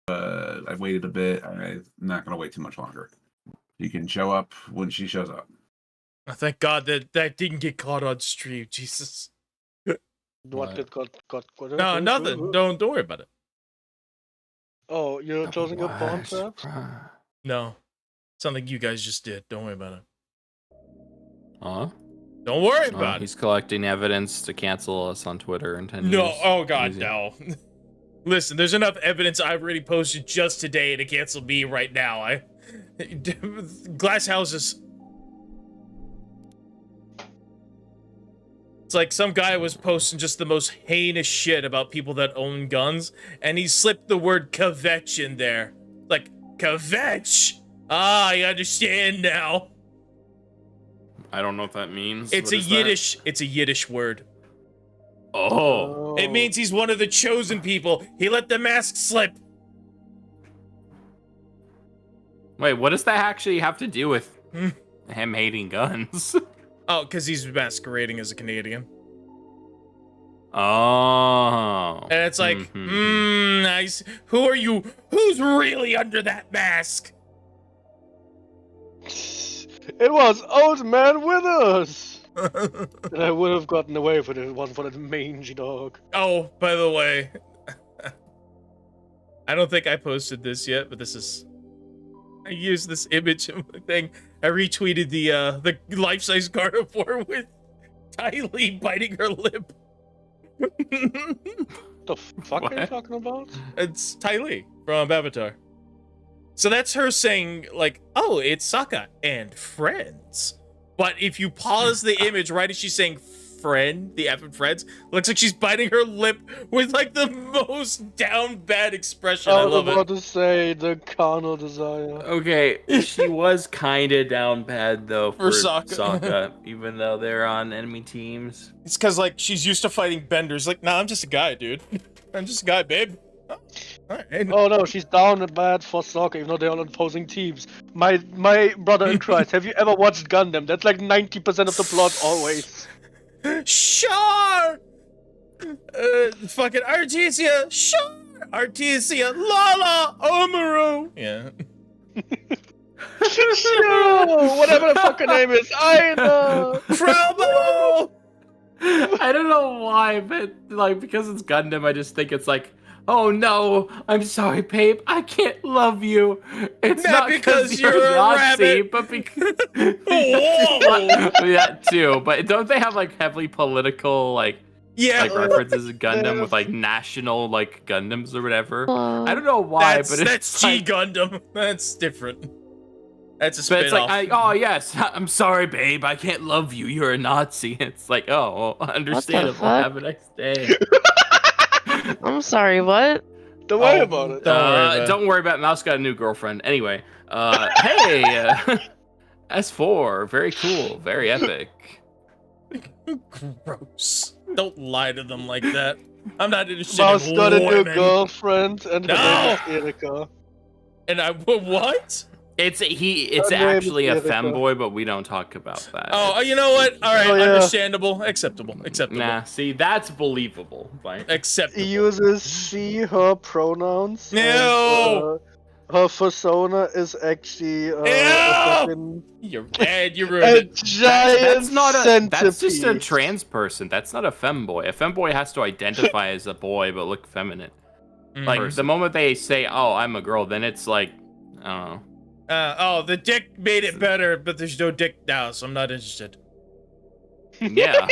I've waited a bit. I'm not going to wait too much longer. You can show up when she shows up. Thank God that didn't get caught on stream. Jesus. What did got? No, nothing. Don't worry about it. Oh, you're closing your pawn traps? No, something you guys just did. Don't worry about it. Huh? Don't worry about it. He's collecting evidence to cancel us on Twitter in 10 years. No, oh God, Easy. no. Listen, there's enough evidence I've already posted just today to cancel me right now. Glass houses. It's like some guy was posting just the most heinous shit about people that own guns, and he slipped the word kvetch in there. Like, kvetch? Ah, I understand now. I don't know what that means. It's a Yiddish word. Oh. It means he's one of the chosen people. He let the mask slip. Wait, what does that actually have to do with him hating guns? Oh, because he's masquerading as a Canadian. Oh. And it's like, nice. Who are you? Who's really under that mask? It was Old Man Withers! And I would have gotten away with it if it wasn't for that mangy dog. Oh, by the way, I don't think I posted this yet, but this is... I used this image thing. I retweeted the life-size carnivore with Ty Lee biting her lip. The fuck are you talking about? It's Ty Lee from Avatar. So that's her saying, like, oh, it's Sokka and friends. But if you pause the image right as she's saying friend, the F and friends, looks like she's biting her lip with, like, the most down bad expression. I love it. I was about to say the carnal desire. Okay, she was kind of down bad, though, for Sokka. even though they're on enemy teams. It's because, like, she's used to fighting benders. Like, nah, I'm just a guy, dude. I'm just a guy, babe. Oh, all right. Oh no, she's down and bad for soccer, even though they're on opposing teams. My brother in Christ, have you ever watched Gundam? That's like 90% of the plot always. Sure! Fucking Artesia, sure! Artesia, Lala, Omaru! Yeah. Sure! Whatever the fuck her name is, I know! Promo! I don't know why, but, like, because it's Gundam, I just think it's like, oh no, I'm sorry, babe, I can't love you. It's not because you're a Nazi, rabbit. but because... Whoa! That too, but don't they have, like, heavily political, like, references in Gundam with, like, national, like, Gundams or whatever? I don't know why, but that's G Gundam. That's different. That's a spin-off. But it's like, oh yes, I'm sorry, babe, I can't love you. You're a Nazi. It's like, oh, well, understandable. Have a nice day. I'm sorry, what? Don't worry about it. Don't worry about it. Mouse got a new girlfriend. Anyway, hey, S4, very cool, very epic. Gross. Don't lie to them like that. I'm not interested Mouse in got a new women. girlfriend, and her name is Erika. And what? It's actually a femboy, but we don't talk about that. Oh, you know what? All right, understandable, acceptable. Nah, see, that's believable. Acceptable. He uses she, her pronouns. No. Her persona is actually You're bad. You ruined it. Giant centipede. That's just a trans person. That's not a femboy. A femboy has to identify as a boy but look feminine. Like the moment they say, "Oh, I'm a girl," then it's like, I don't know. Oh, the dick made it better, but there's no dick now, so I'm not interested. Yeah.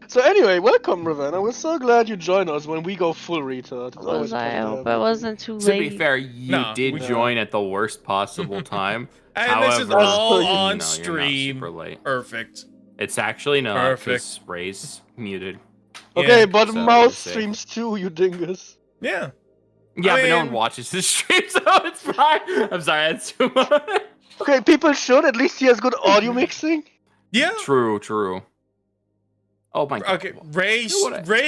So anyway, welcome, Ravenna. We're so glad you joined us when we go full retard. I hope I wasn't too late. To be fair, you did join at the worst possible time. And however, this is all on no, stream. You're not super late. Perfect. It's actually not. Perfect. Ray's muted. Okay, but Mouse streams too, you dingus. Yeah. Yeah, but no one watches his stream, so it's fine. I'm sorry, that's too much. Okay, people should. At least he has good audio mixing. Yeah. True. Oh my god. Okay, Ray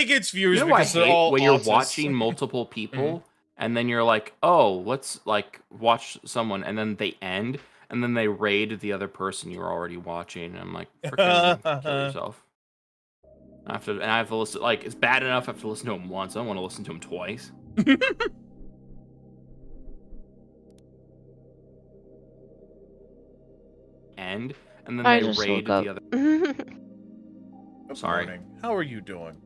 gets views because they're all when you're watching multiple people, and then you're like, oh, let's like watch someone, and then they end, and then they raid the other person you're already watching, and I'm like, freaking kill yourself. I have to listen. Like, it's bad enough I have to listen to him once. I don't want to listen to him twice. And then I they just raid woke the up. other. Good Sorry. morning. How are you doing?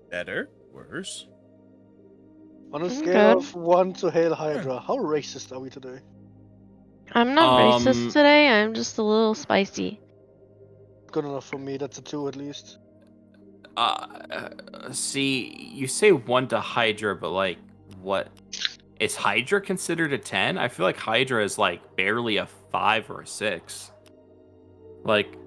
Better? Worse? On a I'm scale good. of 1 to Hail Hydra, how racist are we today? I'm not racist Um, today. I'm just a little spicy. Good enough for me. That's a 2 at least. See, you say 1 to Hydra, but like, what? Is Hydra considered a 10? I feel like Hydra is like barely a 5 or a 6. Like,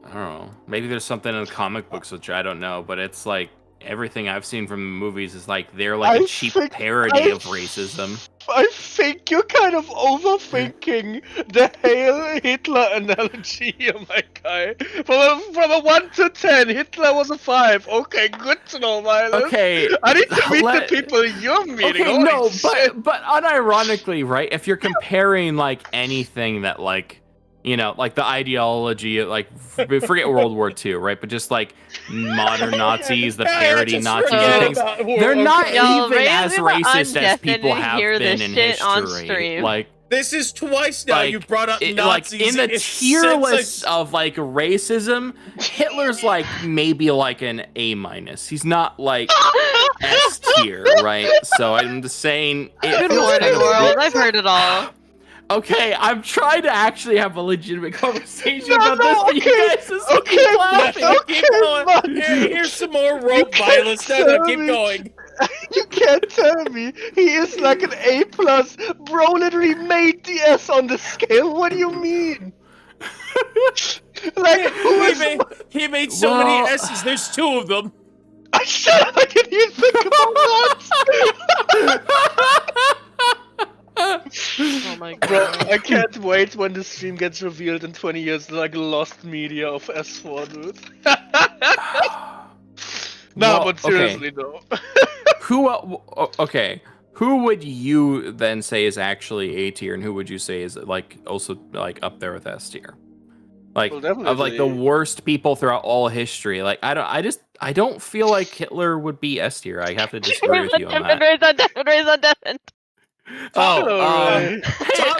I don't know. Maybe there's something in the comic books which I don't know, but it's like everything I've seen from the movies is like they're like a I cheap think- parody I of racism. I think you're kind of overthinking the Hail Hitler analogy here, my guy. From a 1 to 10, Hitler was a 5. Okay, good to know, Miles. Okay, I need to meet let- the people you're meeting. Okay, Holy no, shit. but unironically, right? If you're comparing like anything that like, you know, like the ideology of like forget World War II, right? But just like modern Nazis, the parody Just Nazis forget and things. about World They're War not II. Yo, even as Raven, racist I'm as people definitely have hear been this in shit on history. stream. Like This is twice now Like, you brought up like Nazis. in the It's tier since list of like racism, Hitler's like maybe like an A minus. He's not like S tier, right? So I'm just saying. Good feels morning, kind of world. weird. I've heard it all. Okay, I'm trying to actually have a legitimate conversation No, about no, this, but you okay, guys just okay, keep laughing. okay, keep going. man. Here's some more rope can't violence. No, tell keep me. going. You can't tell me he is like an A plus. Bro literally made the S on the scale. What do you mean? Like who He is? he made so Well- many S's. There's 2 of them. I shut up. I didn't even think about that. Oh my Bro, god. I can't wait when the stream gets revealed in 20 years, like lost media of S4, dude. No, Well, but seriously though. Okay, who would you then say is actually A tier, and who would you say is like also like up there with S tier? Like Well, of like the definitely. worst people throughout all history. Like I don't feel like Hitler would be S tier. I have to disagree with you on that. Raise on Devin. Hello, Ray.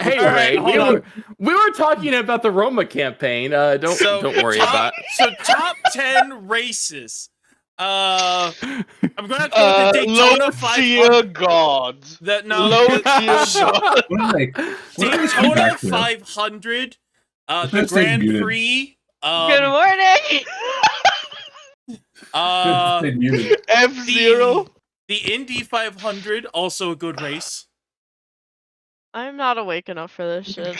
Hey, All right, Ray, hold on. we were talking about the Roma campaign. Don't worry about. So top 10 races. I'm gonna have to go with the Daytona Low 500. tier god. No, Low the- tier god. What are they? What are they coming Daytona back to? 500. The Let's stay Grand muted. Prix. Good morning. Stay muted. F0. The Indy 500, also a good race. I'm not awake enough for this shit.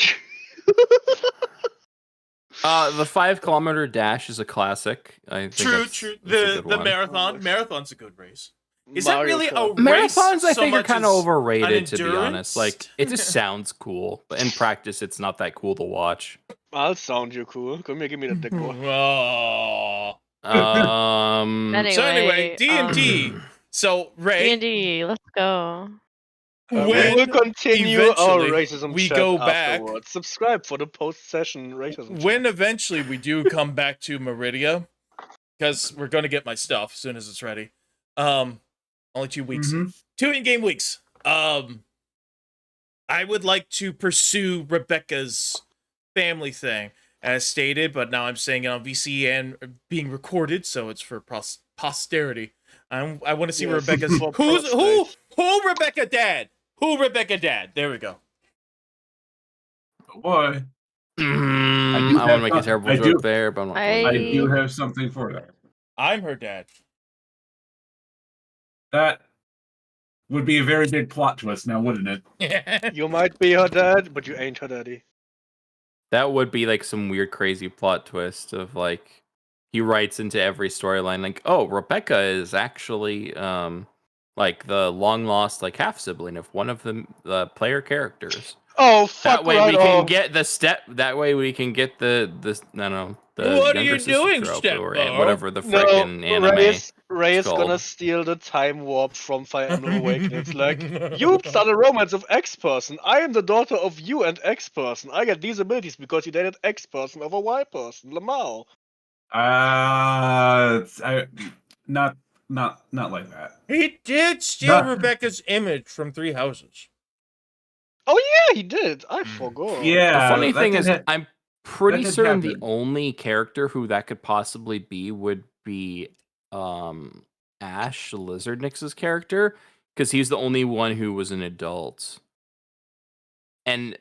The 5 kilometer dash is a classic. I think True. that's a The good one. Marathon's a good race. Is that really a Kart. race Marathons, I so think, are much kind of as overrated, to be endurance? honest. Like, it just sounds cool, but in practice, it's not that cool to watch. I'll sound you cool. Come here, give me the dick boy. Oh. Anyway, So anyway, D&D. So Ray, D&D, let's go. We when will continue our eventually racism we chat go back- afterwards. Subscribe for the post-session racism when chat. eventually we do come back to Meridia, because we're going to get my stuff as soon as it's ready. Only 2 weeks. Mhm. 2 in-game weeks. I would like to pursue Rebecca's family thing as stated, but now I'm saying it on VC and being recorded, so it's for posterity. I want to see Yes, Rebecca's for who Rebecca dad. Who Rebecca dad. There we go. Oh boy, I do want to have make a terrible I joke do. there, but I'm not. I- I do have something for that. I'm her dad. That would be a very big plot twist, now wouldn't it? You might be her dad, but you ain't her daddy. That would be like some weird, crazy plot twist of like he writes into every storyline like, oh, Rebecca is actually like the long lost like half sibling of one of the player characters. Oh, fuck That way right we can off. get the step. That way we can get the I don't know the What are younger you sister doing, trope or stepmom? whatever the No, freaking anime. Reyes, Ray is called. gonna steal the time warp from Fire Emblem Awakening. It's like, you started a romance of X person. I am the daughter of you and X person. I get these abilities because you dated X person over Y person. Lamau. Not like that. He did steal Not- Rebecca's image from Three Houses. Oh yeah, he did. I forgot. Yeah. The funny that thing did is, ha- I'm pretty did certain the happen. only character who that could possibly be would be Ash Lizard Nix's character, because he's the only one who was an adult. And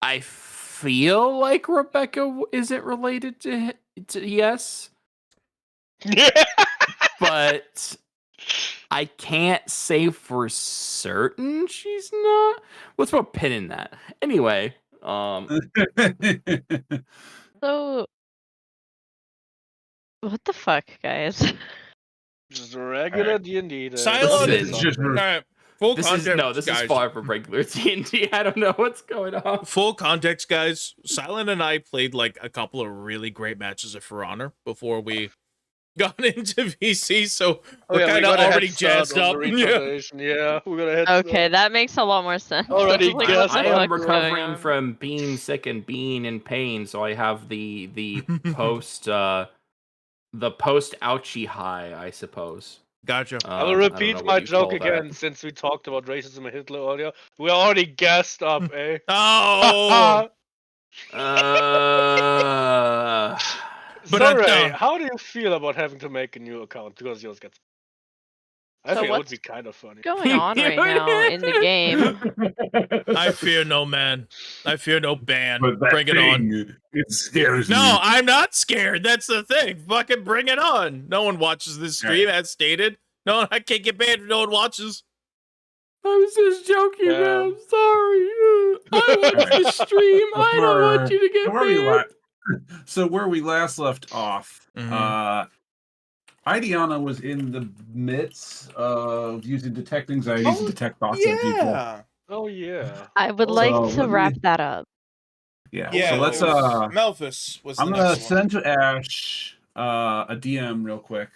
I feel like Rebecca isn't related to yes, Yeah. but I can't say for certain she's not. Let's put a pin in that. Anyway, So, what the fuck, guys? Just a regular D&D. Cylon Listen, it's just- Alright, full this context, is guys. far from regular D&D. I don't know what's going on. Full context, guys. Silent and I played like a couple of really great matches of For Honor before we got into VC, so we're kind of already jazzed up. Yeah, we're gonna head. Okay, that makes a lot more sense. Already Like, guessed what I the am fuck's going recovering on? from being sick and being in pain, so I have the post ouchie high, I suppose. Gotcha. I will don't know repeat what my you call joke that. again since we talked about racism and Hitler earlier. We're already gassed up, eh? Oh, So, But, Ray, how do you feel about having to make a new account because yours gets? I So think it would what's be kind of funny. going on right now in the game? I fear no man. I fear no ban. But that Bring it on. thing, it scares me. No, I'm not scared. That's the thing. Fucking bring it on. No one watches this stream, as stated. No, I can't get banned if no one watches. I was just joking, Yeah. man. I'm sorry. I watched the stream. I don't want you to get banned. So where we last left off, Mhm. Idiana was in the midst of using detect anxieties Oh, and detect thoughts of people. Oh yeah. I would So like let to me- wrap that up. Yeah. Yeah, So let's Melphis was the I'm gonna next one. send to Ash a DM real quick,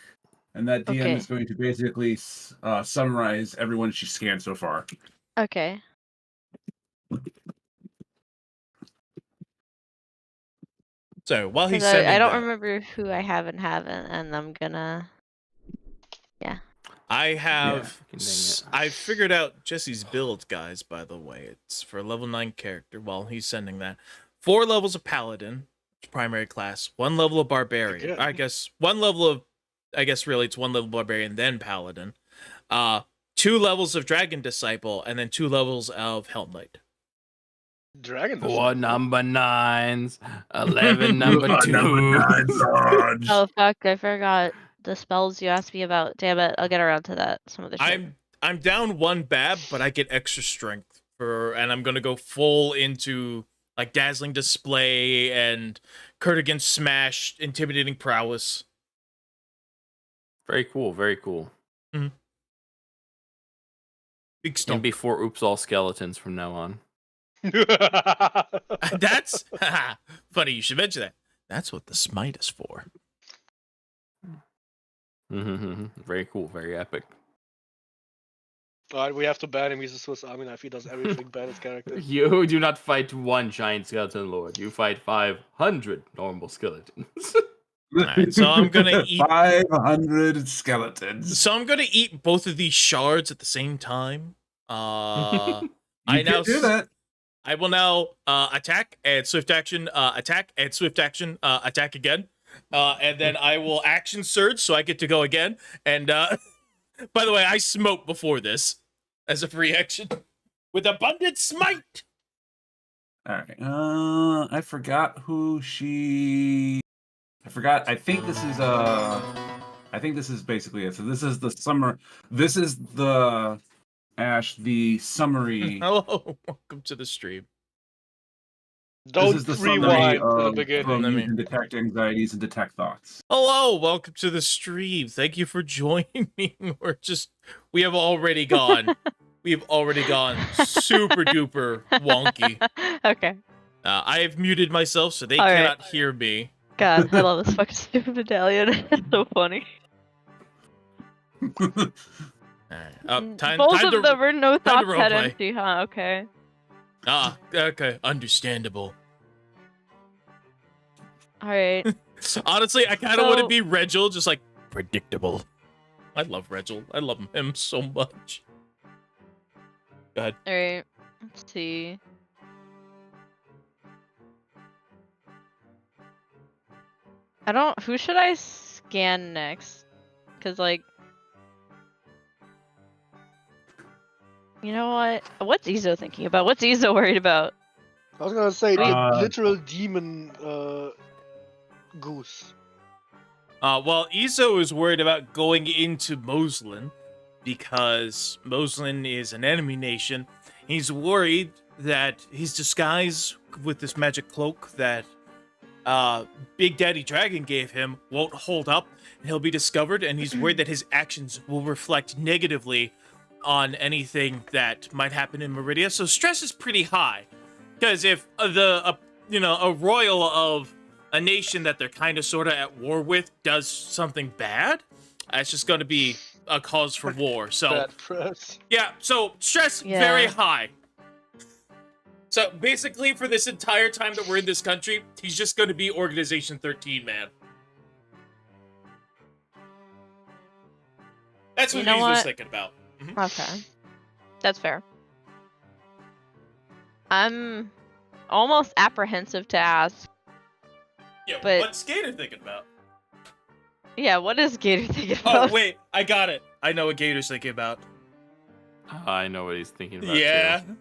and that DM Okay. is going to basically summarize everyone she scanned so far. Okay. So while he's 'Cause sending I don't that, remember who I have and haven't, and I'm gonna. I have Fucking dang it. I figured out Jesse's build, guys, by the way. It's for a level 9 character while he's sending that. 4 levels of paladin, primary class, 1 level of barbarian. Again. I guess 1 level of really it's 1 level barbarian then paladin. 2 levels of dragon disciple and then 2 levels of helm knight. Dragon. 4 number 9s, 11 number 2s. Oh fuck! I forgot the spells you asked me about. Damn it! I'll get around to that. Some of the shit. I'm down 1 bab, but I get extra strength and I'm gonna go full into like dazzling display and Kurtigan smash, intimidating prowess. Very cool, very cool. Big Gonna stomp. be 4 oops all skeletons from now on. That's funny. You should mention that. That's what the smite is for. Very cool, very epic. Alright, we have to ban him. He's a Swiss Army knife. He does everything. Ban his character. You do not fight 1 giant skeleton lord. You fight 500 normal skeletons. Alright, so I'm gonna eat 500 skeletons. So I'm gonna eat both of these shards at the same time. You I can now do that. I will now attack and swift action, attack and swift action, attack again. And then I will action surge so I get to go again. And by the way, I smote before this as a free action with abundant smite. All right. I forgot who she. I forgot. I think this is basically it. So this is the summer. This is the Ash. The summary. Hello, welcome to the stream. Don't this is the rewind summary to the of beginning. from Let you me- can detect anxieties and detect thoughts. Hello, welcome to the stream. Thank you for joining me. We have already gone. We've already gone super duper wonky. Okay. I have muted myself so they All right. cannot hear me. God, I love this fucking stupid medallion. It's so funny. Alright. Time Both to, of them were no time to thoughts had roleplay. empty, huh? Okay. Okay. Understandable. All right. Honestly, I kind of want to So- be Regil, just like predictable. I love Regil. I love him so much. Go ahead. All right. Let's see. I don't. Who should I scan next? Cause like, you know what? What's Izo thinking about? What's Izo worried about? I was gonna say the Uh, literal demon goose. Well, Izo is worried about going into Moslin because Moslin is an enemy nation. He's worried that his disguise with this magic cloak that Big Daddy Dragon gave him won't hold up, and he'll be discovered, and he's worried that his actions will reflect negatively on anything that might happen in Meridia. So stress is pretty high, because if a royal of a nation that they're kind of sort of at war with does something bad, it's just going to be a cause for war. So Bad press. yeah, so stress Yeah. very high. So basically, for this entire time that we're in this country, he's just going to be Organization 13, man. That's what You know he was what? thinking about. Okay. That's fair. I'm almost apprehensive to ask. Yeah, But- what's Gator thinking about? Yeah, what is Gator thinking Oh, about? wait, I got it. I know what Gator's thinking about. I know what he's thinking about. Yeah. Too.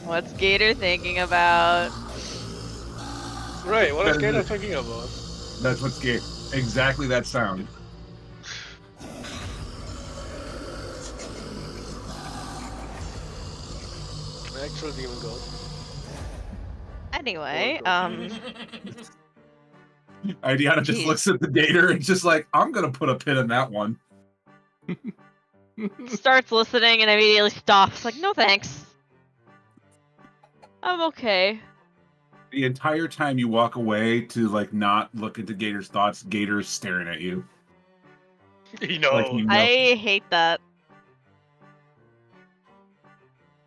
What's Gator thinking about? Right, what is Gator thinking about? That's what's scary. Exactly that sound. Actual demon god. Anyway, Idiana just Jeez. looks at the gator and just like, I'm gonna put a pin in that one. starts listening and immediately stops. Like, no thanks. I'm okay. The entire time you walk away to like not look into Gator's thoughts, Gator's staring at you. You know. Like, you know. I hate that.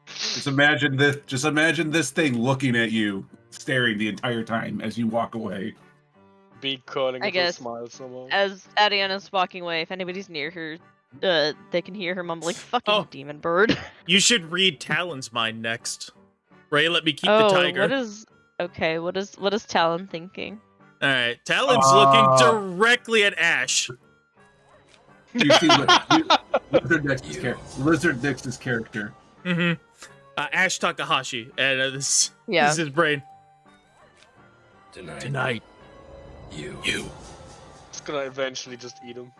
Just imagine this. Just imagine this thing looking at you, staring the entire time as you walk away. Be calling I with a guess. smile somehow. As Adiana's walking away, if anybody's near her, they can hear her mumbling, "Fucking Oh. demon bird." You should read Talon's mind next. Ray, let me keep Oh, the tiger. what is Talon thinking? All right, Talon's looking directly at Ash. You see Lizard Dix's character. Mm-hmm. Ash Takahashi, and this Yeah. is his brain. Tonight, you. It's gonna eventually just eat him.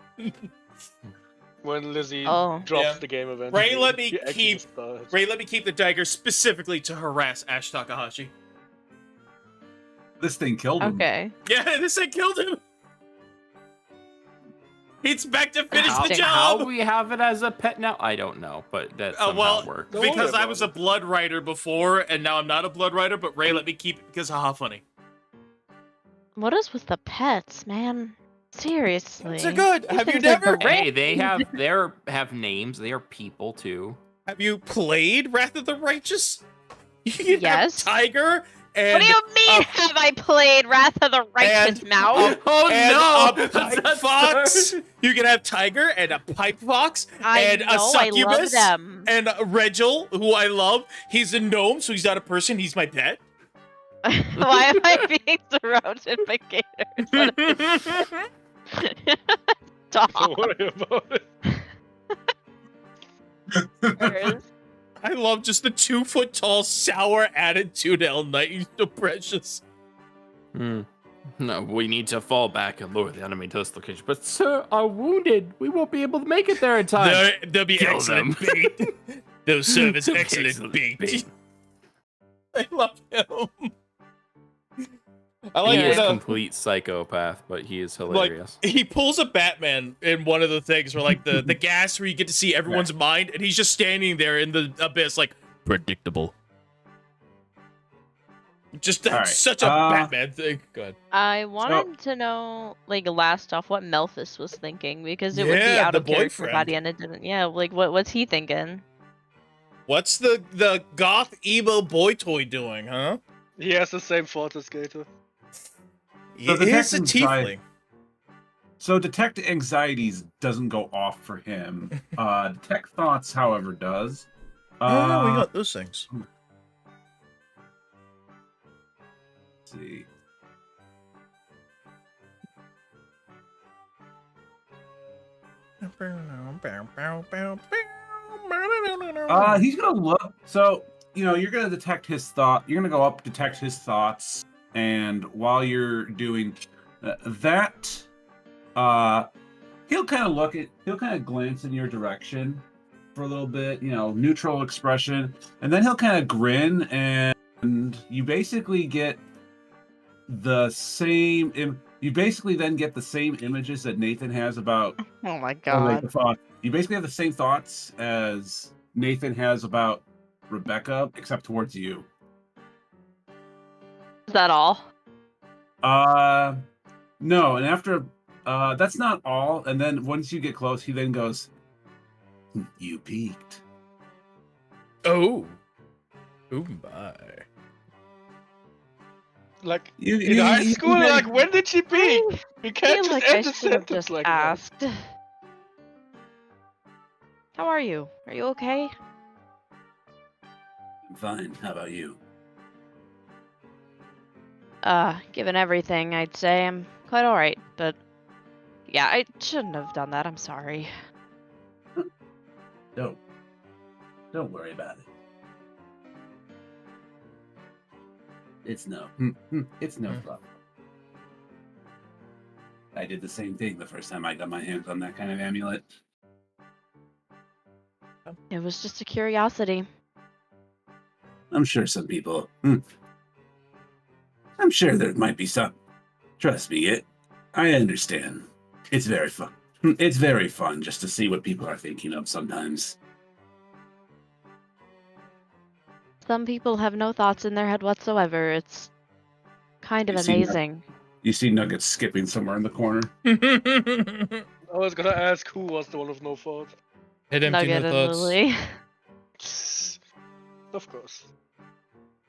When Lizzie Oh. drops Yeah. the game event. Ray, let me he actually keep- just dies. Ray, let me keep the dagger specifically to harass Ash Takahashi. This thing killed him. Okay. Yeah, this thing killed him. He's back to finish how, the how job. we have it as a pet now, I don't know, but that somehow well, works. Don't worry because I about was a it. blood rider before, and now I'm not a blood rider. But Ray, let me keep it because haha, funny. What is with the pets, man? Seriously. They're good. These Have you things are never? great. Hey, they have names. They are people too. Have you played Wrath of the Righteous? You can Yes. have Tiger and What do you mean? Have I played Wrath of the Righteous Mouse? Oh and a pipe fox. You can have Tiger and a pipe fox I and a know. I love succubus them. and Regil, who I love. He's a gnome, so he's not a person. He's my pet. Why am I being surrounded by gators? What is- Stop. Don't worry about it. There's- I love just the 2-foot tall, sour attitude, El Knight. He's so precious. No, we need to fall back and lure the enemy to this location. But sir, are wounded. We won't be able to make it there in time. They'll be Kill excellent them. bait. They'll serve as They'll be excellent excellent bait. bait. I love him. I He like is it. complete psychopath, but he is hilarious. He pulls a Batman in one of the things where like the gas where you get to see everyone's mind, and he's just standing there in the abyss like predictable. Just that's Alright, such a Batman thing. Good. I wanted to know, like, last off, what Melphis was thinking, because it would be Yeah, out the of character boyfriend. body, and it didn't. Yeah, like, what's he thinking? What's the goth emo boy toy doing, huh? He has the same thoughts as Gator. So He is a detect anxiety- tiefling. So detect anxieties doesn't go off for him. Detect thoughts, however, does. Oh yeah, we got those things. Let's see. He's gonna look. So you're gonna detect his thought. You're gonna go up, detect his thoughts, and while you're doing that, he'll kind of look at. He'll kind of glance in your direction for a little bit. Neutral expression, and then he'll kind of grin, and you basically get the same. You basically then get the same images that Nathan has about. Oh my Like god. you basically have the same thoughts as Nathan has about Rebecca, except towards you. Is that all? No, and after that's not all. And then once you get close, he then goes, "You peaked." Oh. Oh my. Like You, in high school, you- like when did she peak? You I can't feel just like I end a should have sentence just like that. asked. How are you? Are you okay? I'm fine. How about you? Given everything, I'd say I'm quite alright, but yeah, I shouldn't have done that. I'm sorry. Don't worry about it. It's no problem. I did the same thing the first time I got my hands on that kind of amulet. It was just a curiosity. I'm sure some people. I'm sure there might be some. Trust me, I understand. It's very fun. It's very fun just to see what people are thinking of sometimes. Some people have no thoughts in their head whatsoever. It's kind of You see amazing. You see Nuggets skipping somewhere in the corner. I was gonna ask who was the one with no thoughts. Head empty, Nugget no and thoughts. Lily. Of course.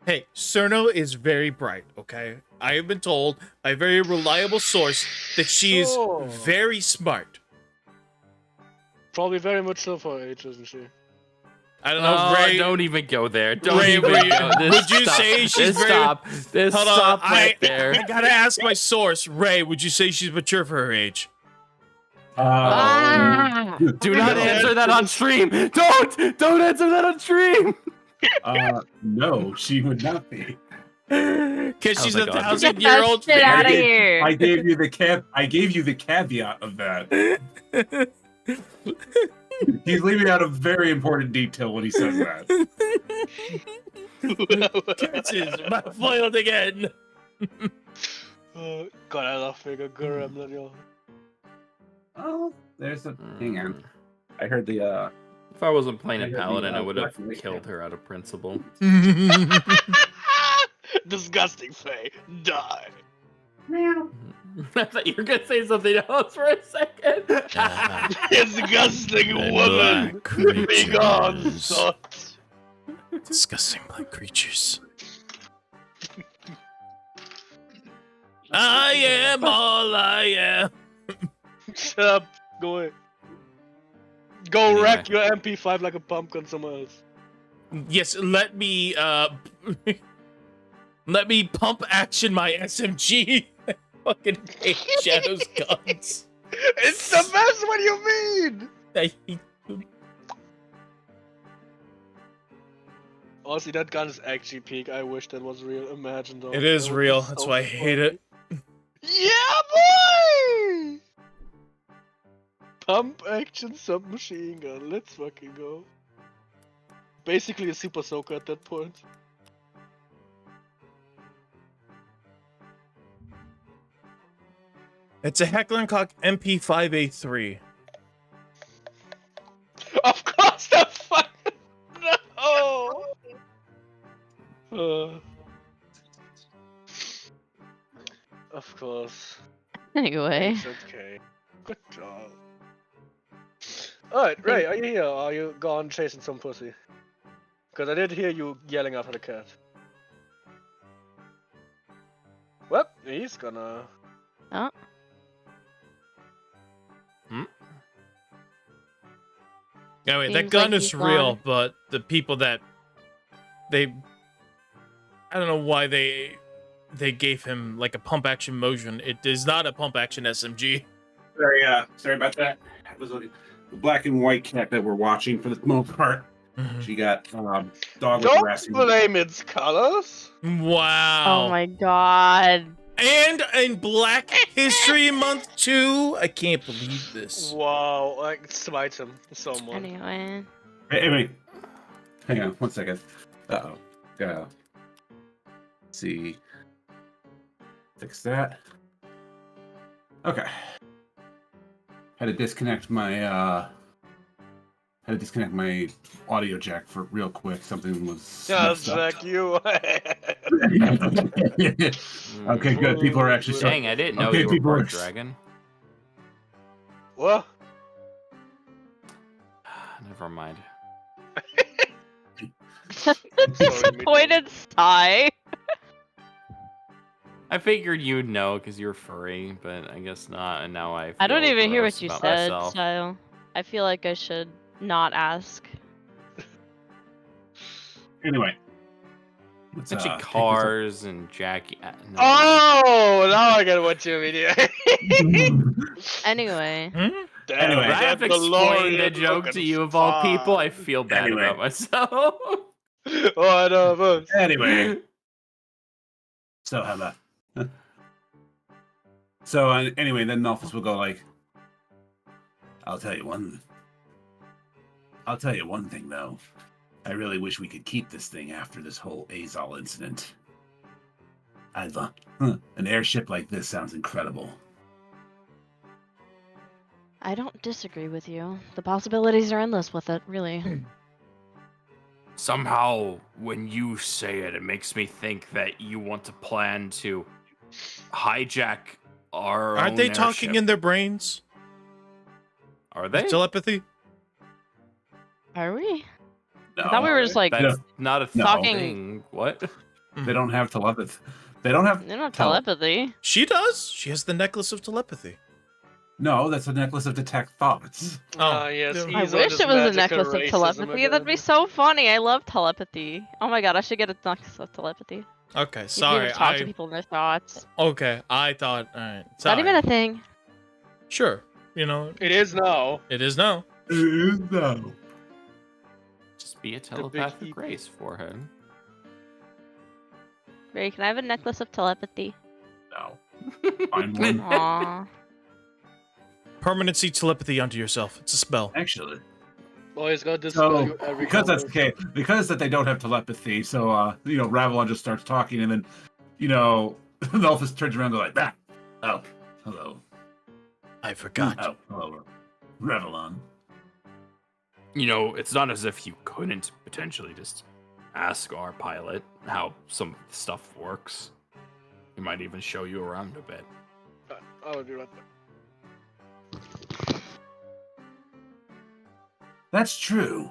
Hey, Cerno is very bright, okay? I have been told by a very reliable source that she is Oh. very smart. Probably very much so for her age, isn't she? I don't know, Oh, Ray. don't even go there. Don't Ray, even would you- go. This would you stop. say she's this very- stop? This Hold on, stop right I there. gotta ask my source. Ray, would you say she's mature for her age? Ah! Do not No. answer that on stream. Don't answer that on stream. No, she would not be. Because she's my a God. Get 1,000-year-old that shit out of I gave- here! I gave you the caveat of that. He's leaving out a very important detail when he says that. Catches my foiled again. God, I love Figure Gurren, yo. Oh, there's a. Hang on. I heard the. If I wasn't playing a I got the, paladin, I would have black and white killed cap. her out of principle. Disgusting Faye. Die. I thought you were gonna say something else for a second. Disgusting woman. Be gone, sot. Disgusting black creatures. I am all I am. Shut up. Go away. Go Anyway. wreck your MP5 like a pumpkin somewhere else. Yes, let me pump action my SMG. I fucking hate Shadow's guns. It's the best. What do you mean? I hate them. Honestly, that gun is actually peak. I wish that was real. Imagine though. It is That would be real. so That's why I hate funny. it. Yeah, boy! Pump action submachine gun. Let's fucking go. Basically a super soaker at that point. It's a Heckler & Koch MP5A3. Of course the fuck. No! Of course. Anyway. It's okay. Good job. Alright, Ray, are you here? Or are you gone chasing some pussy? Because I did hear you yelling after the cat. Well, he's gonna... Oh. Yeah, wait, that Seems gun like is he's real, gone. but the people that I don't know why they gave him like a pump action motion. It is not a pump action SMG. Sorry about that. It was a black and white cat that we're watching for the most part. She got dog was Don't harassing. blame its colors! Wow. Oh my god. And in Black History Month 2, I can't believe this. Wow, like, smite him, someone. Anyway. Hey, wait. Hang on 1 second. Uh-oh. Go. See. Fix that. Okay. Had to disconnect my audio jack for real quick. Something was Just messed up. like you. Okay, good. People are actually Dang, I didn't know Okay, you were people part are- dragon. What? Never mind. Disappointed sigh. I figured you'd know because you're furry, but I guess not. And now I don't feel even hear gross what you about said, myself. so I feel like I should not ask. Anyway. Let's, Mention pick this up. cars and Jackie. No. Oh, now I get what you mean. Anyway. Anyway. I have explained the joke to you of all people. I feel bad Anyway. about myself. One of us. Anyway. So how about? So anyway, then Melphus will go like, I'll tell you one thing though. I really wish we could keep this thing after this whole Azal incident. An airship like this sounds incredible. I don't disagree with you. The possibilities are endless with it, really. Somehow, when you say it, it makes me think that you want to plan to hijack our Aren't own they talking airship. in their brains? Are they? Telepathy? Are we? No, I thought we were just like That's not a No. Talking- thing. What? they don't have telepathy. They don't have. they're not telepathy. She does. She has the necklace of telepathy. No, that's a necklace of detect thoughts. Oh, Yes, yeah. I he's on wish his it was a magical necklace of racism telepathy. That'd be again. so funny. I love telepathy. Oh my god, I should get a necklace of telepathy. Okay, You'd be able sorry. to talk to people in their thoughts. Okay, I thought. All right. Is that even a thing? Sure. You know, It is now. it is now. No. Just be a big telepathic EP. race for him. Ray, can I have a necklace of telepathy? No. Find one. Aww. Permanency telepathy onto yourself. It's a spell. Actually. Boys got this. So because that's the case, because that they don't have telepathy, so Ravelon just starts talking, and then Melphus turns around and goes like that. Oh, hello. I forgot. Oh, hello, Ravelon. It's not as if you couldn't potentially just ask our pilot how some stuff works. He might even show you around a bit. I'll be right back. That's true.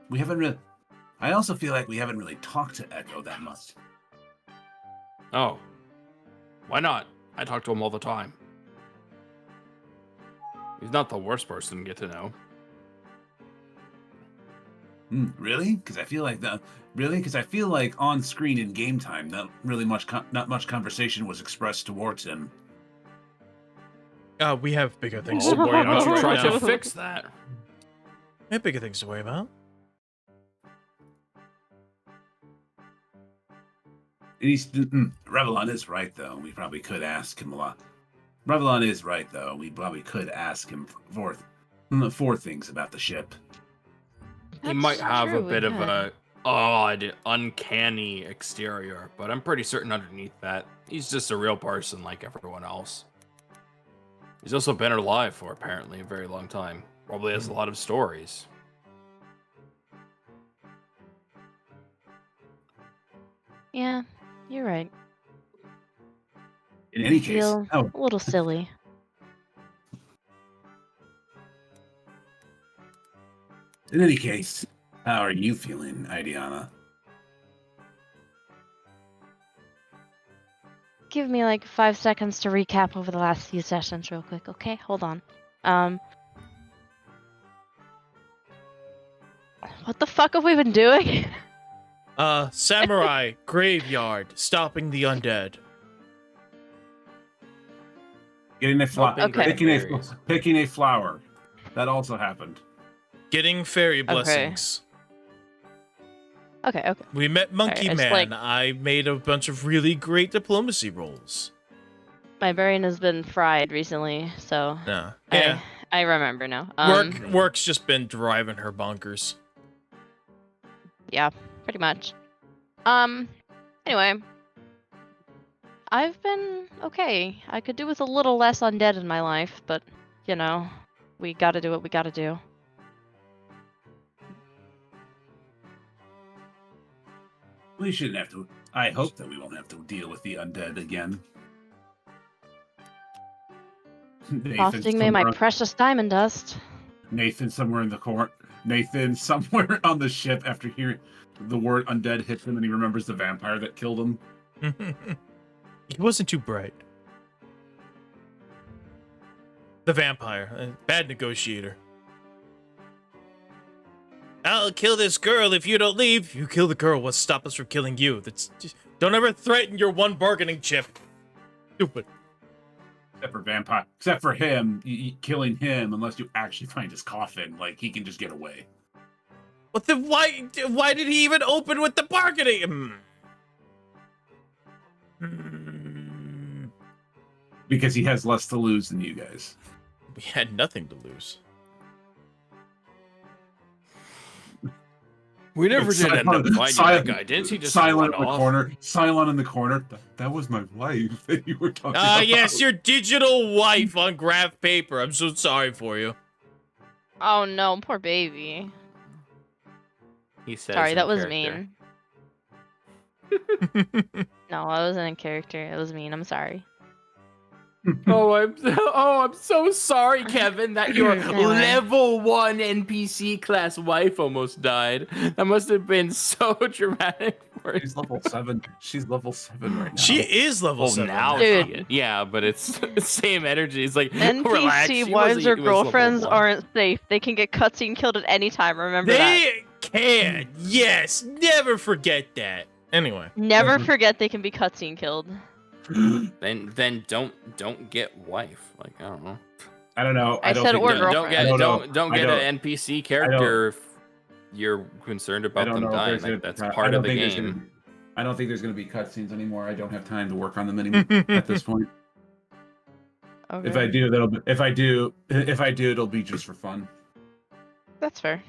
We haven't really. I also feel like we haven't really talked to Echo that much. Oh. Why not? I talk to him all the time. He's not the worst person to get to know. Really? Because I feel like on screen in game time, not much conversation was expressed towards him. We have bigger things Well, to worry why don't about you try right to now. fix that? We have bigger things to worry about. Revelon is right, though. We probably could ask him a lot. Revelon is right, though. We probably could ask him for things about the ship. He might That's have a true, bit of yeah. a odd, uncanny exterior, but I'm pretty certain underneath that, he's just a real person like everyone else. He's also been alive for apparently a very long time. Probably has a lot of stories. Yeah, you're right. In any I case, feel oh, a little silly. in any case, how are you feeling, Idiana? Give me like 5 seconds to recap over the last few sessions real quick, okay? Hold on. What the fuck have we been doing? Samurai graveyard, stopping the undead. Getting a flower. Helping Okay. grab Picking a flower. That also happened. Getting fairy blessings. Okay. We met Monkey Alright, it's Man. like- I made a bunch of really great diplomacy rolls. My brain has been fried recently, so Yeah. Yeah. I remember now. Work's just been driving her bonkers. Yeah, pretty much. Anyway. I've been okay. I could do with a little less undead in my life, but, you know, we gotta do what we gotta do. We shouldn't have to. I hope that we won't have to deal with the undead again. Frosting me my precious diamond dust. Nathan somewhere in the corner. Nathan somewhere on the ship after hearing the word undead hits him, and he remembers the vampire that killed him. He wasn't too bright. The vampire, a bad negotiator. I'll kill this girl if you don't leave. You kill the girl, what's stop us from killing you? That's just, don't ever threaten your one bargaining chip. Stupid. Except for him, killing him, unless you actually find his coffin, like he can just get away. What the why did he even open with the bargaining? Because he has less to lose than you guys. We had nothing to lose. We never It's did end up silent- finding silent- that guy. Didn't he just silent run in the off? corner? Silent in the corner. That was my wife that you were talking Ah, about. yes, your digital wife on graph paper. I'm so sorry for you. Oh no, poor baby. He says Sorry, in that was character. mean. No, I wasn't in character. It was mean. I'm sorry. I'm so sorry, Kevin, that your Anyway. level 1 NPC class wife almost died. That must have been so dramatic for you. She's level 7. She's level 7 right now. She is level Well, 7. now, Dude. yeah, but it's the same energy. It's like, relax, NPC she wives or was level girlfriends 1. aren't safe. They can get cutscene killed at any time. Remember that. They can. Yes, never forget that. Anyway. Never forget they can be cutscene killed. Then don't get wife. Like, I don't know. I don't know. I don't said think or that- girlfriend. Don't I get don't- an NPC character if you're concerned I about don't them know if dying. there's Like, gonna- that's I part don't of the think there's game. gonna- I don't think there's going to be cutscenes anymore. I don't have time to work on them anymore at this point. Okay. If I do, it'll be just for fun. That's fair.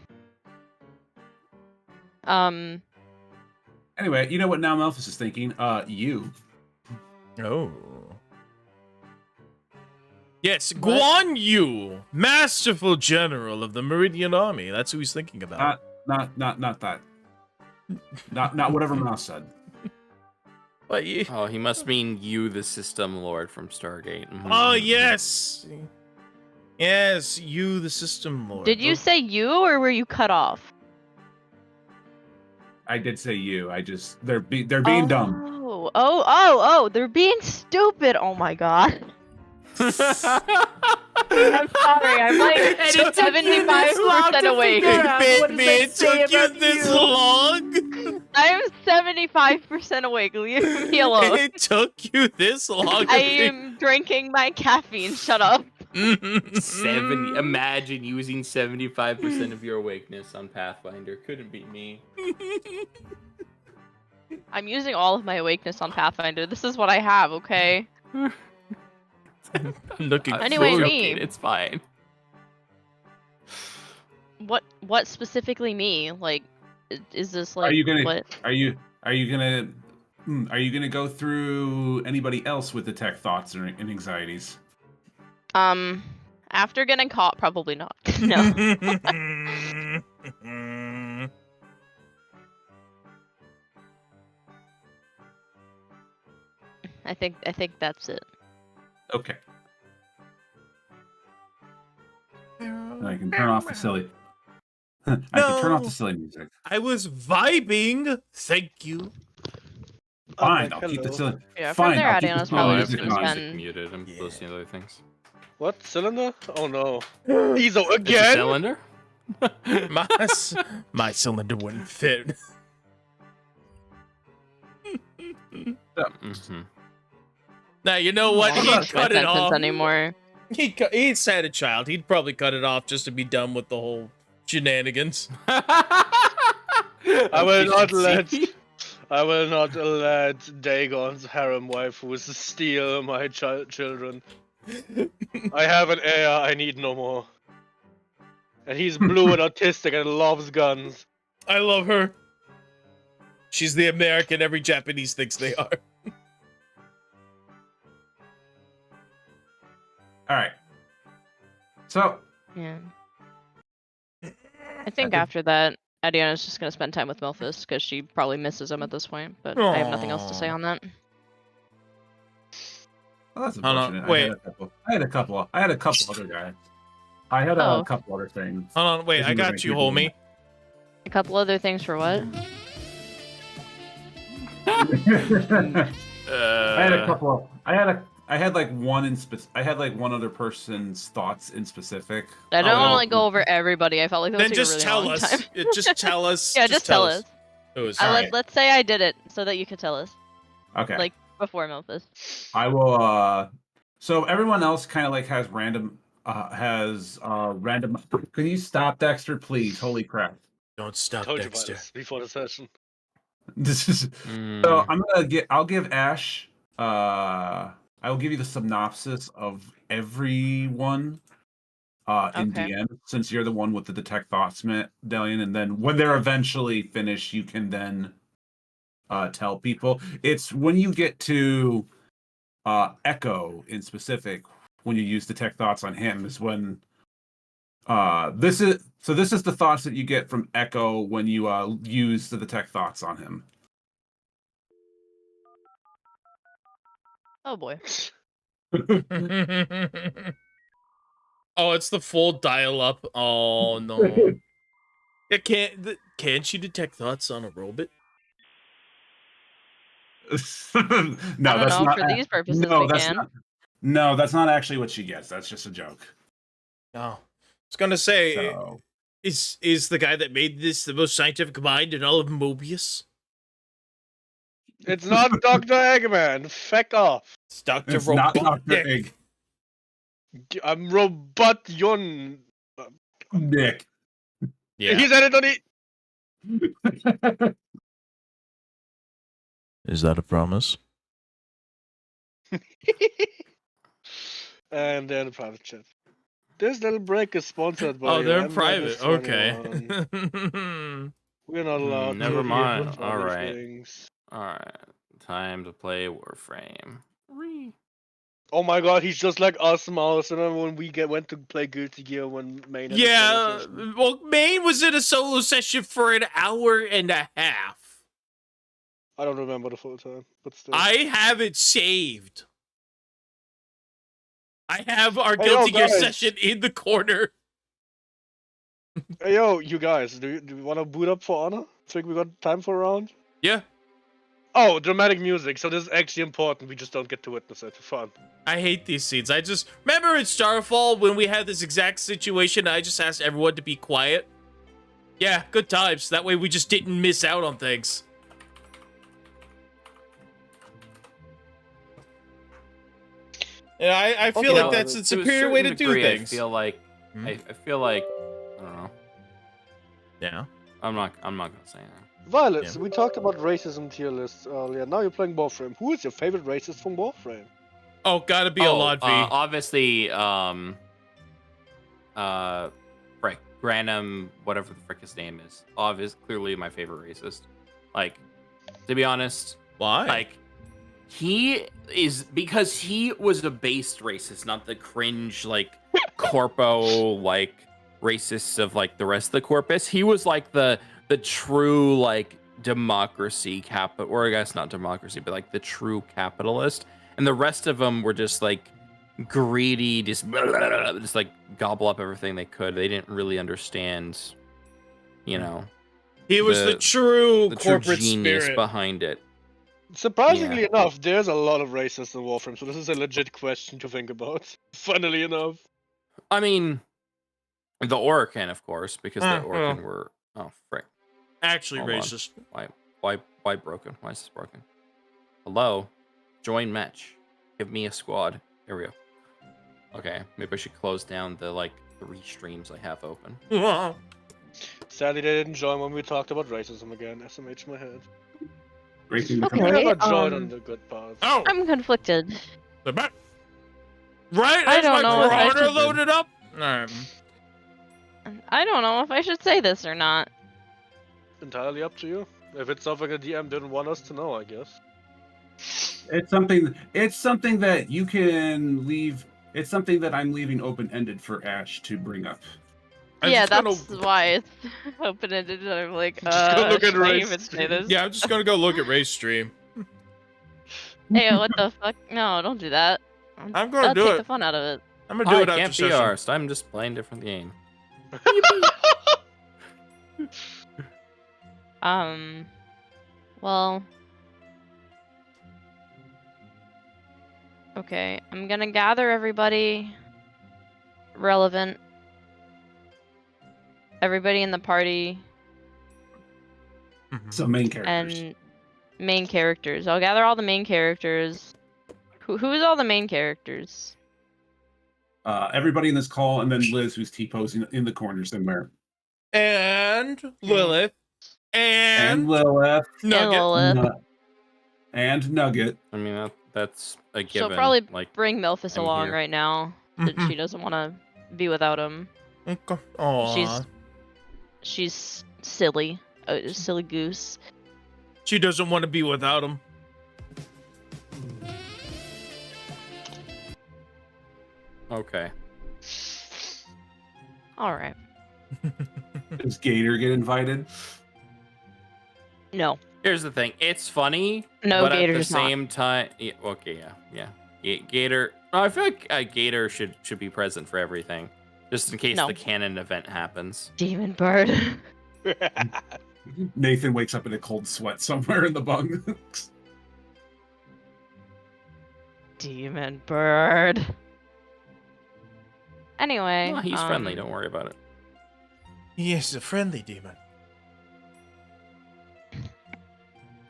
Anyway, you know what now Melphis is thinking? You. Oh. Yes, What? Guan Yu, masterful general of the Meridian Army. That's who he's thinking about. Not that. Not whatever Mouse said. But you... Oh, he must mean you, the system lord from Stargate. Mhm. Oh, yes. Yes, you, the system lord. Did you say you or were you cut off? I did say you. They're being dumb. Oh, they're being stupid. Oh my god. I'm sorry, I'm like And it took you this 75% long to awake. figure out what It does that say took you about this you? long? I'm 75% awake. Leave me alone. It took you this long? I am drinking my caffeine. Shut up. 70. Imagine using 75% of your awakeness on Pathfinder. Couldn't be me. I'm using all of my awakeness on Pathfinder. This is what I have, okay? I'm looking Anyway, forward- me. It's fine. What specifically me? Like, is this like Are you gonna? what? Are you gonna go through anybody else with the tech thoughts and anxieties? After getting caught, probably not. No. I think that's it. Okay. And I can turn off the silly. I can turn off the silly music. I was vibing. Thank you. Fine, like, I'll keep the hello. silly. Yeah, from Fine, there, I'll keep the Adriana's silly probably I've just music gonna got on. spend. music muted. I'm Yeah. listening to other things. What? Cylinder? Oh no. Ezo It's a again? cylinder? My cylinder wouldn't fit. Mm-hmm. Now you know what? I He'd can't make cut it sentence off. anymore. He's had a child. He'd probably cut it off just to be done with the whole shenanigans. I will not let Dagon's harem waifus steal my children. I have an heir, I need no more. And he's blue and autistic and loves guns. I love her. She's the American every Japanese thinks they are. All right. So, Yeah. I think after that, Adiana's just gonna spend time with Milphus because she probably misses him at this point. But I have nothing else to say Aww. on that. well, that's Hold on, unfortunate. wait. I had a couple other guys. I had Oh. a couple other things. Hold on, wait, I Isn't there got you, anything homie. A couple other things for what? I had a couple. I had like one I had like one other person's thoughts in specific. I don't Oh, want well. to like go over everybody. I felt like that Then would take just a really tell long us. time. Just tell us. Yeah, just tell us. It was Alright. Let's say I did it so that you could tell us Okay. like before Milphus. I will. So everyone else kind of like has random. Random. Can you stop, Dexter, please? Holy crap! Don't stop, Told you about Dexter. this before the session. This is. So I'm gonna get. I'll give Ash. I will give you the synopsis of everyone. In Okay. DM, since you're the one with the detect thoughts medallion, and then when they're eventually finished, you can then tell people. It's when you get to Echo in specific, when you use detect thoughts on him, is when this is the thoughts that you get from Echo when you use the detect thoughts on him. Oh boy. Oh, it's the full dial-up. Oh no. Yeah, can't you detect thoughts on a robot? No, I don't that's know. not. For these purposes, No, we that's can. not. No, that's not actually what she gets. That's just a joke. No. I was gonna say, So is the guy that made this the most scientific mind in all of Mobius? It's not Dr. Eggman. Feck off. It's Dr. it's not Dr. Robotnik. Egg. I'm Robot Yun. Nick. Yeah. He said it on the. Is that a promise? And then private chat. This little break is sponsored by. Oh, they're I'm private. minus Okay. 21. We're not allowed. never to mind. give funny Alright. things. Alright. Time to play Warframe. Oh my god, he's just like us, Mouse. Remember when we went to play Guilty Gear when Main had a Yeah. solo session? Well, Maine was in a solo session for an hour and a half. I don't remember the full time, but still. I have it saved. I have our Hey, yo, Guilty Gear guys. session in the corner. Hey yo, you guys, do you want to boot up for Honor? Think we got time for a round? Yeah. Oh, dramatic music. So this is actually important. We just don't get to witness it. Fun. I hate these scenes. I just remember in Starfall when we had this exact situation. I just asked everyone to be quiet. Yeah, good times. That way we just didn't miss out on things. And I feel Okay. like that's a superior way to do degree, things. I feel like Hmm? I feel like I don't know. Yeah. I'm not gonna say that. Violet, Yeah. so we talked about racism tier lists earlier. Now you're playing Warframe. Who is your favorite racist from Warframe? Oh, gotta be a lot, V. Obviously, frick, Granum, whatever the frick his name is. Clearly my favorite racist. Like, to be honest, Why? like, he is, because he was a based racist, not the cringe, like, corpo, like, racists of, like, the rest of the corpus. He was, like, the true, like, democracy or I guess not democracy, but, like, the true capitalist. And the rest of them were just, like, greedy, just like gobble up everything they could. They didn't really understand, you know, He was the true the true corporate genius spirit. behind it. Surprisingly enough, there's a lot of racists in Warframe, so this is a legit question to think about. Funnily enough. I mean, the Orokin, of course, because the Orokin well. were frick. Actually Hold on. racist. Why broken? Why is this broken? Hello? Join match. Give me a squad. There we go. Okay, maybe I should close down the, 3 streams I have open. Sadly, they didn't join when we talked about racism again. SMH my head. Great thing to come We Okay, never joined on the good path. Oh! I'm conflicted. They're back. Right I as don't my know if I corner should- loaded up? I don't know if I should say this or not. Entirely up to you. If it's something a DM didn't want us to know, I guess. It's something that you can leave. It's something that I'm leaving open-ended for Ash to bring up. I'm Yeah, just gonna- that's why it's open-ended. And I'm like, Just go look at should I race even say stream. this? Yeah, I'm just gonna go look at Ray's stream. Hey, what the fuck? No, don't do that. I'm gonna That'll do take it. the fun out of it. I'm gonna do I it after can't be session. arsed. I'm just playing different game. Well. Okay, I'm gonna gather everybody relevant. Everybody in the party Mhm. So main characters. and main characters. I'll gather all the main characters. Who's all the main characters? Everybody in this call, and then Liz, who's T-posing in the corner somewhere, And Lilith. and And Lilith, Nugget. Lilith. Nu- and Nugget. I mean, that's a given. So probably like, bring Melphis I'm along here. right now. Since Mhm. she doesn't want to be without him. Okay. Aw. She's silly, a silly goose. She doesn't want to be without him. okay. All right. Does Gator get invited? No, Here's the thing. It's funny, no, but Gator at the does not. same time, okay, yeah. Gator. I feel like Gator should be present for everything, just in case No. the canon event happens. Demon bird. Nathan wakes up in a cold sweat somewhere in the bunks. Demon bird. Anyway, Well, he's friendly. Don't worry about it. Yes, a friendly demon.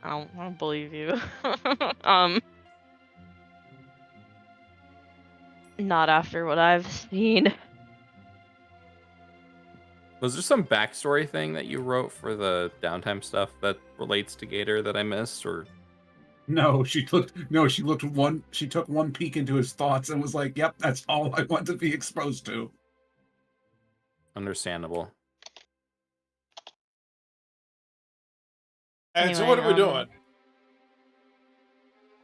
I don't believe you. Not after what I've seen. Was there some backstory thing that you wrote for the downtime stuff that relates to Gator that I missed, or? No, she took one peek into his thoughts and was like, "Yep, that's all I want to be exposed to." Understandable. And so Anyway, what are we doing?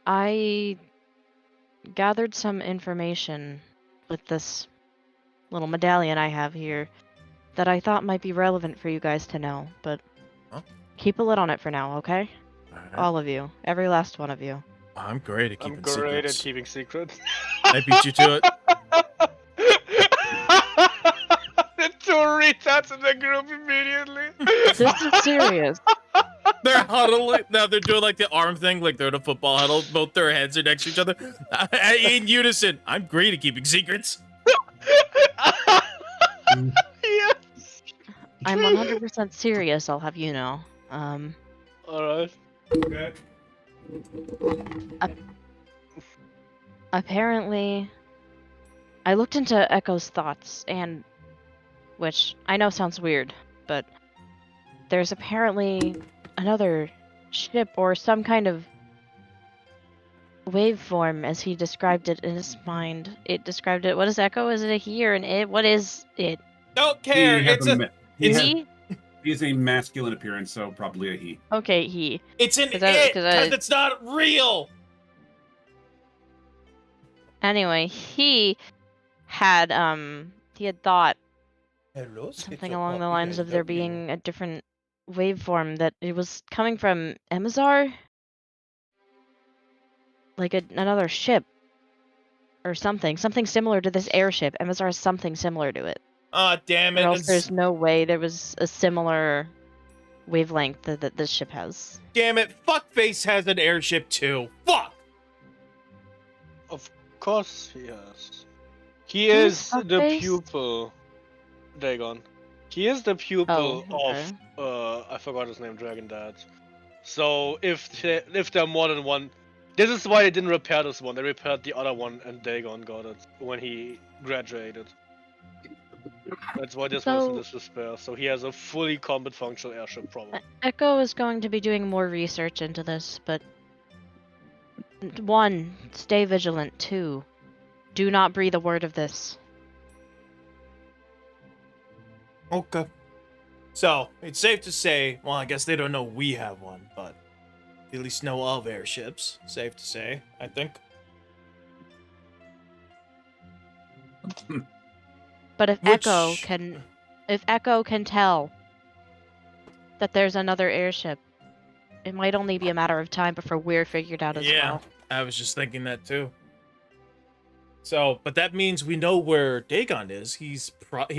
I gathered some information with this little medallion I have here that I thought might be relevant for you guys to know, but Huh? keep a lid on it for now, okay? Alright. All of you. Every last one of you. I'm great at keeping I'm great at secrets. keeping secrets. I beat you to it. The two retards in the group immediately. This is serious. They're huddling. Now they're doing like the arm thing, like they're in a football huddle. Both their heads are next to each other. In unison. I'm great at keeping secrets. Yes. I'm 100% serious, I'll have you know. Alright. Okay. Apparently, I looked into Echo's thoughts, and which I know sounds weird, but there's apparently another ship or some kind of waveform, as he described it in his mind. It described it. What is Echo? Is it a he or an it? What is it? Don't care. He has It's a a. ma- he it's has- He? he has a masculine appearance, so probably a he. Okay, he. It's an 'Cause I- it. 'cause I- Because it's not real. Anyway, he had thought Hello, something along the lines of there being a different waveform, that it was coming from Emazar, like another ship. or something similar to this airship. Emissar is something similar to it. Ah, damn it. Or else there's no way there was a similar wavelength that this ship has. Damn it. Fuckface has an airship too. Fuck! Of course he has. He Who's is the Fuckface? pupil. Dagon. He is the pupil Oh, okay. of I forgot his name, Dragon Dad. So if there are more than one, this is why they didn't repair this one. They repaired the other one, and Dagon got it when he graduated. That's why this was in disrepair. So he has a fully combat functional airship problem. Echo is going to be doing more research into this, but 1, stay vigilant. 2, do not breathe a word of this. Okay. So, it's safe to say, well, I guess they don't know we have one, but at least know of airships. Safe to say, I think. But if Which- Echo can tell that there's another airship, it might only be a matter of time before we're figured out as Yeah, well. I was just thinking that too. So, but that means we know where Dagon is. He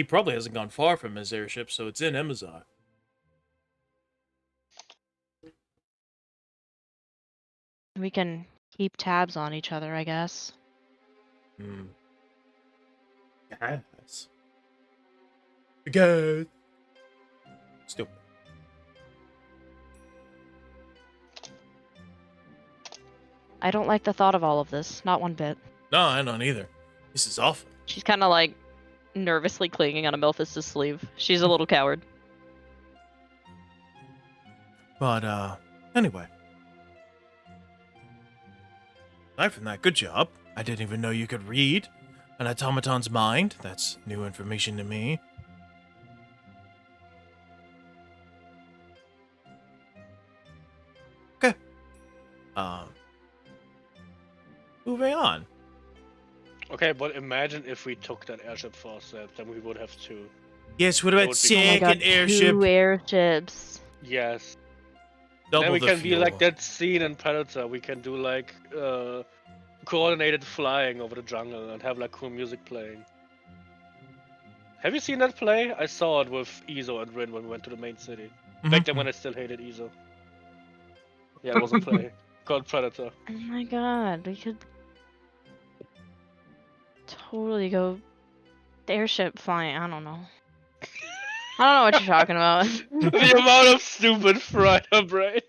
probably hasn't gone far from his airship, so it's in Emazar. We can keep tabs on each other, I guess. Hmm. Yes. Good. Stupid. I don't like the thought of all of this, not one bit. No, I don't either. This is awful. She's kind of like nervously clinging on Amelphis' sleeve. She's a little coward. But, anyway. Aside from that, good job. I didn't even know you could read an automaton's mind. That's new information to me. Okay. Moving on. Okay, but imagine if we took that airship first, then we would have 2. Yes, what That about would be- Oh my god, second airship? 2 airships. Yes. Double Then we the can be like fuel. that scene in Predator. We can do like coordinated flying over the jungle and have like cool music playing. Have you seen that play? I saw it with Izo and Rin when we went to the main city. Back then when I still hated Izo. Yeah, it was a play called Predator. Oh my god, we could totally go airship flying. I don't know. I don't know what you're talking about. The amount of stupid fried brain.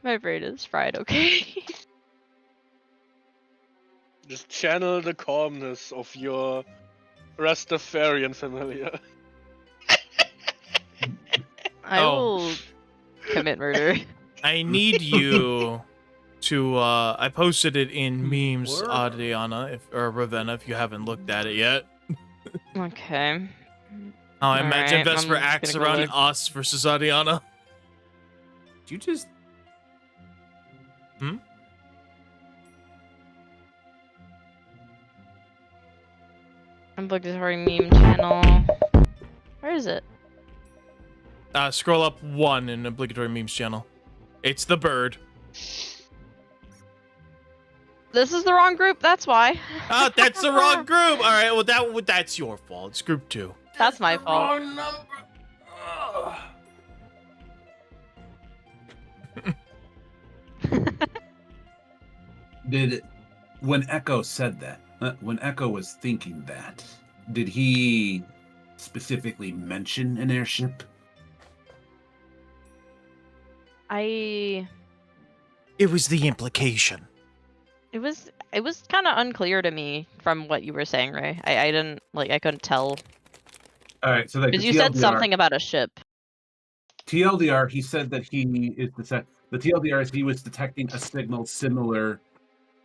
My brain is fried, okay? Just channel the calmness of your Rastafarian familiar. I Oh. will commit murder. I need you to I posted it in memes, Word. Adriana, or Ravenna, if you haven't looked at it yet. Okay. How I imagine Alright, Vesper I'm acts gonna go around look. us versus Adriana. Did you just Obligatory meme channel. Where is it? Scroll up 1 in obligatory memes channel. It's the bird. This is the wrong group, that's why. Oh, that's the wrong group. All right, well that's your fault. It's group 2. That's my fault. Wrong number. Ugh. When Echo said that, when Echo was thinking that, did he specifically mention an airship? It It was the implication. was kind of unclear to me from what you were saying, Ray. I didn't I couldn't tell All right, so like because the you said TLDR something about a ship. TLDR, he said that he is the TLDR is he was detecting a signal similar.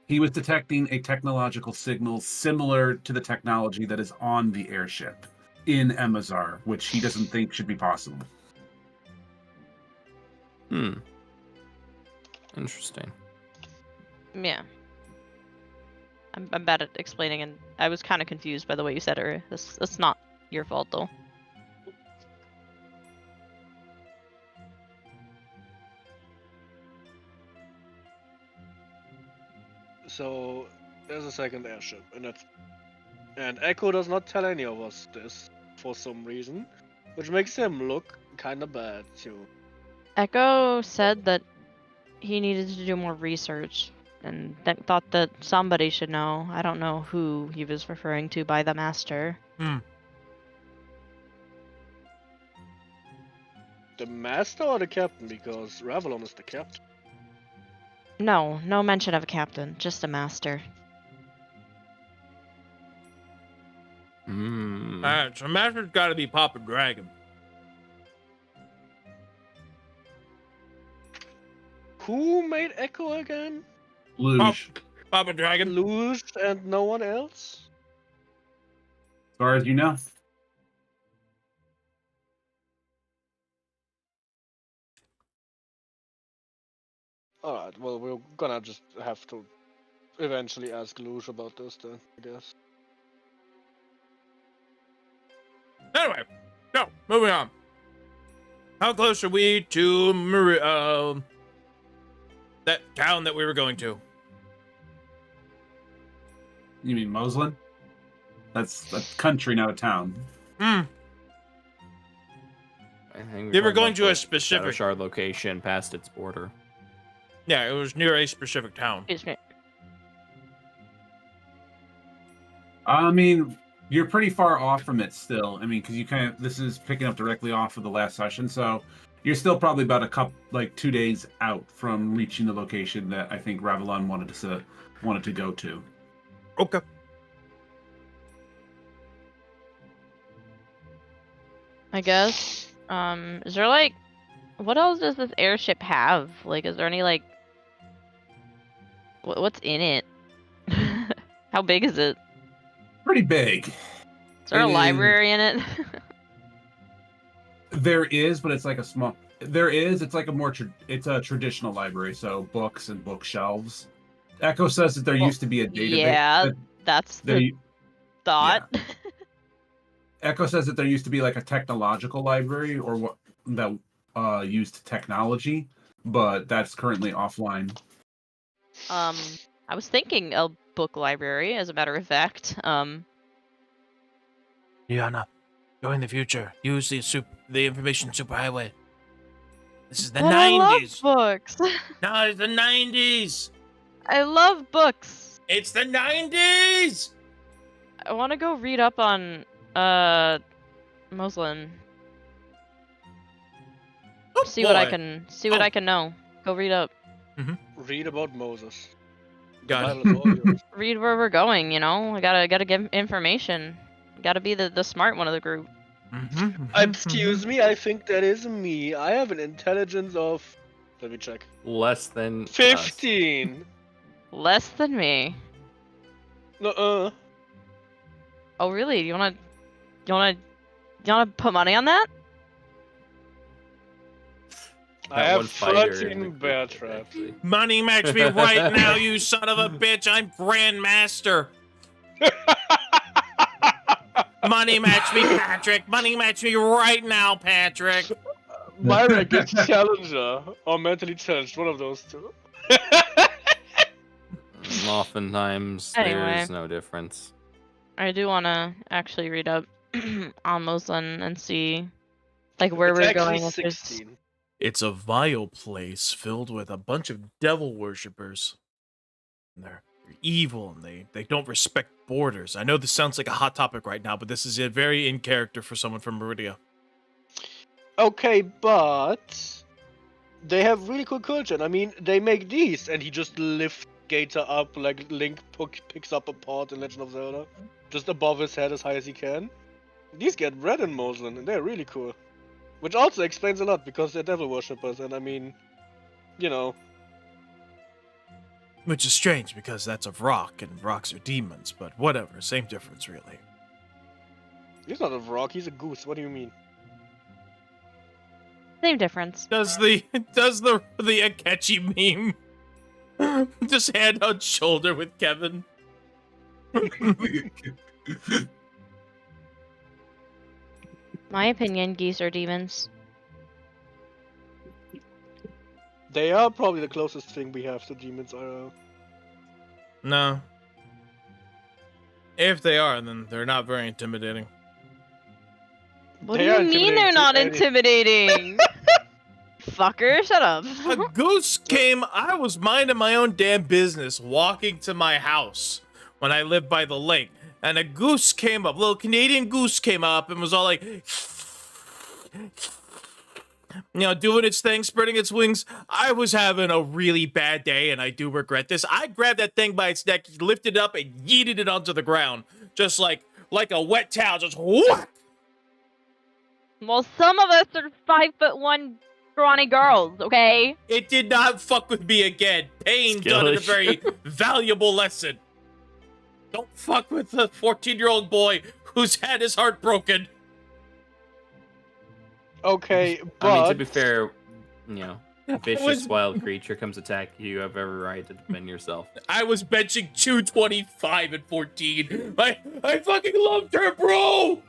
He was detecting a technological signal similar to the technology that is on the airship in Emazar, which he doesn't think should be possible. Interesting. Yeah. I'm bad at explaining, and I was kind of confused by the way you said it. Ray. That's not your fault though. So there's a second airship, and Echo does not tell any of us this for some reason, which makes him look kind of bad too. Echo said that he needed to do more research and thought that somebody should know. I don't know who he was referring to by the master. The master or the captain? Because Ravelon is the captain. No mention of a captain, just a master. Alright, so Master's gotta be Papa Dragon. Who made Echo again? Luge. Papa Dragon? Luge and no one else? As far as you know. Alright, well, we're gonna just have to eventually ask Luge about this then, I guess. Anyway, so, moving on. How close are we to that town that we were going to? You mean Moslin? That's a country, not a town. I think They were going to a Shadow specific... Shard location past its border. Yeah, it was near a specific town. I mean, you're pretty far off from it still. I mean, because this is picking up directly off of the last session, so you're still probably about 2 days out from reaching the location that I think Ravelon wanted to go to. Okay. I guess. Is there like, what else does this airship have? Like, is there any like, what's in it? How big is it? Pretty big. Is there a library in it? There is, but it's like a small. There is. It's like it's a traditional library, so books and bookshelves. Echo says that there used to be a database. Yeah, that's the thought. Yeah. Echo says that there used to be like a technological library or what that used technology, but that's currently offline. I was thinking a book library, as a matter of fact. Liana, go in the future. Use the information superhighway. This is the But I love 90s. books. No, it's the 90s. I love books. It's the 90s. I want to go read up on Moslin. Oh, See what I boy. can know. Go read up. Read about Moses. Got it. Bible is all yours. Read where we're going, you know? I gotta give information. Gotta be the smart one of the group. Excuse me, I think that is me. I have an intelligence of... Let me check. Less than us. 15! Less than me. Nuh-uh. Oh really? You wanna put money on that? I That have one fighter in 13 the bear group, traps. actually. Money match me right now, you son of a bitch. I'm Grandmaster. Money match me, Patrick. Money match me right now, Patrick. My rank is Challenger, or Mentally Challenged, one of those two. Oftentimes, Anyway. there's no difference. I do wanna actually read up on Moslin and see like where It's we're actually going. If there's- 16. It's a vile place filled with a bunch of devil worshippers. And they're evil and they don't respect borders. I know this sounds like a hot topic right now, but this is a very in character for someone from Meridia. Okay, but they have really cool culture. And I mean, they make these, and he just lifts Gator up like Link picks up a pot in Legend of Zelda, just above his head as high as he can. These get red in Moslin, and they're really cool. Which also explains a lot because they're devil worshippers, and I mean, you know. Which is strange because that's of rock and rocks are demons, but whatever, same difference really. He's not a rock, he's a goose. What do you mean? Same difference. Does the Akechi meme just hand on shoulder with Kevin? My opinion, geese are demons. They are probably the closest thing we have to demons IRL. No. If they are, then they're not very intimidating. What They do are you mean intimidating they're to not any- intimidating? Fucker, shut up. A goose came. I was minding my own damn business, walking to my house when I lived by the lake, and a goose came up. Little Canadian goose came up and was all like, doing its thing, spreading its wings. I was having a really bad day, and I do regret this. I grabbed that thing by its neck, lifted it up, and yeeted it onto the ground, just like a wet towel. Just whack. Well, some of us are 5'1" scrawny girls, okay? It did not fuck with me again. Pain done it a Skillish. very valuable lesson. Don't fuck with a 14-year-old boy who's had his heart broken. Okay, but I mean, to be fair, vicious was- wild creature comes attack you. You have every right to defend yourself. I was benching 225 at 14. I fucking loved her, bro.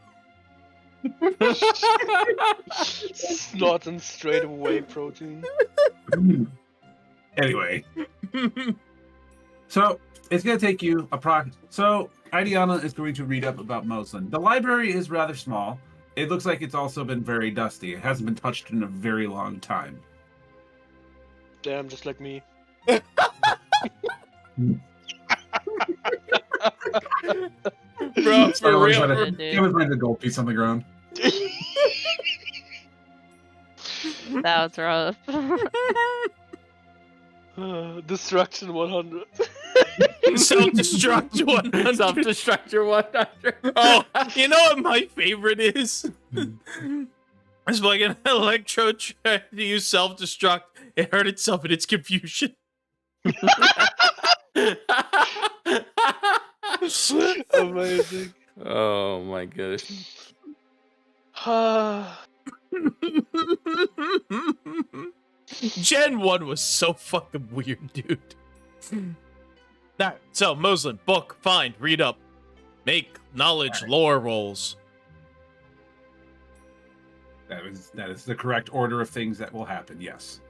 snorting straight away protein. Anyway, so it's going to take you So Idiana is going to read up about Moslin. The library is rather small. It looks like it's also been very dusty. It hasn't been touched in a very long time. Damn, just like me. Bro, for real. He was laying the gold piece on the ground. That was rough. Destruction 100. Self-destruct 100. Self-destructor 100. Oh, you know what my favorite is? It's like an electro tried to use self-destruct. It hurt itself in its confusion. Amazing. Oh my gosh. Gen 1 was so fucking weird, dude. Alright, so Moslin, book, find, read up. Make knowledge lore rolls. That is the correct order of things that will happen, yes.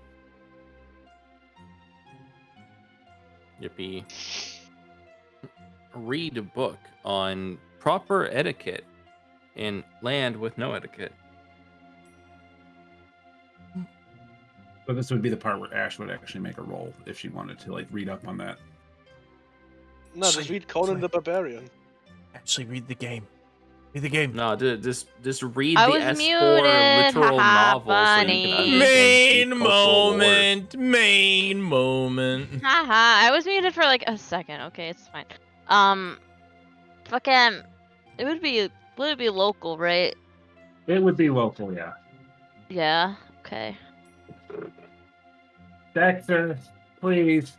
Yippee. Read a book on proper etiquette in land with no etiquette. So this would be the part where Ash would actually make a roll if she wanted to read up on that. No, just read Conan the Barbarian. Actually, read the game. Read the game. No, just read I the was S4 muted, literal haha, novel so you funny. can understand Main the cultural lore. Main moment. Haha, I was muted for like a second. Okay, it's fine. Fucking, would it be local, right? It would be local, yeah. Yeah. Okay. Dexter, please.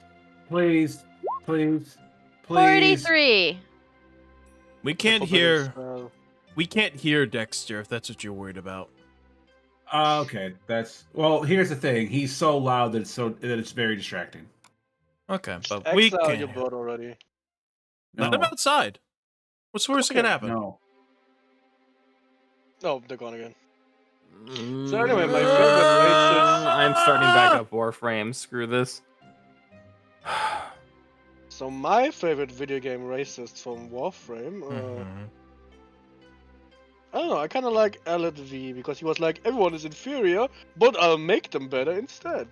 43. We can't Hope it is, hear. We can't hear Dexter if that's what you're worried about. Okay, here's the thing. He's so loud that it's very distracting. Okay, but we Exile can. your boat already. Let him outside. What's the worst that can happen? No. Oh, they're gone again. So anyway, my favorite races. I'm starting back up Warframe. Screw this. So my favorite video game racist from Warframe. Mhm. I don't know. I kind of like LV because he was like, everyone is inferior, but I'll make them better instead.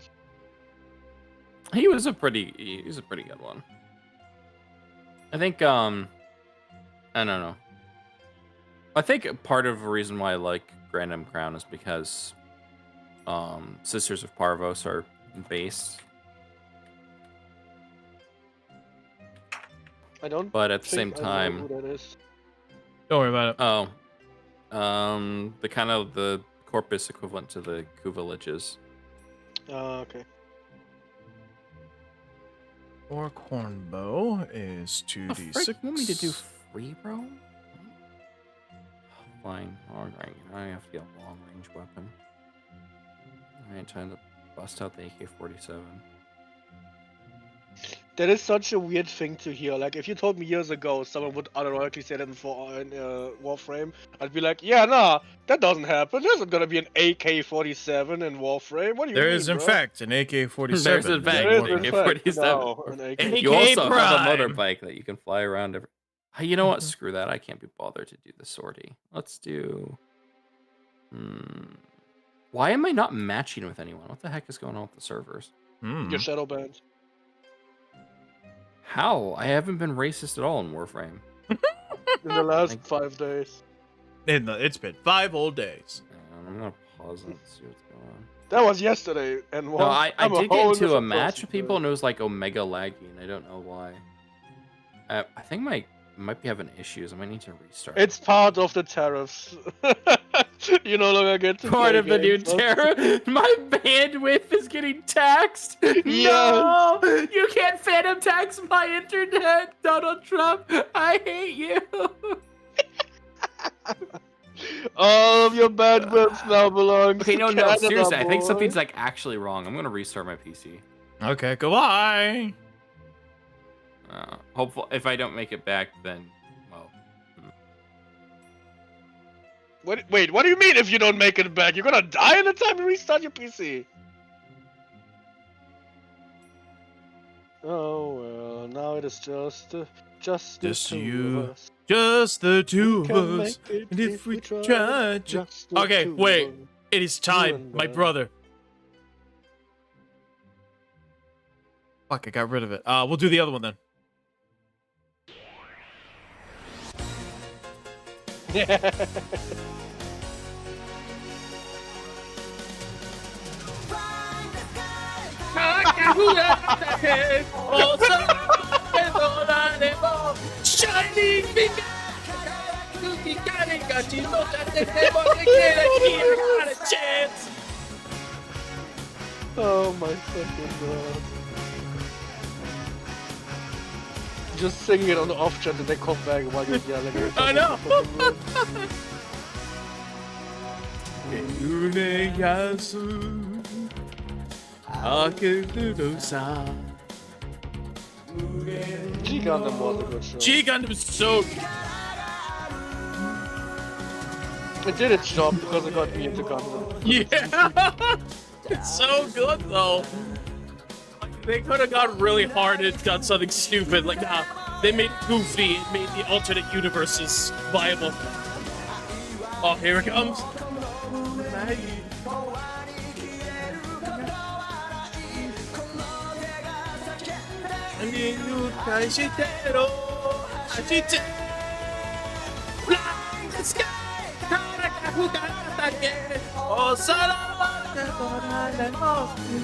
He was a pretty good one. I think I don't know. I think part of the reason why I like Grandam Crown is because Sisters of Parvos are based, I don't. but at the think same I know time, who that is. Don't worry about it. the kind of the corpus equivalent to the Ku villages. Okay. Or Cornbow is Oh, 2d6. frick, you want me to do free, bro? Fine. Alright, I have to get a long range weapon. Alright, time to bust out the AK-47. That is such a weird thing to hear. Like, if you told me years ago someone would unironically say that in Warframe, I'd be like, yeah, nah, that doesn't happen. There's not gonna be an AK-47 in Warframe. What do you There mean, is, in bro? fact, an AK-47. There's in fact There is, an in fact, AK-47. no, an AK. You also have a Prime. motorbike that you can fly around. You know what? Screw that. I can't be bothered to do the sortie. Let's do. Why am I not matching with anyone? What the heck is going on with the servers? Your shadow band. How? I haven't been racist at all in Warframe. In the last 5 days. It's been 5 whole days. I'm gonna pause and see what's going on. That was yesterday, and No, I I'm did a get whole into a different match person with people, today. and it was like Omega laggy, and I don't know why. I think I might be having issues. I might need to restart. It's part of the tariffs. You no longer get to part play of the new games. tariff. My bandwidth is getting taxed. No, you can't phantom tax my internet, Donald Trump. I hate you. All of your bandwidth now belongs Okay, to no, Canada, seriously. I think boy. something's like actually wrong. I'm gonna restart my PC. Okay, goodbye. Hopefully, if I don't make it back, then well. Wait, what do you mean if you don't make it back? You're gonna die in the time you restart your PC. Oh well, now it is just the two you. of us. Just the two Can of us. make it And if we try, try. just the Okay, two of wait. us. It is time, and my I. brother. Fuck, I got rid of it. We'll do the other one then. Shining finger. Chance. Oh my fucking god. Just singing it on the off chance and they come back while you're yelling at each I other. know. Fucking G Gundam was a good show. G Gundam was so It did its job because it got me into Gundam. yeah. It's so good though. Like, they could have gone really hard and done something stupid. Like they made it goofy and made the alternate universes viable. Oh, here it comes.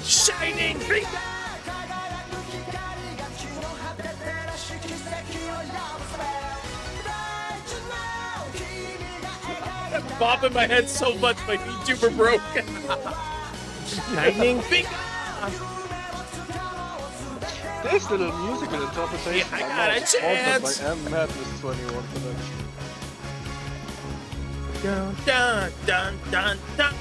Shining finger. I'm bopping my head so much my VTuber broke. Shining finger. This little musical interpretation Yeah, I got a chance. by M Madness 21 production. Dun dun dun dun dun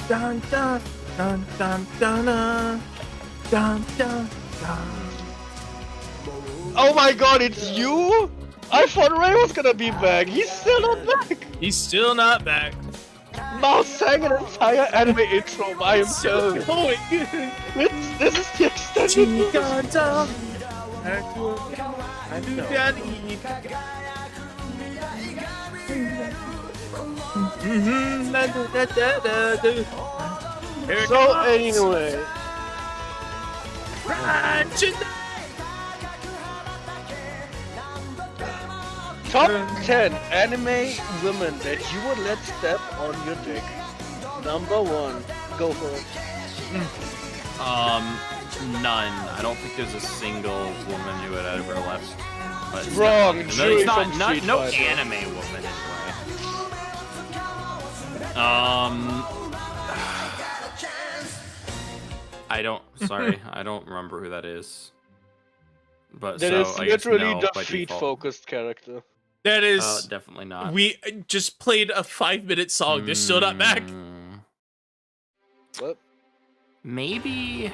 dun dun dun dun dun dun dun dun. Oh my god, it's you? I thought Ray was gonna be back. He's still not back. He's still not back. Mouse sang an entire anime intro by Still himself. going. This is the extended version. So anyway, top 10 anime women that you would let step on your dick. Number 1, go for it. None. I don't think there's a single woman who had ever left. But it's Wrong, definitely- Julie it's from Street no Fighter. anime woman anyway. I don't. Sorry, I don't remember who that is. But That so is I guess literally no, the by default. feet-focused character. That is. Definitely not. We just played a 5-minute song. They're still not back. What? Maybe.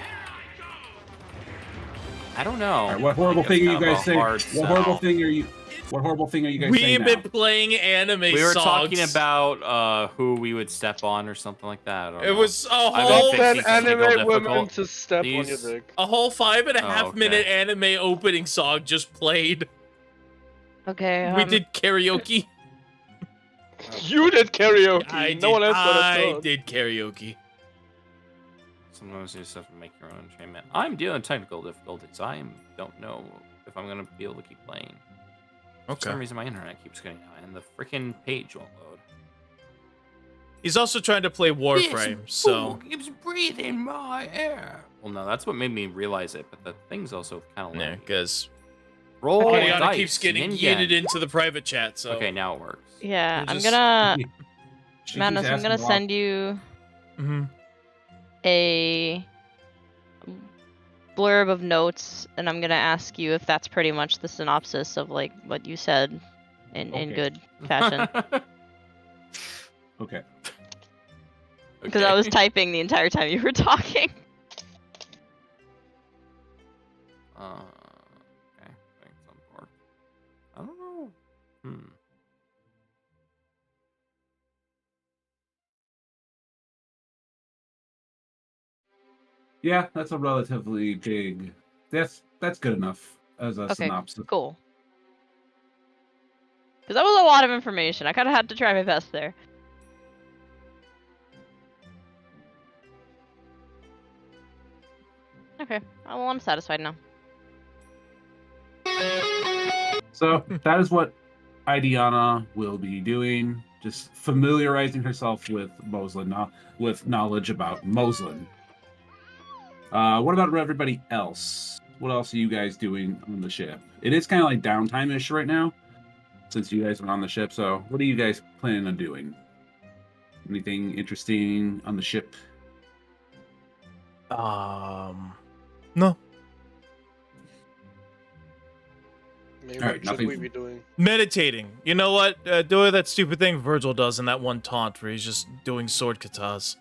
I don't know. All right, what horrible thing are you guys saying? What horrible thing are you guys saying We've been playing anime songs. We were talking about who we would step on or something like that. It was a Top whole 10 anime women difficult. to step on your dick. a whole 5.5 okay. minute anime opening song just played. Okay. We did karaoke. You did karaoke. No one else got a I song. did karaoke. Sometimes you just have to make your own entertainment. I'm dealing with technical difficulties. I don't know if I'm gonna be able to keep playing. For some reason, my internet keeps getting out, and the freaking page won't load. He's also trying to play Warframe, so keeps breathing my air. Well, no, that's what made me realize it. But the thing's also kind of yeah, because roll Ariana dice, keeps getting Ningen. yeeted into the private chat. So Okay, now it works. Yeah, We'll I'm just- gonna, She keeps Manos, I'm asking gonna a lot. send you a blurb of notes, and I'm gonna ask you if that's pretty much the synopsis of like what you said in Okay. good fashion. Okay. Because I was typing the entire time you were talking. Okay, thanks on board. I don't know. Yeah, that's a relatively big. That's good enough as a Okay, synopsis. cool. Because that was a lot of information. I kind of had to try my best there. Okay, well, I'm satisfied now. So that is what Idiana will be doing, just familiarizing herself with Moslin, with knowledge about Moslin. What about everybody else? What else are you guys doing on the ship? It is kind of like downtime-ish right now, since you guys are on the ship. So what are you guys planning on doing? Anything interesting on the ship? No. Maybe All right, what should nothing- we be doing? Meditating. You know what? Doing that stupid thing Virgil does in that one taunt where he's just doing sword katas.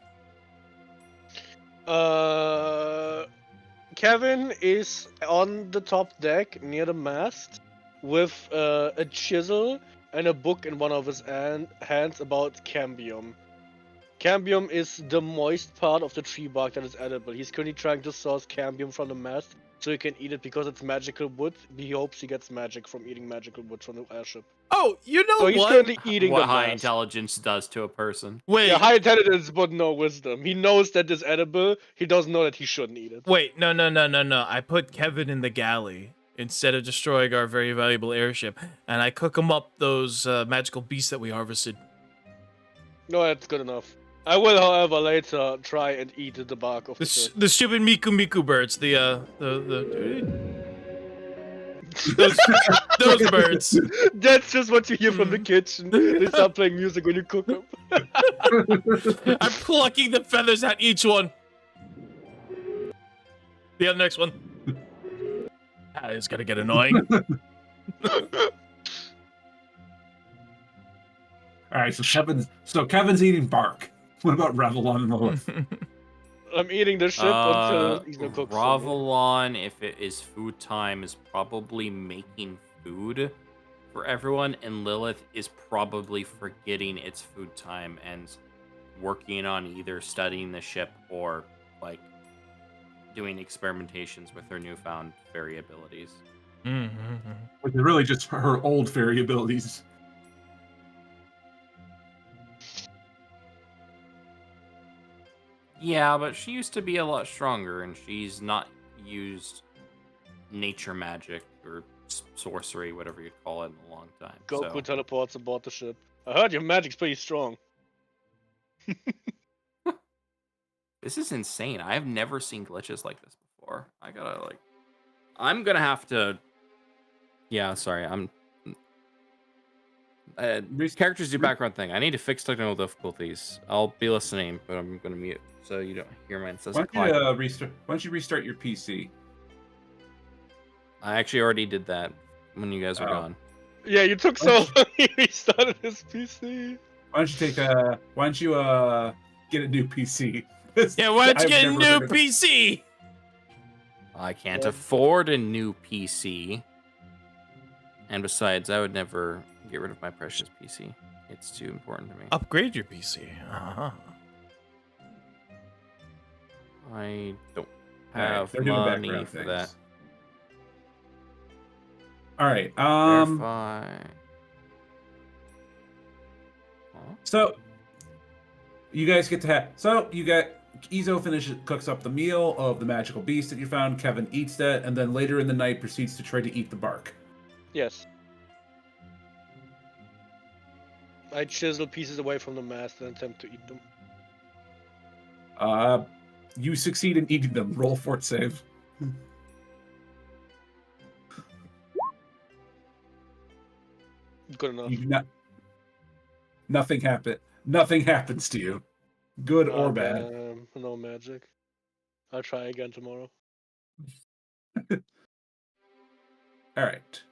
Kevin is on the top deck near the mast with a chisel and a book in one of his hands about cambium. Cambium is the moist part of the tree bark that is edible. He's currently trying to source cambium from the mast so he can eat it because it's magical wood. He hopes he gets magic from eating magical wood from the airship. Oh, you know So he's what? currently eating What the high mast. intelligence does to a person. Wait, Yeah, high intelligence but no wisdom. He knows that it's edible. He doesn't know that he shouldn't eat it. wait, no. I put Kevin in the galley instead of destroying our very valuable airship, and I cook him up those magical beasts that we harvested. No, that's good enough. I will, however, later try and eat the bark of the tree. The stupid Miku birds, those birds. That's just what you hear from the kitchen. They start playing music when you cook them. I'm plucking the feathers at each one. The other next one. Ah, it's gonna get annoying. All right, so Kevin's eating bark. What about Revelon and Lilith? I'm eating the ship until he's gonna cook. Ravelon, if it is food time, is probably making food for everyone, and Lilith is probably forgetting it's food time and working on either studying the ship or like doing experimentations with her newfound fairy abilities. Which is really just her old fairy abilities. Yeah, but she used to be a lot stronger, and she's not used nature magic or sorcery, whatever you'd call it, in a long time. Goku so. teleports aboard the ship. I heard your magic's pretty strong. This is insane. I have never seen glitches like this before. I'm gonna have to. Yeah, sorry. Characters do background thing. I need to fix technical difficulties. I'll be listening, but I'm gonna mute so you don't hear my incessant Why clock. don't you restart your PC? I actually already did that when you guys were gone. Yeah, you took so long. He restarted his PC. Why don't you get a new PC? Yeah, why don't you I've get a never new heard of- PC? I can't Yeah. afford a new PC. And besides, I would never get rid of my precious PC. It's too important to me. Upgrade your PC. Uh-huh. I don't Alright, have they're doing money background for things. that. All right. Verify. Huh? So you guys get to have. So you get Izo cooks up the meal of the magical beast that you found. Kevin eats that, and then later in the night proceeds to try to eat the bark. Yes. I chisel pieces away from the mast and attempt to eat them. You succeed in eating them. Roll fort save. Good enough. You do not. Nothing happen. Nothing happens to you, good or bad. No magic. I'll try again tomorrow. All right.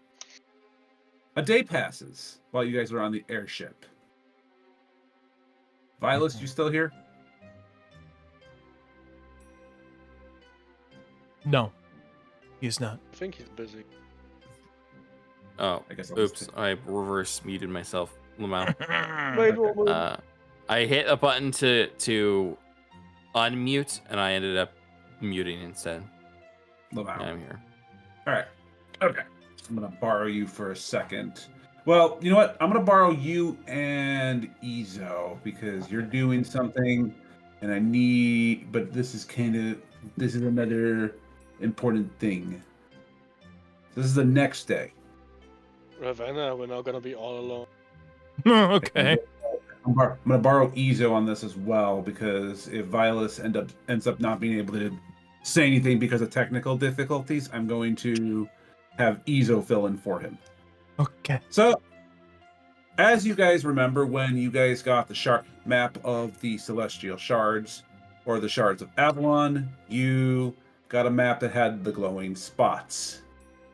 A day passes while you guys are on the airship. Vilas, you still here? No, he's not. I think he's busy. Oh, I guess I'll oops! just I reverse muted myself. Lamau. Wait, Okay. I hit a button to unmute, and I ended up muting instead. Lamau. Yeah, I'm here. All right. Okay. I'm gonna borrow you for a second. Well, you know what? I'm gonna borrow you and Izo because you're doing something, and I need. But this is another important thing. This is the next day. Ravenna, we're not gonna be all alone. Okay. I'm gonna borrow Izo on this as well because if Vilas ends up not being able to say anything because of technical difficulties, I'm going to have Izo fill in for him. Okay. So, as you guys remember, when you guys got the map of the Celestial Shards, or the Shards of Avalon, you got a map that had the glowing spots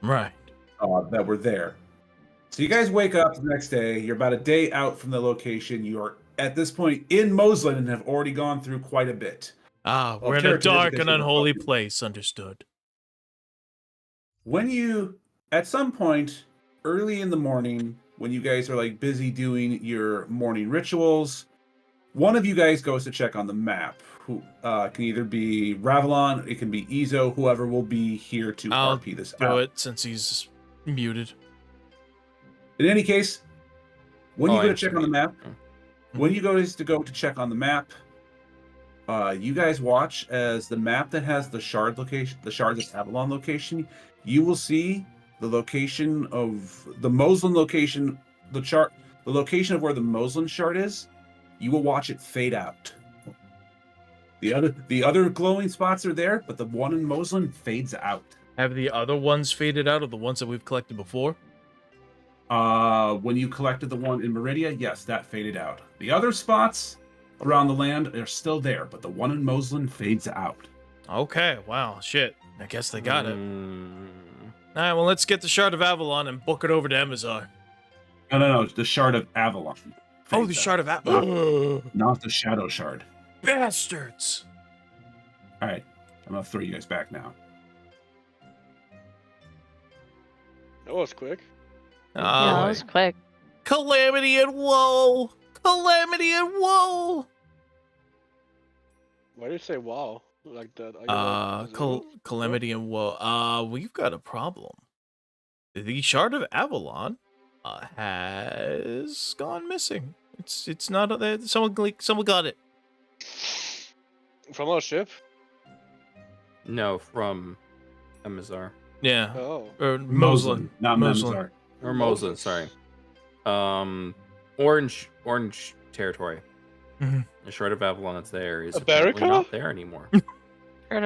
Right. that were there. So you guys wake up the next day, you're about a day out from the location, you're at this point in Moslin and have already gone through quite a bit. Ah, Of we're in a territory dark because and you were unholy focused. place. Understood. When you, at some point, early in the morning, when you guys are like busy doing your morning rituals, one of you guys goes to check on the map. Who can either be Ravalon, it can be Izo, whoever will be here to I'll RP this do out. it since he's muted. In any case, when Oh, you go to I'm check sorry. on the map, when you go to check on the map, you guys watch as the map that has the shard location, the Shards of Avalon location, you will see the location of the Moslin location, the location of where the Moslin shard is. You will watch it fade out. The other glowing spots are there, but the one in Moslin fades out. Have the other ones faded out of the ones that we've collected before? When you collected the one in Meridia, yes, that faded out. The other spots around the land are still there, but the one in Moslin fades out. Okay. Wow. Shit. I guess they got it. Mm, All right. Well, let's get the Shard of Avalon and book it over to Emazar. No, the Shard of Avalon. Oh, the fades Shard out. of Avalon. Not the Shadow Shard. Bastards. All right, I'm gonna throw you guys back now. That was quick. Yeah, that Oh, was quick. calamity and woe. Calamity and woe. Why do you say wow like that? Are you like, Calamity and woe. We've got a problem. The Shard of Avalon has gone missing. It's not there. Someone got it. From our ship? no, from Emazar. Yeah. Oh. Or Moslin. not Moslin. Memzar. Or Moslin, sorry. Orange territory. Mhm. The Shard of Avalon that's there is A apparently Barrica? not there anymore. Shard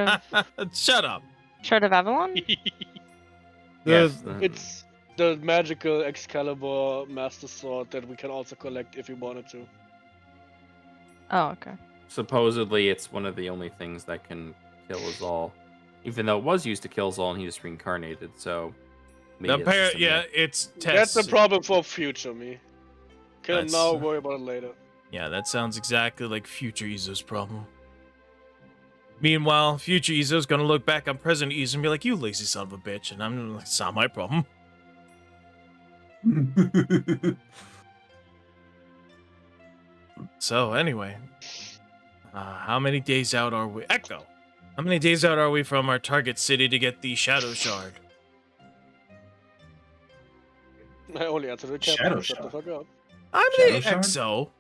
of Shut up. Shard of Avalon? Yes, It's the magical Excalibur Master Sword that we can also collect if we wanted to. Oh, okay. supposedly it's one of the only things that can kill Azal. Even though it was used to kill Azal and he just reincarnated, so maybe it's just a Yeah, myth. it's That's tests. a problem for future me. Can That's- now worry about it later. Yeah, that sounds exactly like future Izo's problem. Meanwhile, future Izo's gonna look back on present Izo and be like, "You lazy son of a bitch," and I'm like, "It's not my problem." So anyway, how many days out are we? Echo. How many days out are we from our target city to get the Shadow Shard? I only answered the captain. Shadow Shut the Shard. fuck up. I'm Shadow the Shard? EXO.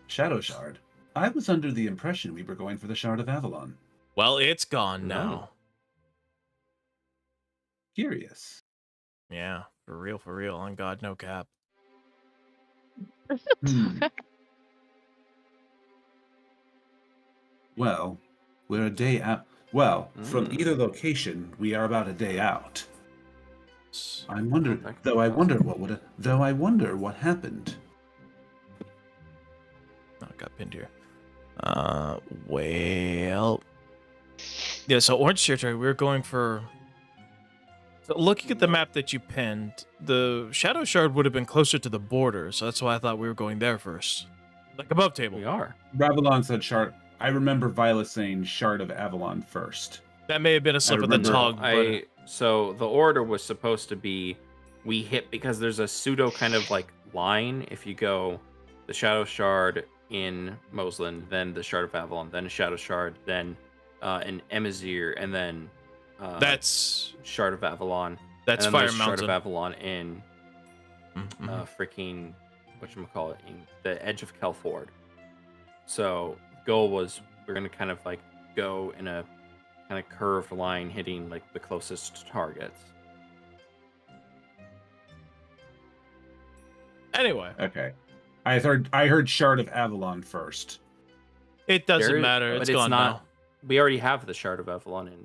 Shadow Shard. I was under the impression we were going for the Shard of Avalon. Well, it's gone now. Curious. Yeah, for real. On God, no cap. Hmm. Well, we're a day out. Well, from either location, we are about a day out. I wonder what happened. Oh, it got pinned here. Well, yeah. So orange territory. We're going for. So looking at the map that you pinned, the Shadow Shard would have been closer to the border, so that's why I thought we were going there first, like above table. We are. Ravalon said Shard. I remember Violet saying Shard of Avalon first. That may have been a slip of the tongue. But... So the order was supposed to be, we hit because there's a pseudo kind of like line. If you go, the Shadow Shard in Moslin, then the Shard of Avalon, then a Shadow Shard, then an Emazir, and then that's Shard of Avalon. That's and then Fire Mountain. Shard of Avalon in freaking whatchamacallit, in the edge of Kelford. So the goal was we're gonna kind of like go in a kind of curved line, hitting like the closest targets. Anyway. Okay. I heard Shard of Avalon first. It doesn't matter. It's gone now. We already have the Shard of Avalon in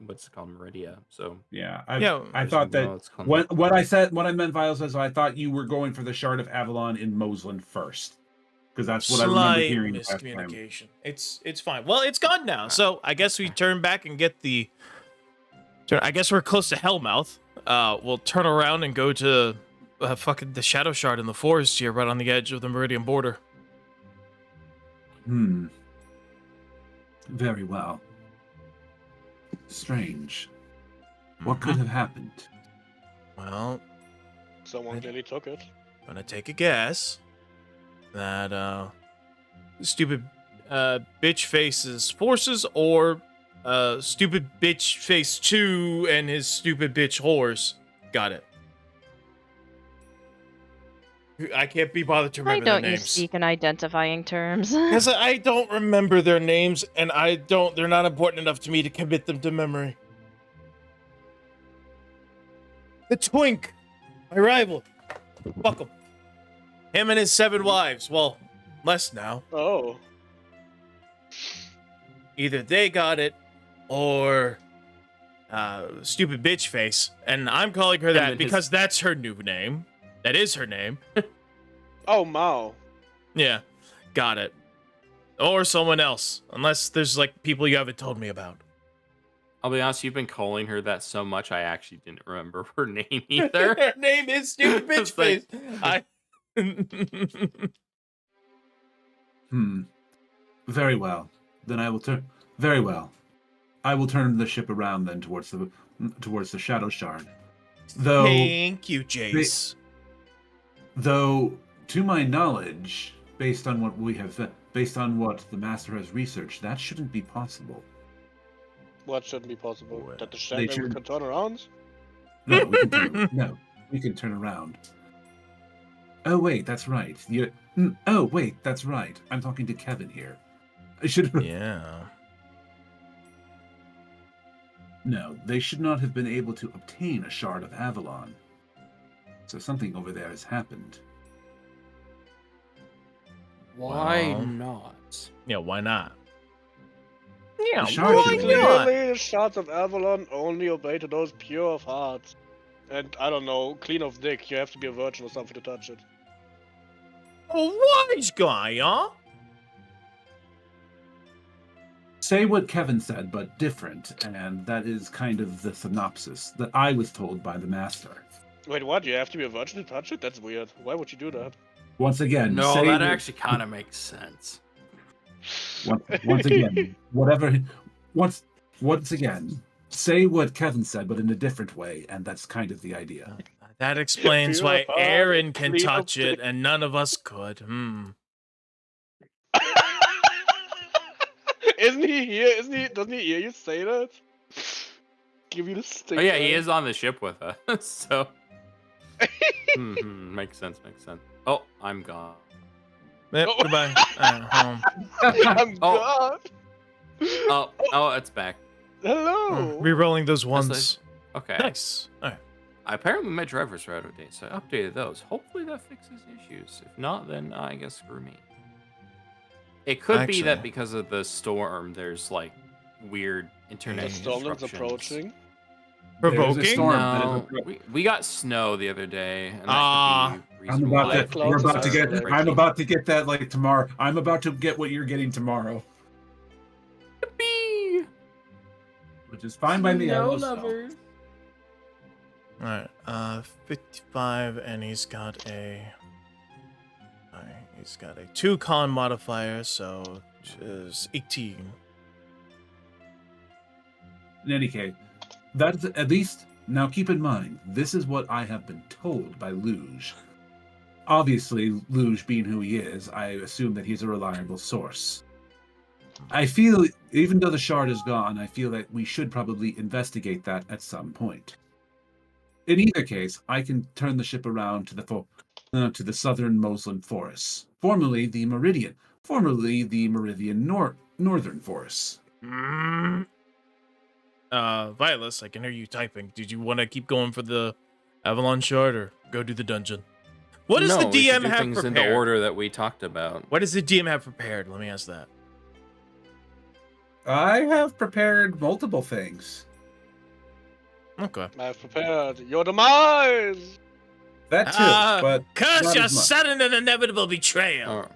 what's it called, Meridia. So yeah, I thought that what I meant, Vile says, I thought you were going for the Shard of Avalon in Moslin first, because that's what I remember hearing. Miscommunication. It's fine. Well, it's gone now, so I guess we turn back and get the. I guess we're close to Hellmouth. We'll turn around and go to fucking the Shadow Shard in the forest here, right on the edge of the Meridian border. Very well. Strange. What could have happened? Well, someone clearly took it. I'm gonna take a guess that stupid bitch face's forces, or stupid bitch face 2 and his stupid bitch horse got it. I can't be bothered to remember their names. Why don't you speak in identifying terms? Because I don't remember their names, and they're not important enough to me to commit them to memory. The Twink, my rival. Fuck him. Him and his 7 wives. Well, less now. Oh. Either they got it, or stupid bitch face. And I'm calling her that because that's her new name. That is her name. Oh, Mao. Yeah, got it. Or someone else. Unless there's, like, people you haven't told me about. I'll be honest, you've been calling her that so much, I actually didn't remember her name either. Her name is Stupid Bitch Face. Very well. Then I will turn... Very well. I will turn the ship around then towards the Shadow Shard. Though... Thank you, Jace. Though, to my knowledge, based on what the Master has researched, that shouldn't be possible. What shouldn't be possible? That the shadow can turn around? No, we can turn around. Oh wait, that's right. Oh wait, that's right. I'm talking to Kevin here. I should. Yeah. No, they should not have been able to obtain a Shard of Avalon. So something over there has happened. Why not? Yeah, why not? Yeah, why not? The shards of Avalon only obey to those pure of heart. And, I don't know, clean of dick. You have to be a virgin or something to touch it. Oh, wise guy, huh? Say what Kevin said, but different, and that is kind of the synopsis that I was told by the Master. Wait, what? You have to be a virgin to touch it? That's weird. Why would you do that? Once again, no, that actually kind of makes sense. Once again, once again, say what Kevin said, but in a different way, and that's kind of the idea. That explains why Purify, Aaron can clean up touch it and none of us could. Isn't he here? Isn't he? Doesn't he hear you say that? Give you the stick. Oh yeah, he is on the ship with us. So makes sense. Oh, I'm gone. Yep, Oh. goodbye. Home. I'm Oh. gone. Oh, it's back. Hello. Rerolling those ones. Okay. Nice. All right. Apparently my drivers are out of date, so I updated those. Hopefully that fixes issues. If not, then I guess screw me. It could be that Actually- because of the storm, there's like weird internet The storm is disruptions. approaching. There's a Provoking? storm. No, we got snow the other day, and that Ah. could be reasonable. I'm about to get that like tomorrow. I'm about to get what you're getting tomorrow, Yippee! which is fine by me. I Snow love snow. lovers. All right. 55, and he's got a. All right, he's got a 2 con modifier, so it is 18. In any case, that's at least. Now keep in mind, this is what I have been told by Luge. Obviously, Luge being who he is, I assume that he's a reliable source. I feel, even though the shard is gone, I feel that we should probably investigate that at some point. In either case, I can turn the ship around to the southern Moslem forests, formerly the Meridian Northern Forests. Violet, I can hear you typing. Did you want to keep going for the Avalon shard or go do the dungeon? What does the we should DM do have things prepared? in the order that we talked about. What does the DM have prepared? Let me ask that. I have prepared multiple things. Okay. I've prepared your demise. That too, but Curse not your as much. sudden and inevitable betrayal.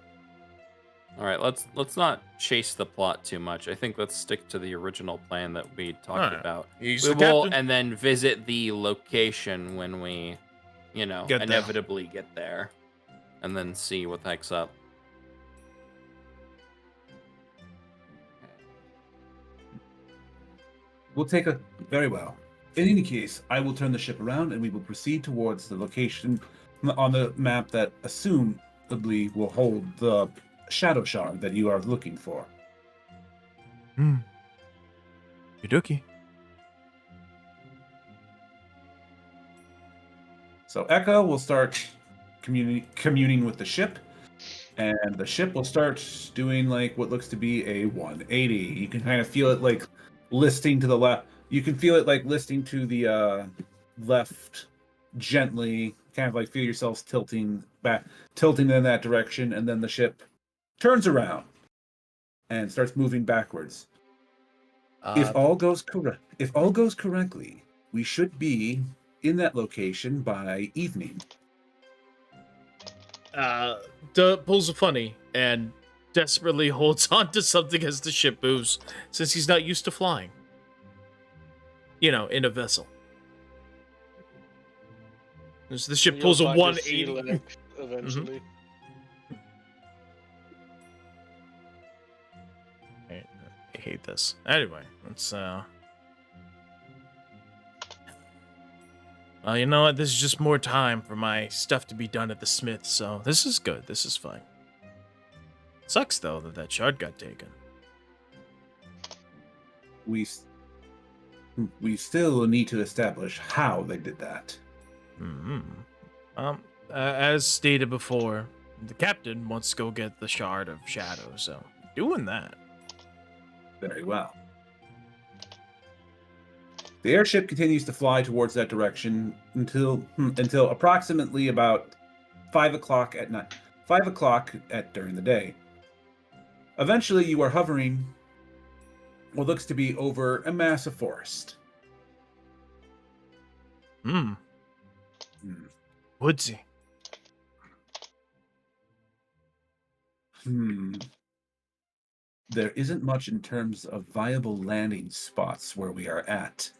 All right, let's not chase the plot too much. I think let's stick to the original plan that we talked Alright. about. He's We the will, captain. and then visit the location when we, Get there. inevitably get there, and then see what the heck's up. We'll take a very well. In any case, I will turn the ship around and we will proceed towards the location on the map that assumably will hold the shadow shard that you are looking for. Yuduki. So Echo will start communing with the ship, and the ship will start doing like what looks to be a 180. You can kind of feel it like listing to the left. You can feel it like listing to the left gently, kind of like feel yourselves tilting in that direction, and then the ship turns around and starts moving backwards. If all goes correctly, we should be in that location by evening. Pulls a funny and desperately holds on to something as the ship moves, since he's not used to flying. In a vessel. As the ship pulls a You'll find your sea 180. legs eventually. I hate this. Anyway, let's well, you know what? This is just more time for my stuff to be done at the smith, so this is good. This is fine. Sucks though that shard got taken. We still need to establish how they did that. As stated before, the captain wants to go get the shard of shadow, so doing that. Very well. The airship continues to fly towards that direction until approximately about 5 o'clock at night. 5 o'clock during the day. Eventually, you are hovering what looks to be over a massive forest. Woodsy. There isn't much in terms of viable landing spots where we are at.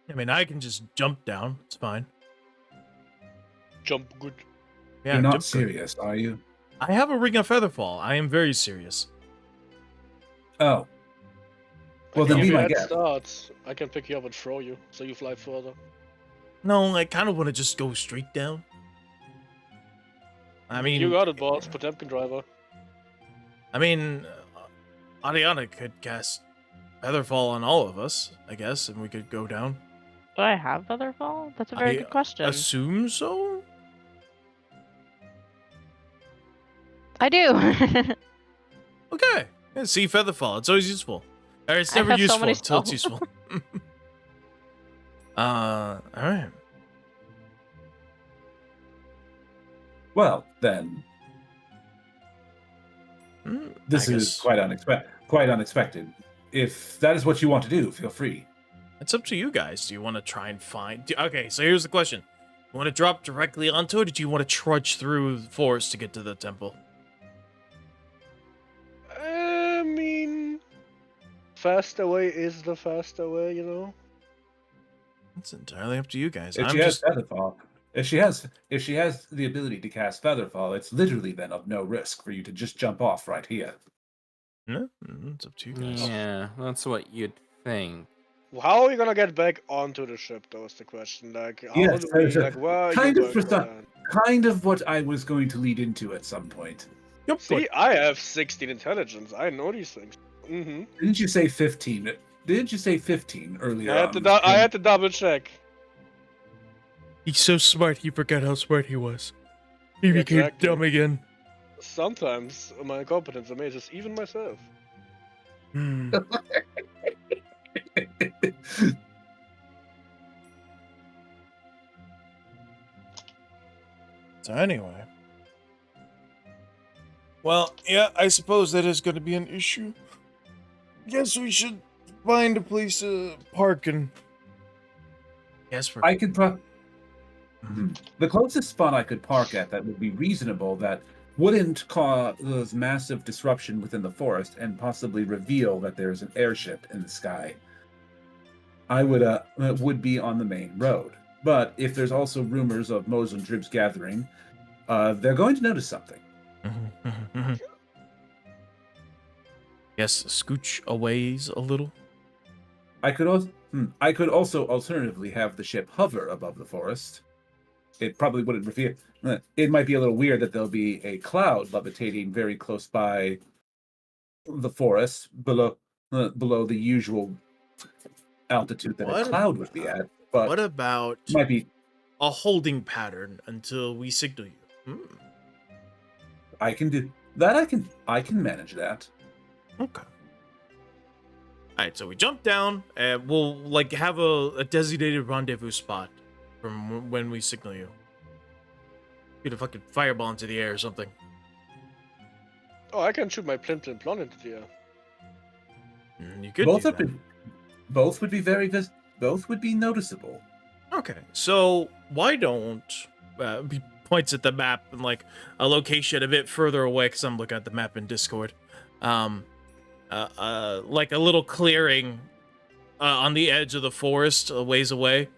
I mean, I can just jump down. It's fine. Jump good. Yeah, You're not Jim- serious, are you? I have a ring of Featherfall. I am very serious. Oh. I Well, can then give be you my head guest. start. I can pick you up and throw you, so you fly further. No, I kind of want to just go straight down. I mean, You got it, boss. Potemkin driver. Ariana could cast Featherfall on all of us, I guess, and we could go down. Do I have Featherfall? That's a very good question. Assume so? I do. Okay. Yeah, see, Featherfall. It's always useful. Or it's I never have so useful many until it's spells. useful. Alright. Well, then, this I is guess quite unexpected. If that is what you want to do, feel free. it's up to you guys. Do you want to try and find... Okay, so here's the question. You want to drop directly onto it, or do you want to trudge through the forest to get to the temple? I mean, faster way is the faster way, you know. It's entirely up to you guys. If I'm she has just... Featherfall, if she has the ability to cast Featherfall, it's literally then of no risk for you to just jump off right here. No, it's up to you guys. Yeah, that's what you'd think. How are we gonna get back onto the ship? Though is the question. Like, how Yes, do we? so Like, where are kind you of going for to some- land? Kind of what I was going to lead into at some point. Yep. See, I have 16 intelligence. I know these things. Mm-hmm. Didn't you say 15? Didn't you say 15 earlier? I had to double check. He's so smart, he forgot how smart he was. He became Exactly. dumb again. Sometimes my incompetence amazes even myself. Hmm. So anyway. Well, yeah, I suppose that is going to be an issue. Guess we should find a place to park and... Yes, we're... I could the closest spot I could park at that would be reasonable, that wouldn't cause massive disruption within the forest and possibly reveal that there's an airship in the sky. I would be on the main road. But if there's also rumors of Mos and Dribs gathering, they're going to notice something. Yes, scooch a ways a little. I could also alternatively have the ship hover above the forest. It probably wouldn't reveal. It might be a little weird that there'll be a cloud levitating very close by the forest, below the usual altitude that a cloud would be at. But What about might be. a holding pattern until we signal you? I can do that. I can manage that. Okay. Alright, so we jump down, and we'll, like, have a designated rendezvous spot from when we signal you. Shoot a fucking fireball into the air or something. Oh, I can shoot my plin plon into the air. You could Both do would that. be. Both would be both would be noticeable. Okay, so why don't... he points at the map and, like, a location a bit further away, because I'm looking at the map in Discord. Like a little clearing on the edge of the forest, a ways away.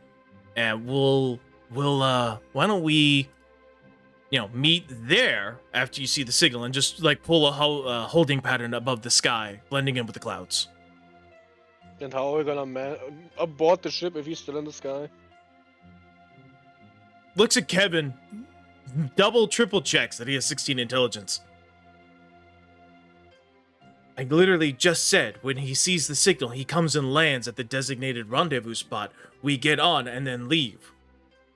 And we'll why don't we, meet there after you see the signal and just, like, pull a holding pattern above the sky, blending in with the clouds. And how are we gonna abort the ship if he's still in the sky? Looks at Kevin, double, triple checks that he has 16 intelligence. I literally just said when he sees the signal, he comes and lands at the designated rendezvous spot. We get on and then leave.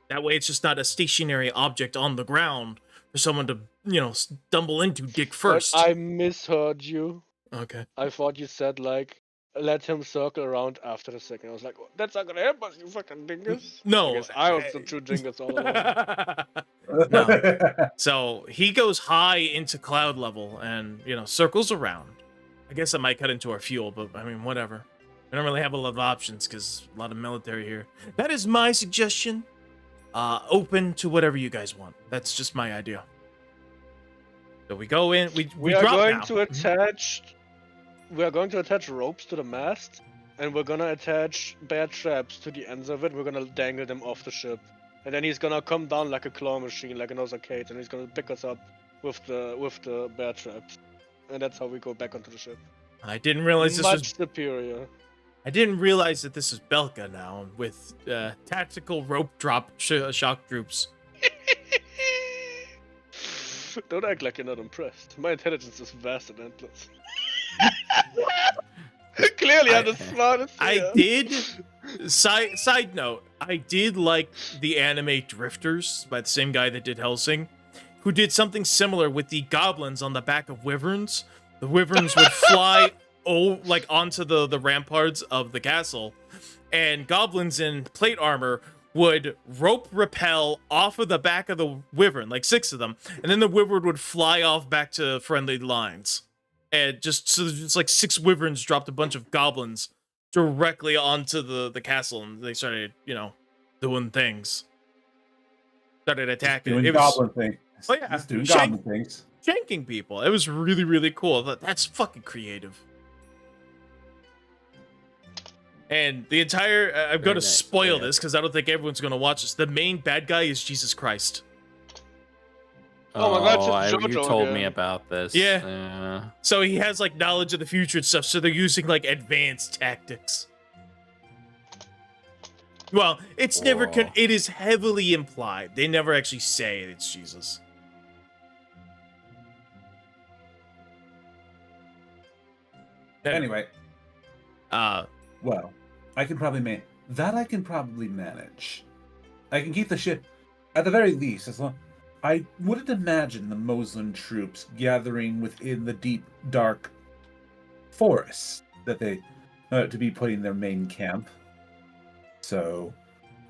That way it's just not a stationary object on the ground for someone to, stumble into dick first. But I misheard you. Okay. I thought you said, like, let him circle around after the second. I was like, that's not gonna help us, you fucking dingus. No. I guess I was the true dingus all along. No. So he goes high into cloud level and, circles around. I guess that might cut into our fuel, but I mean, whatever. We don't really have a lot of options because a lot of military here. That is my suggestion. Open to whatever you guys want. That's just my idea. So we go in. We are drop going now. to attach. We are going to attach ropes to the mast, and we're gonna attach bear traps to the ends of it. We're gonna dangle them off the ship, and then he's gonna come down like a claw machine, like another cage, and he's gonna pick us up with the bear traps, and that's how we go back onto the ship. I didn't realize this was. Much superior. I didn't realize that this is Belka now with tactical rope drop shock troops. Don't act like you're not impressed. My intelligence is vast and endless. Clearly, I'm the smartest. I did. Side note: I did like the anime Drifters by the same guy that did Hellsing, who did something similar with the goblins on the back of wyverns. The wyverns would fly onto the ramparts of the castle, and goblins in plate armor would rope rappel off of the back of the wyvern, like 6 of them, and then the wyvern would fly off back to friendly lines. And just like 6 wyverns dropped a bunch of goblins directly onto the castle, and they started, doing things. Started attacking. Doing goblin things. Oh yeah, Just doing goblin things. Shanking people. It was really, really cool. That's fucking creative. And the entire I'm going to spoil this because I don't think everyone's going to watch this. The main bad guy is Jesus Christ. Oh my God, it's you JoJo told again. me about this. Yeah. So he has like knowledge of the future and stuff. So they're using like advanced tactics. Well, it's never. It is heavily implied. They never actually say it's Jesus. Anyway. Well, I can probably manage. I can keep the ship, at the very least, as long. I wouldn't imagine the Moslem troops gathering within the deep, dark forests that they to be putting their main camp. So,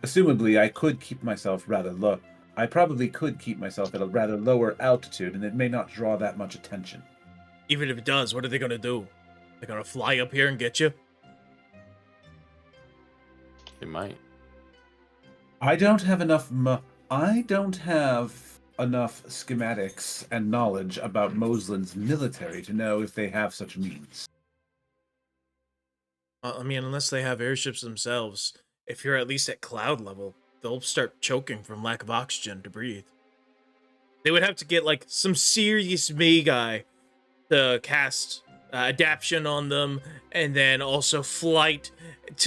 assumably, I could keep myself rather low. I probably could keep myself at a rather lower altitude, and it may not draw that much attention. Even if it does, what are they gonna do? They're gonna fly up here and get you? They might. I don't have enough schematics and knowledge about Moslin's military to know if they have such means. I mean, unless they have airships themselves, if you're at least at cloud level, they'll start choking from lack of oxygen to breathe. They would have to get like some serious Magi to cast adaption on them, and then also flight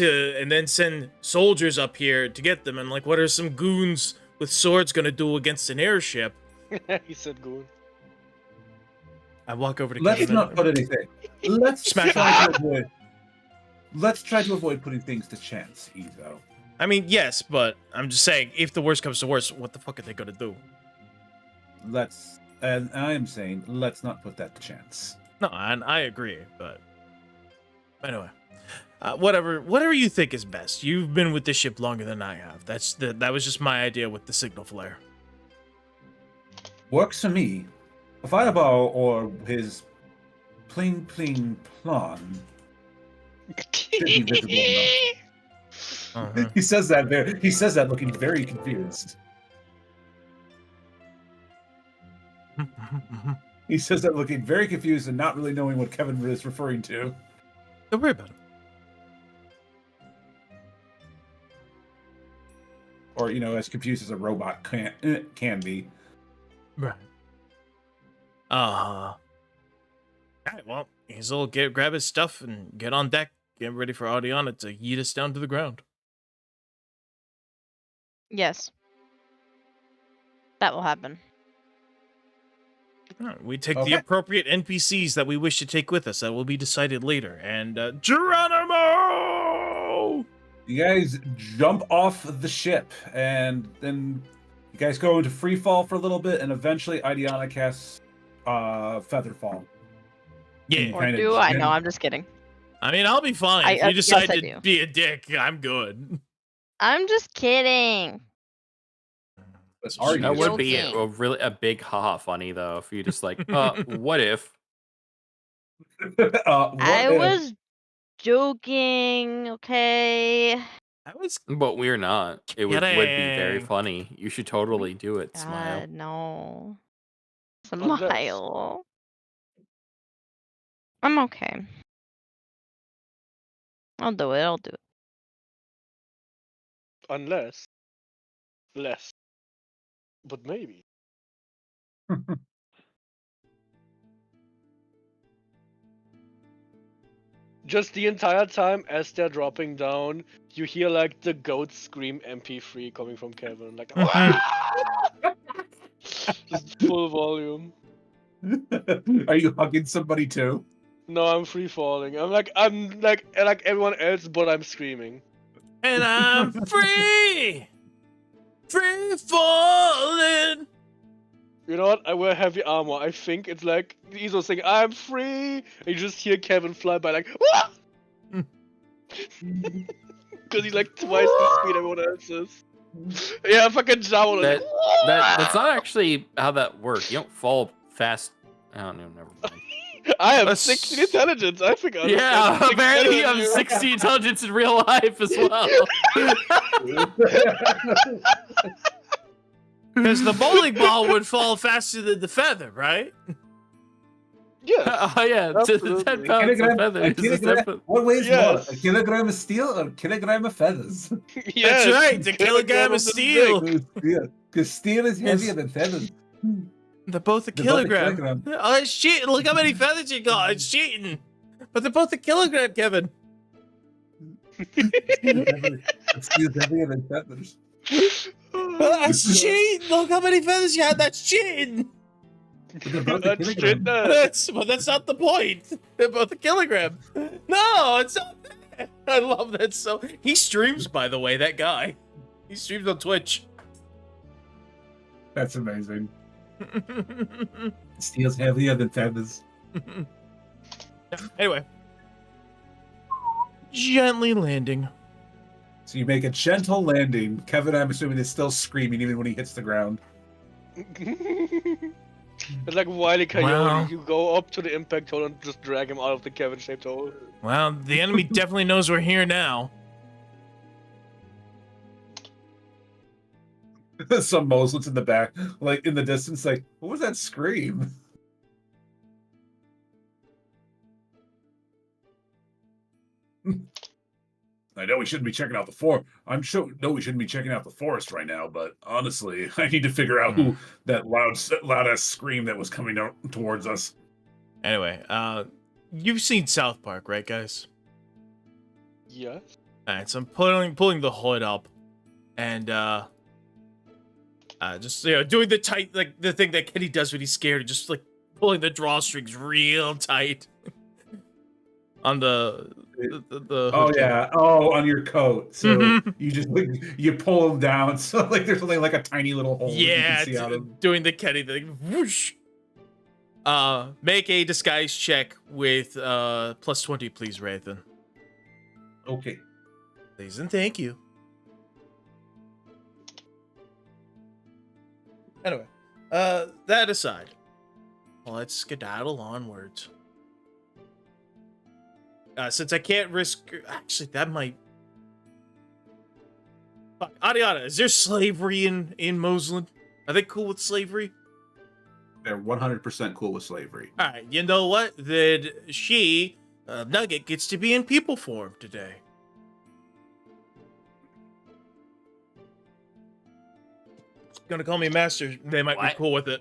and then send soldiers up here to get them. And like, what are some goons with swords gonna do against an airship? He said goon. I walk over to Let's Kevin not and- put anything. Let's Smash try to avoid putting things to chance, Ezo. I mean, yes, but I'm just saying, if the worst comes to worst, what the fuck are they gonna do? And I am saying, let's not put that to chance. No, I agree, but anyway, whatever you think is best. You've been with this ship longer than I have. That was just my idea with the signal flare. Works for me. A fireball or his pling pling plon should be visible enough. Uh-huh. He says that looking very confused. He says that looking very confused and not really knowing what Kevin is referring to. Don't worry about it. Or, as confused as a robot can be. Right. Alright, well, Hazel will grab his stuff and get on deck. Get ready for Audiana to yeet us down to the ground. Yes. That will happen. All right, we take Okay. the appropriate NPCs that we wish to take with us. That will be decided later. And Geronimo! You guys jump off the ship, and then you guys go into free fall for a little bit, and eventually Idiana casts Featherfall. Yeah. Or do I? No, I'm just kidding. I mean, I'll be fine. If you yes, decide I to do. be a dick, I'm good. I'm just kidding. Are you? That would be joking? a big haha funny though if you just like what if I was joking, okay? but we're not. It would be very Kidding. funny. You should totally do it. Smile. God, no. Unless- Smile. I'm okay. I'll do it. Unless less. But maybe. Just the entire time as they're dropping down, you hear like the goat scream MP3 coming from Kevin. Like, just full volume. Are you hugging somebody too? No, I'm free falling. I'm like everyone else, but I'm screaming. And I'm free! Free falling! You know what? I wear heavy armor. I think it's like Iso saying, "I'm free." And you just hear Kevin fly by like, because he's like twice the speed everyone else is. Yeah, fucking Jowl. That's not actually how that works. You don't fall fast. I don't know. Never mind. I have 16 intelligence. I think I Yeah, apparently you have 60 intelligence in real life as well. Because the bowling ball would fall faster than the feather, right? Yeah. Oh yeah, 10 Absolutely. pounds of feathers. What weighs Yes. more, a kilogram of steel or a kilogram of feathers? Yes, That's right, the kilogram of steel. Because steel is heavier than feathers. They're both a They're both a kilogram. kilogram. Oh, it's cheating. Look how many feathers you got. It's cheating. But they're both a kilogram, Kevin. Steel's heavier than feathers. That's cheating. Look how many feathers you had. That's cheating. But they're both a That's kilogram. But that's not the point. They're both a kilogram. No, it's not that. I love that. So he streams, by the way, that guy. He streams on Twitch. That's amazing. Steel's heavier than feathers. Anyway. Gently landing. So you make a gentle landing. Kevin, I'm assuming, is still screaming even when he hits the ground. It's like Wile E. Coyote. Wow. You go up to the impact hole and just drag him out of the Kevin-shaped hole. Well, the enemy definitely knows we're here now. Some Moslets in the back, like in the distance, like, what was that scream? I know we shouldn't be checking out the forest. I'm sure no, we shouldn't be checking out the forest right now. But honestly, I need to figure out who that loud ass scream that was coming out towards us. Anyway, you've seen South Park, right, guys? Yes. Alright, so I'm pulling the hood up, and just doing the tight, like the thing that Kenny does when he's scared, just like pulling the drawstrings real tight on the Oh hood. yeah, on your coat. So Mhm. you just you pull them down, so like there's only like a tiny little hole that you Yeah, can see out of. doing the Kenny thing. Whoosh. Make a disguise check with plus 20, please, Rathan. Okay. Please and thank you. Anyway, that aside, let's skedaddle onwards. Since I can't risk, actually, that might. Fuck, Adiana, is there slavery in Moslin? Are they cool with slavery? They're 100% cool with slavery. All right, you know what? Then she, Nugget, gets to be in people form today. Gonna call me master. They might be What? cool with it.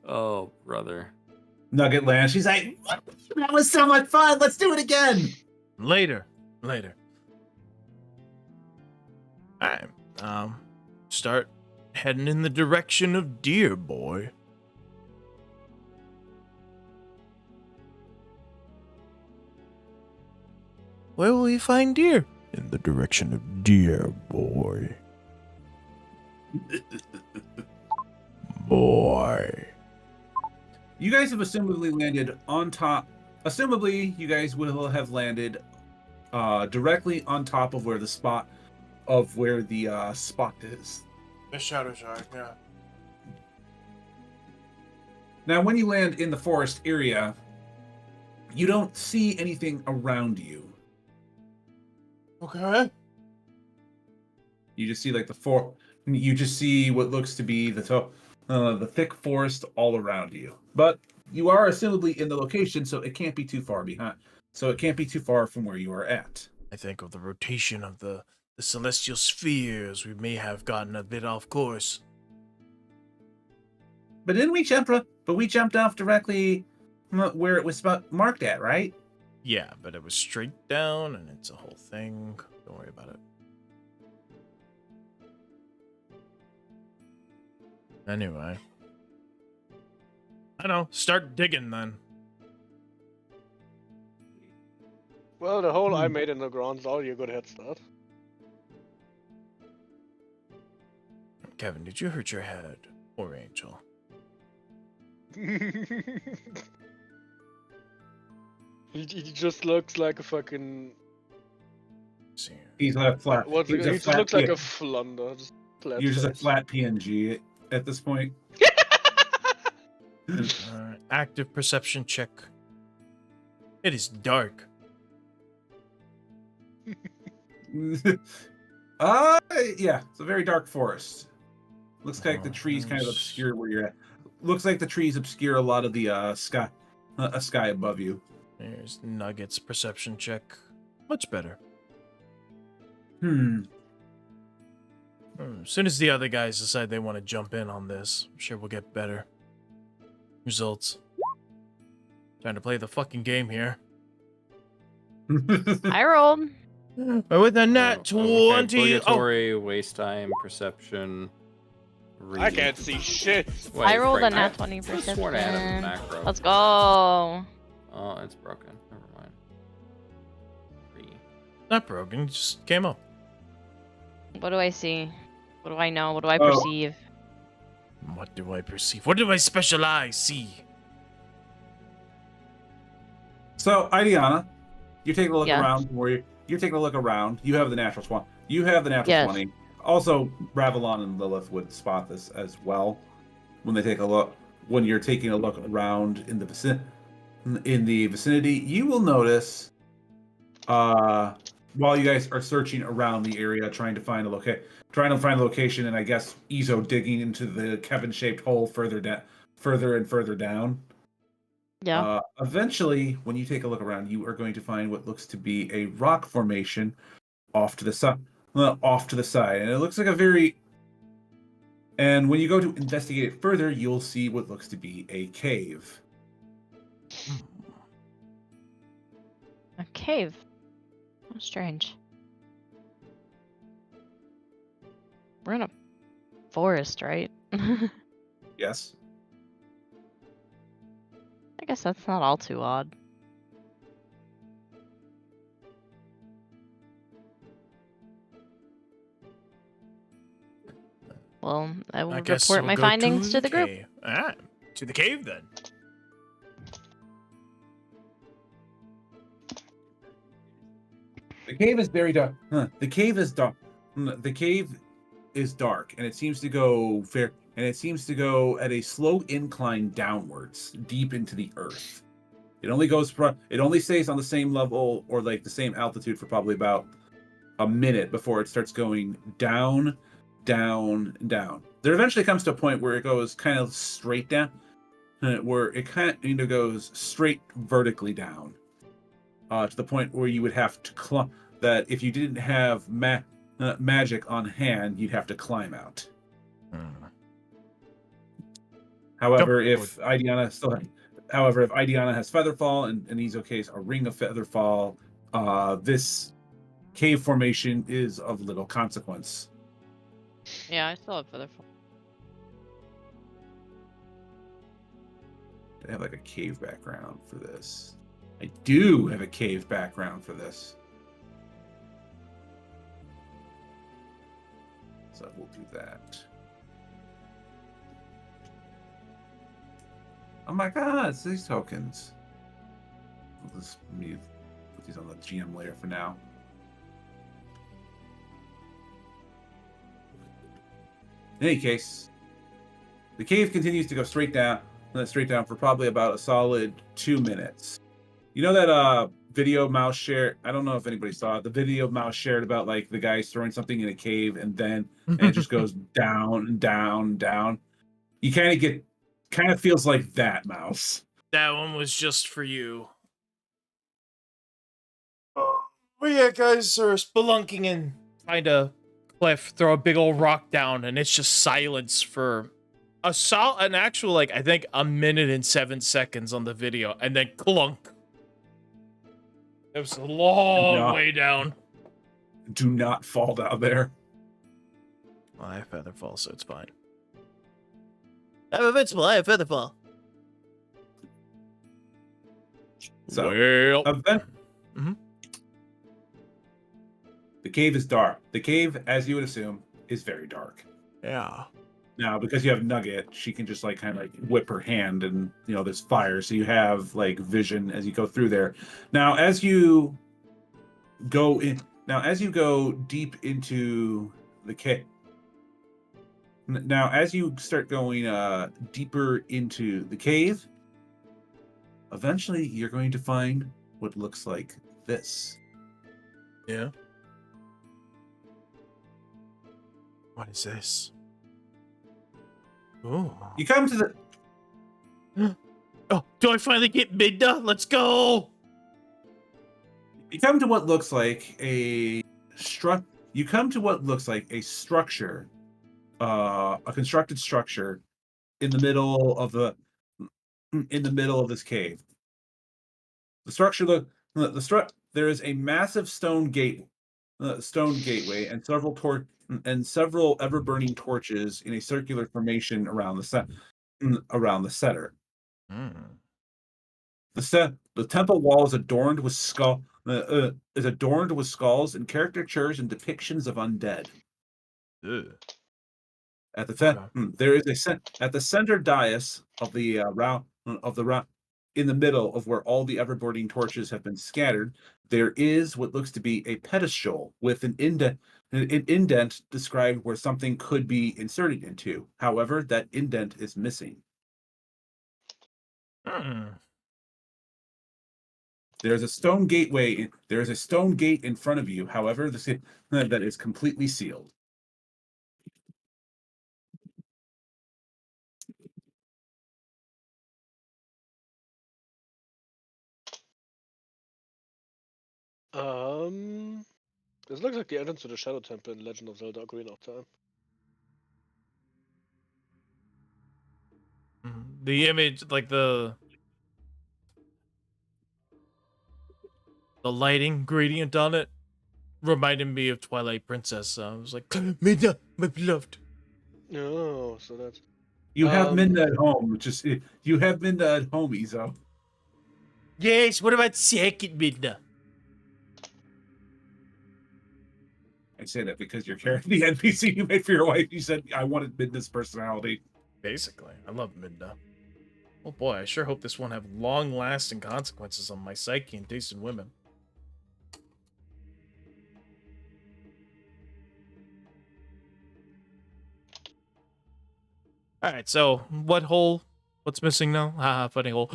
Oh, brother. Nugget lands. She's like, "What? That was so much fun. Let's do it again." Later. All right. Start heading in the direction of Deer Boy. Where will we find Deer? In the direction of Deer Boy. Boy. You guys have assumably landed on top. Assumably, you guys will have landed directly on top of where the spot is. The Shadow Shark, yeah. Now, when you land in the forest area, you don't see anything around you. Okay. You just see you just see what looks to be the thick forest all around you. But you are assumably in the location, so it can't be too far behind. So it can't be too far from where you are at. I think of the rotation of the celestial spheres, we may have gotten a bit off course. But didn't we jump? But we jumped off directly where it was marked at, right? Yeah, but it was straight down, and it's a whole thing. Don't worry about it. Anyway. I know. Start digging, then. Well, the hole I made in the ground is already a good head start. Kevin, did you hurt your head? Or Angel? He just looks like a fucking. See. He's a flat. He just looks like a flunder. You're just a flat PNG at this point. Active perception check. It is dark. Yeah, it's a very dark forest. Looks like the trees kind of obscure where you're at. Looks like the trees obscure a lot of the sky above you. There's Nugget's perception check. Much better. Hmm. As soon as the other guys decide they want to jump in on this, I'm sure we'll get better results. Trying to play the fucking game here. I rolled. But with a nat 20. Obligatory, waste time, perception. I can't see shit. Wait, I rolled Frank, a nat I 20 could've sworn I had a perception. macro. Let's go. Oh, it's broken. Never mind. 3. Not broken, it just came up. What do I see? What do I know? What do I perceive? What do I perceive? What do I specialize? See? So, Idiana, you're taking a look Yeah. around. You're taking a look around. You have the natural 20. You have the natural Yes. 20. Also, Ravelon and Lilith would spot this as well when they take a look. When you're taking a look around in the vicinity, you will notice, while you guys are searching around the area, trying to find a location, and I guess Ezo digging into the Kevin-shaped hole further and further down. Yeah. Eventually, when you take a look around, you are going to find what looks to be a rock formation off to the side. And it looks like and when you go to investigate it further, you'll see what looks to be a cave. A cave. How strange. We're in a forest, right? I Yes. guess that's not all too odd. Well, I will report my findings to the group. Cave. Ah, to the cave then. The cave is very dark. The cave is dark. The cave is dark, and it seems to go at a slow incline downwards, deep into the earth. It only stays on the same level or like the same altitude for probably about a minute before it starts going down, down, down. There eventually comes to a point where it goes kind of straight down, where it kind of goes straight vertically down, to the point where you would have to climb. That if you didn't have magic on hand, you'd have to climb out. However, if Idiana has Featherfall and Izo's a Ring of Featherfall, this cave formation is of little consequence. Yeah, I still have Featherfall. I have like a cave background for this. I do have a cave background for this. So we'll do that. Oh my god, it's these tokens. Let me put these on the GM layer for now. In any case, the cave continues to go straight down for probably about a solid 2 minutes. You know that video Mouse shared? I don't know if anybody saw it. The video Mouse shared about like the guys throwing something in a cave and it just goes down and down, down. You kind of feels like that, Mouse. That one was just for you. Well, yeah, guys are spelunking and find a cliff, throw a big old rock down, and it's just silence for an actual, like, I think 1 minute and 7 seconds on the video, and then clunk. It was a long way down. Do not fall down there. Well, I have Featherfall, so it's fine. I'm invincible. I have Featherfall. So, well, Mhm. The cave is dark. The cave, as you would assume, is very dark. yeah. Now, because you have Nugget, she can just like kind of like whip her hand, and there's fire, so you have like vision as you go through there. Now, as you go deep into the cave. Now, as you start going deeper into the cave, eventually you're going to find what looks like this. Yeah. What is this? Oh. You come to the Oh, do I finally get Midna? Let's go. You come to what looks like a structure, a constructed structure in the middle of this cave. The structure there is a massive stone gateway and several ever burning torches in a circular formation around the center. The temple wall is adorned with skulls and caricatures and depictions of undead. Ugh. At the center dais of the round in the middle of where all the ever-burning torches have been scattered, there is what looks to be a pedestal with an indent described where something could be inserted into. However, that indent is missing. There's a stone gateway. There is a stone gate in front of you. However, that is completely sealed. This looks like the entrance to the Shadow Temple in Legend of Zelda: Ocarina of Time. The image, like the lighting gradient on it, reminded me of Twilight Princess. I was like, Midna, my beloved. No, so that's. You have Minda at home. You have Minda at home, Izo. Yes. What about second Midna? I say that because you're carrying the NPC you made for your wife. You said I wanted Minda's personality. Basically, I love Midna. Oh boy, I sure hope this won't have long-lasting consequences on my psyche and taste in women. All right, so what hole? What's missing now? Haha, funny hole.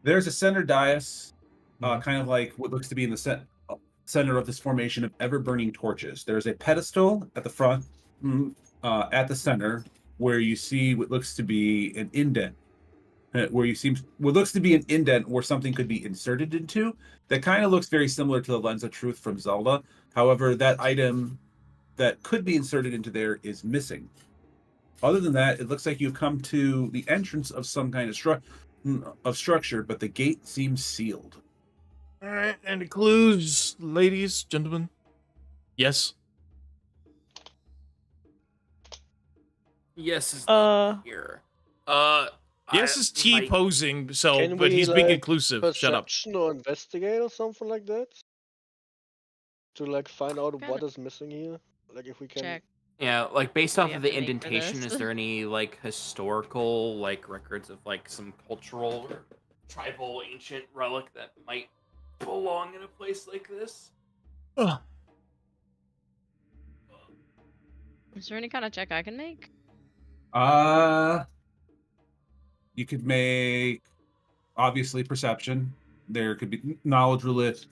There's a center dais, kind of like what looks to be in the center of this formation of ever-burning torches. There's a pedestal at the front, at the center, where you see what looks to be an indent. What looks to be an indent where something could be inserted into. That kind of looks very similar to the Lens of Truth from Zelda. However, that item that could be inserted into there is missing. Other than that, it looks like you've come to the entrance of some kind of structure, but the gate seems sealed. All right, any clues, ladies, gentlemen? Yes. Yes is here. Yes is T might- posing, Can but we, he's being like, inclusive. Shut up. Perception or investigate or something like that? To like find out Kinda- what is missing here? Like if we can. Check. Yeah, like based We off have of the to make for indentation, this. is there any like historical like records of like some cultural or tribal ancient relic that might belong in a place like this? Ugh. Is there any kind of check I can make? You could make obviously perception. There could be knowledge, religion,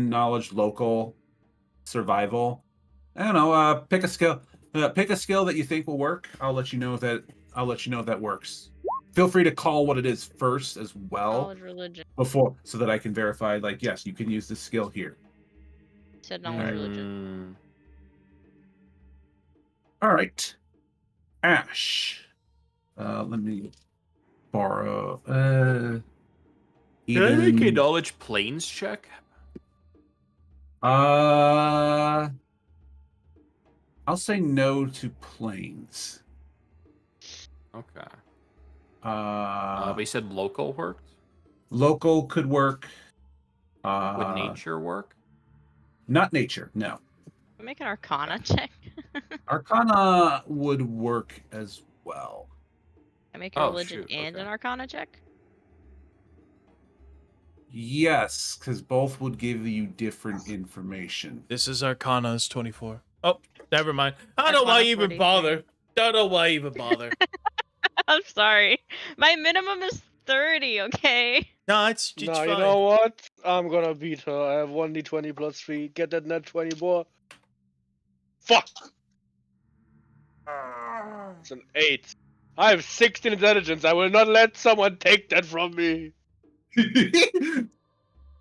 knowledge, local, survival. I don't know. Pick a skill. Pick a skill that you think will work. I'll let you know if that works. Feel free to call what it is first as well. Knowledge, religion. before, so that I can verify, like, yes, you can use this skill here. Said knowledge religion. All right, Ash. Let me borrow. Can I make a knowledge planes check? I'll say no to planes. Okay. But you said local worked? local could work. Would nature work? Not nature, no. Make an Arcana check. Arcana would work as well. I make a religion and okay. an Arcana check. Yes, because both would give you different information. This is Arcana's 24. Oh, never mind. I don't know Arcana why you even 43. bother. Don't know why you even bother. I'm sorry. My minimum is 30, okay? No, it's No, fine. you know what? I'm gonna beat her. I have 1d20 plus 3. Get that net 20 more. Fuck! It's an 8. I have 16 intelligence. I will not let someone take that from me.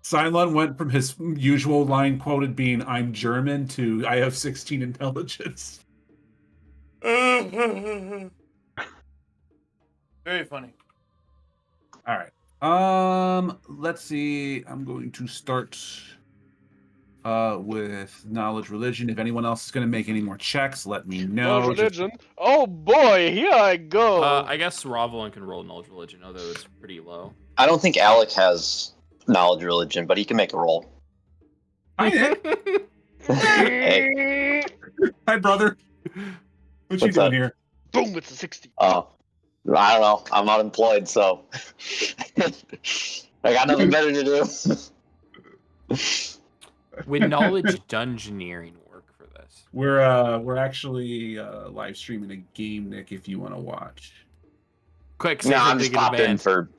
Cylon went from his usual line quoted being "I'm German" to "I have 16 intelligence." Very funny. All right. Let's see. I'm going to start with knowledge religion. If anyone else is going to make any more checks, let me know. Knowledge religion? Oh boy, here I go. I guess Ravelin can roll knowledge religion, although it's pretty low. I don't think Alec has knowledge religion, but he can make a roll. Hi, Nick. Hey. Hi, brother. What you What's doing up? here? Boom, it's a 60. Oh, I don't know. I'm unemployed, so I got nothing better to do. Would knowledge dungeoneering work for this? We're actually live streaming a game, Nick. If you want to watch. Quick, No, I'm just popped in for.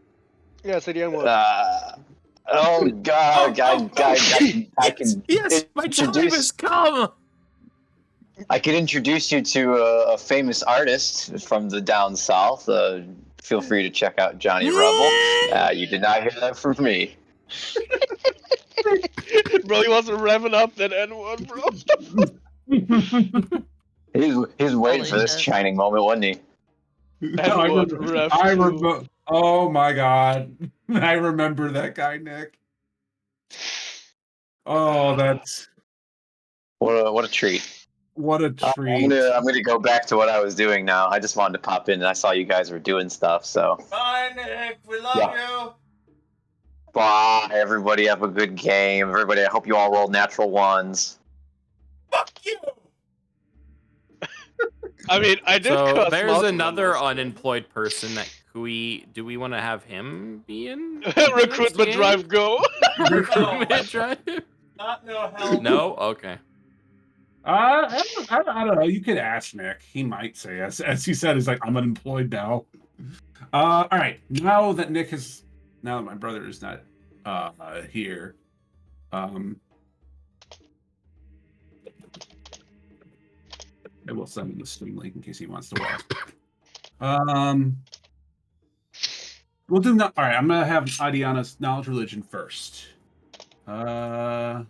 Yeah, say the N word. Oh God, I can. Yes, my time has come. I could introduce you to a famous artist from the down south. Feel free to check out Johnny Rebel. You did not hear that from me. Bro, he wasn't revving up that N word, bro. He's waiting for this shit. shining moment, wasn't he? I remember. Oh my God, I remember that guy, Nick. Oh, that's What a treat. what a treat. I'm gonna go back to what I was doing now. I just wanted to pop in, and I saw you guys were doing stuff. So Bye, Nick. We love you. bye, everybody. Have a good game, everybody. I hope you all roll natural ones. Fuck you. I mean, I did So cuss there's most of another them. unemployed person that do we want to have him be in? Recruitment game? drive, go. Recruitment drive? Not no help. No? Okay. I don't know. You could ask Nick. He might say, as he said, he's like, I'm unemployed now. All right. Now that my brother is not here, I will send him the Steam link in case he wants to watch. We'll do not. All right. I'm gonna have Adiana's knowledge religion first. So,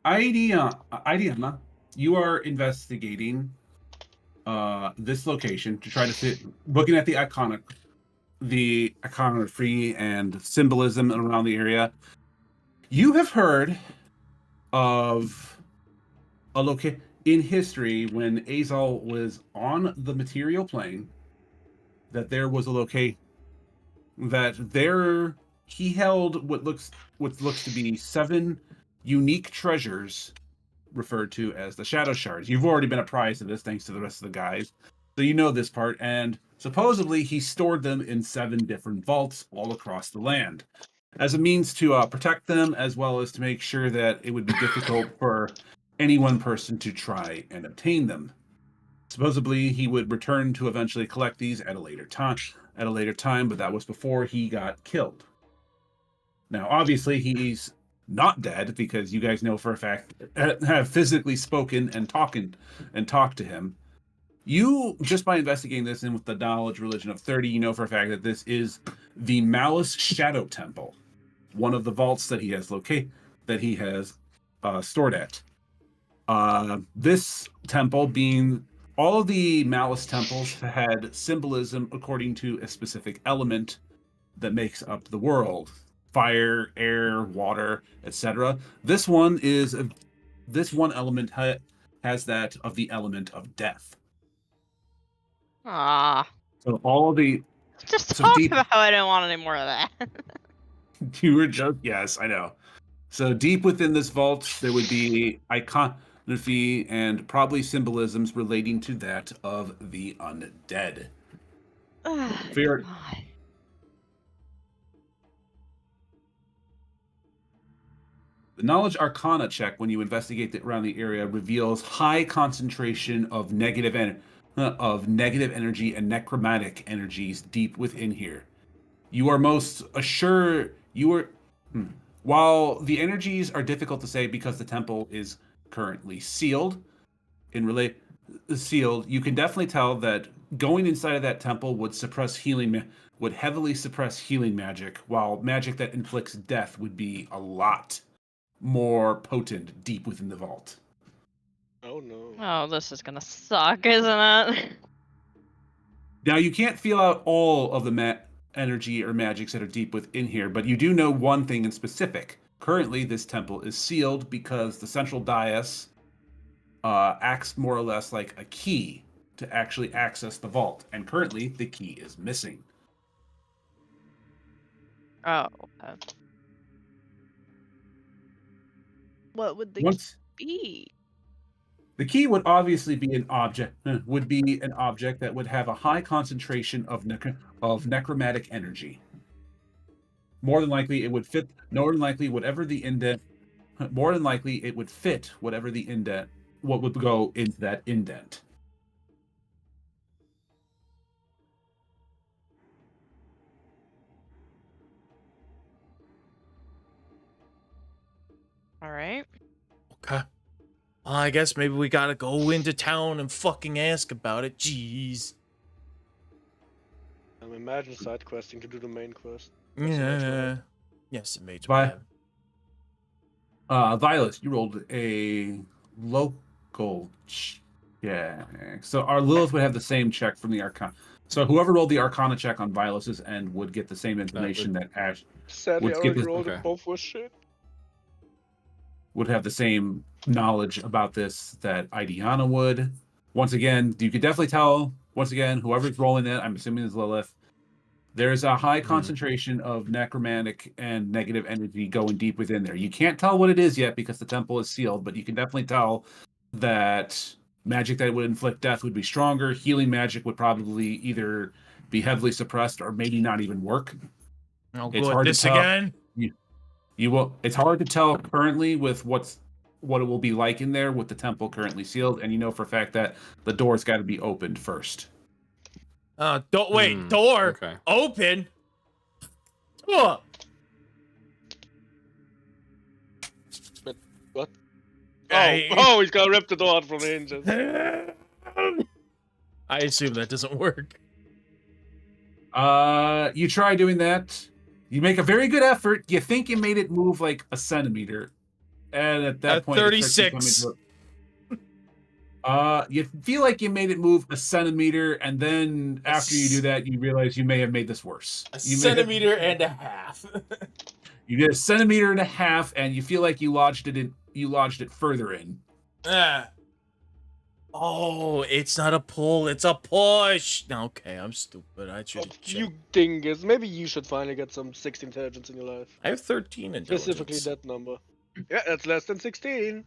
Idiana, you are investigating this location to try to looking at the iconography and symbolism around the area. You have heard of a location in history when Azal was on the material plane, that there was a location that there he held what looks to be 7 unique treasures referred to as the Shadow Shards. You've already been apprised of this thanks to the rest of the guys, so you know this part. And supposedly he stored them in 7 different vaults all across the land as a means to protect them, as well as to make sure that it would be difficult for any one person to try and obtain them. Supposedly he would return to eventually collect these at a later time, but that was before he got killed. Now, obviously, he's not dead, because you guys know for a fact have physically spoken and talked to him. You, just by investigating this and with the knowledge religion of 30, you know for a fact that this is the Malice Shadow Temple, one of the vaults that he has stored at. This temple being all of the Malice temples had symbolism according to a specific element that makes up the world: fire, air, water, etc. This one element has that of the element of death. Ah, So all of the just so talk deep about how I didn't want any more of that. you were just yes, I know. So deep within this vault, there would be iconography and probably symbolisms relating to that of the undead. Ah, Fear. come on. The knowledge arcana check when you investigate around the area reveals high concentration of negative energy and necromantic energies deep within here. You are most assured you are. While the energies are difficult to say because the temple is currently sealed, you can definitely tell that going inside of that temple would heavily suppress healing magic, while magic that inflicts death would be a lot more potent deep within the vault. Oh no. Oh, this is gonna suck, isn't it? Now you can't feel out all of the energy or magics that are deep within here, but you do know one thing in specific. Currently, this temple is sealed because the central dais acts more or less like a key to actually access the vault, and currently the key is missing. Oh, okay. What would the Once key be? the key would obviously be an object, that would have a high concentration of necromantic energy. More than likely, it would fit. More than likely, whatever the indent. More than likely, it would fit whatever the indent. What would go into that indent. All right. Okay. I guess maybe we gotta go into town and fucking ask about it. Jeez. Imagine side questing to do the main quest. Yeah. Yes, it made Bye. Violet, you rolled a local check. So our Lilith would have the same check from the Arcana. So whoever rolled the Arcana check on Violet's end would get the same information that Ash Sadly, I would get. already rolled it, both was shit. Would have the same knowledge about this that Idiana would. Once again, you could definitely tell. Once again, whoever's rolling it, I'm assuming is Lilith. There's a high concentration of necromantic and negative energy going deep within there. You can't tell what it is yet because the temple is sealed, but you can definitely tell that magic that would inflict death would be stronger. Healing magic would probably either be heavily suppressed or maybe not even work. Oh, It's good. hard to This tell. again? You will. It's hard to tell currently with what it will be like in there with the temple currently sealed, and you know for a fact that the door's got to be opened first. Wait, door Okay. open. Ugh. But what? I- Oh, he's gonna rip the door out from the hinges. I assume that doesn't work. You try doing that. You make a very good effort. You think you made it move like a centimeter, and at that point, 36. You feel like you made it move a centimeter, and then after you do that, you realize you may have made this worse. A centimeter and a half. You did a centimeter and a half, and you feel like you lodged it further in. Oh, it's not a pull, it's a push. Okay, I'm stupid. I should have You checked. dingus. Maybe you should finally get some 16 intelligence in your life. I have 13 intelligence. Specifically that number. Yeah, that's less than 16.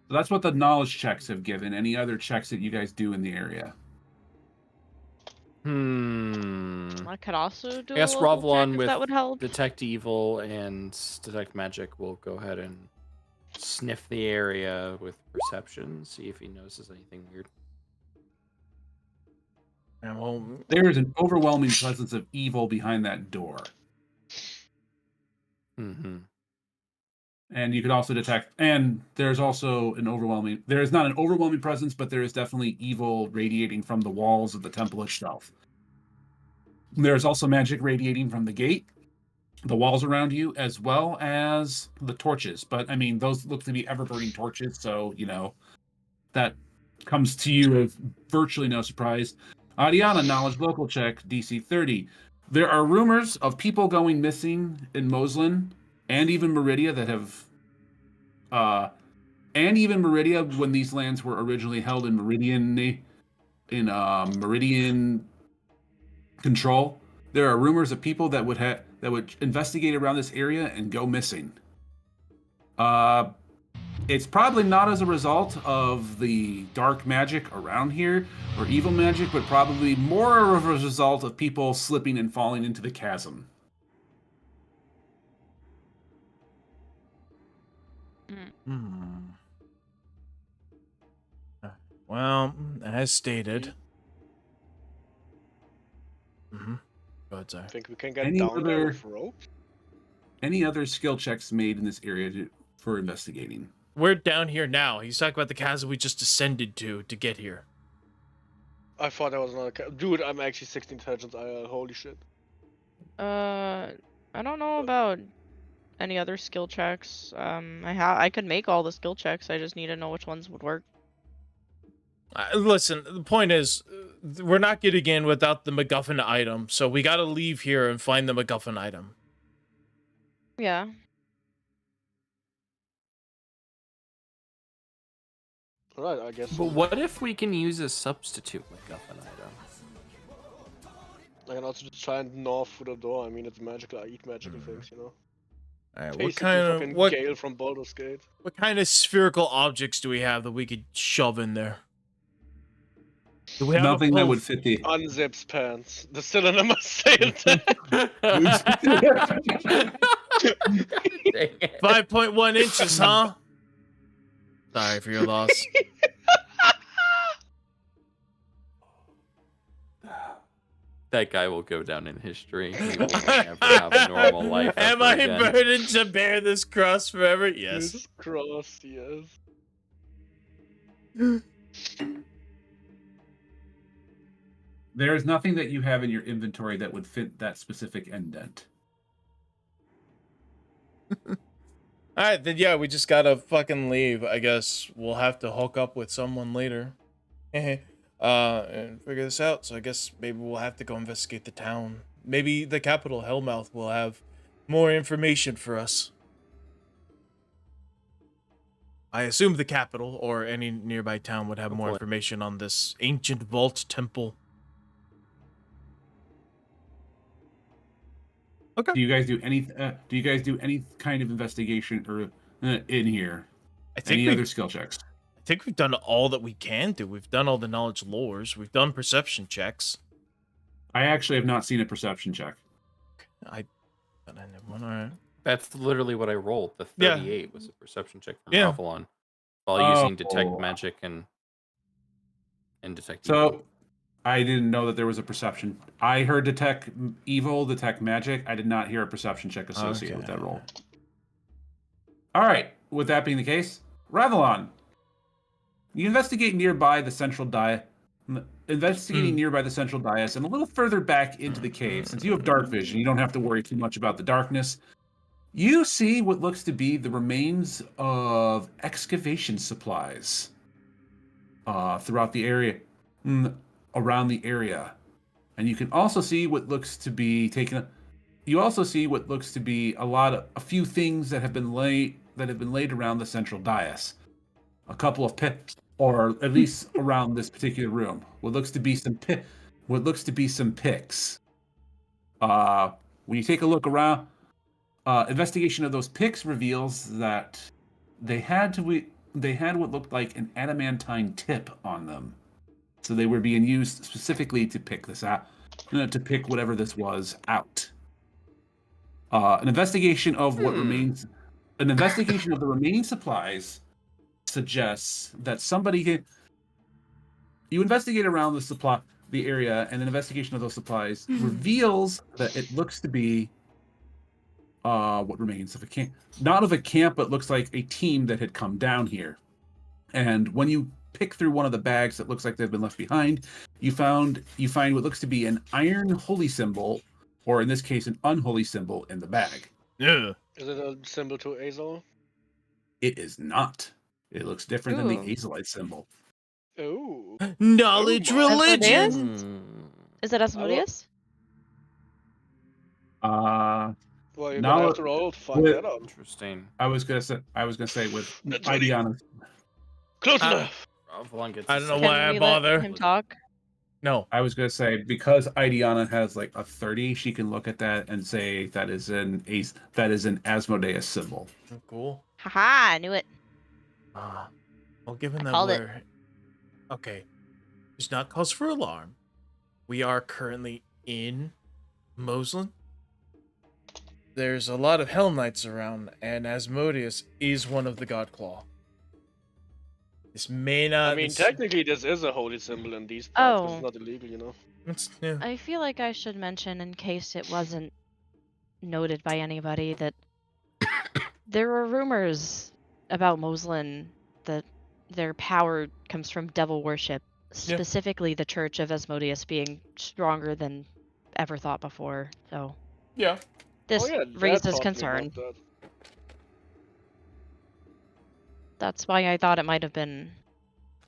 So that's what the knowledge checks have given. Any other checks that you guys do in the area? I could also do I guess a local check Ravlon if with that would help. Detect Evil and Detect Magic will go ahead and sniff the area with Perception, see if he notices anything weird. There is an overwhelming presence of evil behind that door. Mm-hmm. And you could also detect, and there's also there is not an overwhelming presence, but there is definitely evil radiating from the walls of the temple itself. There's also magic radiating from the gate, the walls around you, as well as the torches. But I mean, those look to be ever-burning torches, so, that comes to you as virtually no surprise. Adiana, knowledge local check, DC 30. There are rumors of people going missing in Moslin and even Meridia that have and even Meridia when these lands were originally held in Meridian control. There are rumors of people that would investigate around this area and go missing. It's probably not as a result of the dark magic around here or evil magic, but probably more of a result of people slipping and falling into the chasm. Well, as stated. Go ahead, sorry. I think we can get Any down there other- with rope. Any other skill checks made in this area for investigating? We're down here now. He's talking about the chasm we just descended to get here. I thought that was another. Dude, I'm actually 16 intelligence. Holy shit. I don't know about any other skill checks. I could make all the skill checks. I just need to know which ones would work. Listen, the point is, we're not getting in without the MacGuffin item, so we gotta leave here and find the MacGuffin item. Yeah. Alright, I guess. But what if we can use a substitute MacGuffin item? I can also just try and gnaw through the door. I mean, it's magical. I eat magical things, you know. All right, Basically, fucking Gale from Baldur's Gate. what kind of spherical objects do we have that we could shove in there? Do we have Nothing that would fit the. Unzips pants. The cylinder must stay intact. 5.1 inches, huh? Sorry for your loss. That guy will go down in history. He will never have a normal life. Am ever I again. burdened to bear this cross forever? Yes. This cross, yes. There is nothing that you have in your inventory that would fit that specific indent. Alright, then yeah, we just gotta fucking leave. I guess we'll have to hook up with someone later. And figure this out. So I guess maybe we'll have to go investigate the town. Maybe the capital, Hellmouth, will have more information for us. I assume the capital or any nearby town would have more information on this ancient vault temple. Okay. Do you guys do any? Do you guys do any kind of investigation or in here? Any other skill checks? I think we've done all that we can do. We've done all the knowledge lores. We've done perception checks. I actually have not seen a perception check. But I never went. All right. That's literally what I rolled. The Yeah. 38 was a perception check from Yeah. Avalon while using detect magic and detect evil. So I didn't know that there was a perception. I heard detect evil, detect magic. I did not hear a perception check associated with that roll. All right. With that being the case, Ravelon, you investigate nearby the central dais. Investigating nearby the central dais and a little further back into the cave. Since you have dark vision, you don't have to worry too much about the darkness. You see what looks to be the remains of excavation supplies throughout the area, around the area, and you can also see what looks to be You also see what looks to be a few things that have been laid around the central dais. A couple of pits, or at least around this particular room. What looks to be some picks. When you take a look around, investigation of those picks reveals that they had what looked like an adamantine tip on them. So they were being used specifically to pick this out, to pick whatever this was out. An investigation of the remaining supplies suggests that you investigate around the area, and an investigation of those supplies reveals that it looks to be what remains of a camp, not of a camp, but looks like a team that had come down here. And when you pick through one of the bags that looks like they've been left behind, you find what looks to be an iron holy symbol, or in this case, an unholy symbol in the bag. Yeah. Is it a symbol to Azor? It is not. It looks different than the Ooh. Azolite symbol. Oh. Knowledge Oh my. religion. Hmm. Is it Asmodeus? Well, you're Now gonna have to roll to find with- that out. Interesting. I was gonna say with That's really- Idiana. Close Uh, enough. Valon gets I a don't know second. why I we bother. let him talk? No. I was gonna say because Idiana has like a 30, she can look at that and say that is an Asmodeus symbol. Oh, cool. Haha, I knew it. Well, given I that called it. we're okay, it's not cause for alarm. We are currently in Moslin. There's a lot of Hell Knights around, and Asmodeus is one of the God Claw. This may not. I mean, this- technically, this is a holy symbol in these parts. 'Cause Oh. it's not illegal, you know. yeah. I feel like I should mention, in case it wasn't noted by anybody, that there were rumors about Moslin that their power comes from devil worship, specifically the Church of Asmodeus being stronger than ever thought before. So Yeah. this Oh, yeah, Dad raises taught me concern. about that. That's why I thought it might have been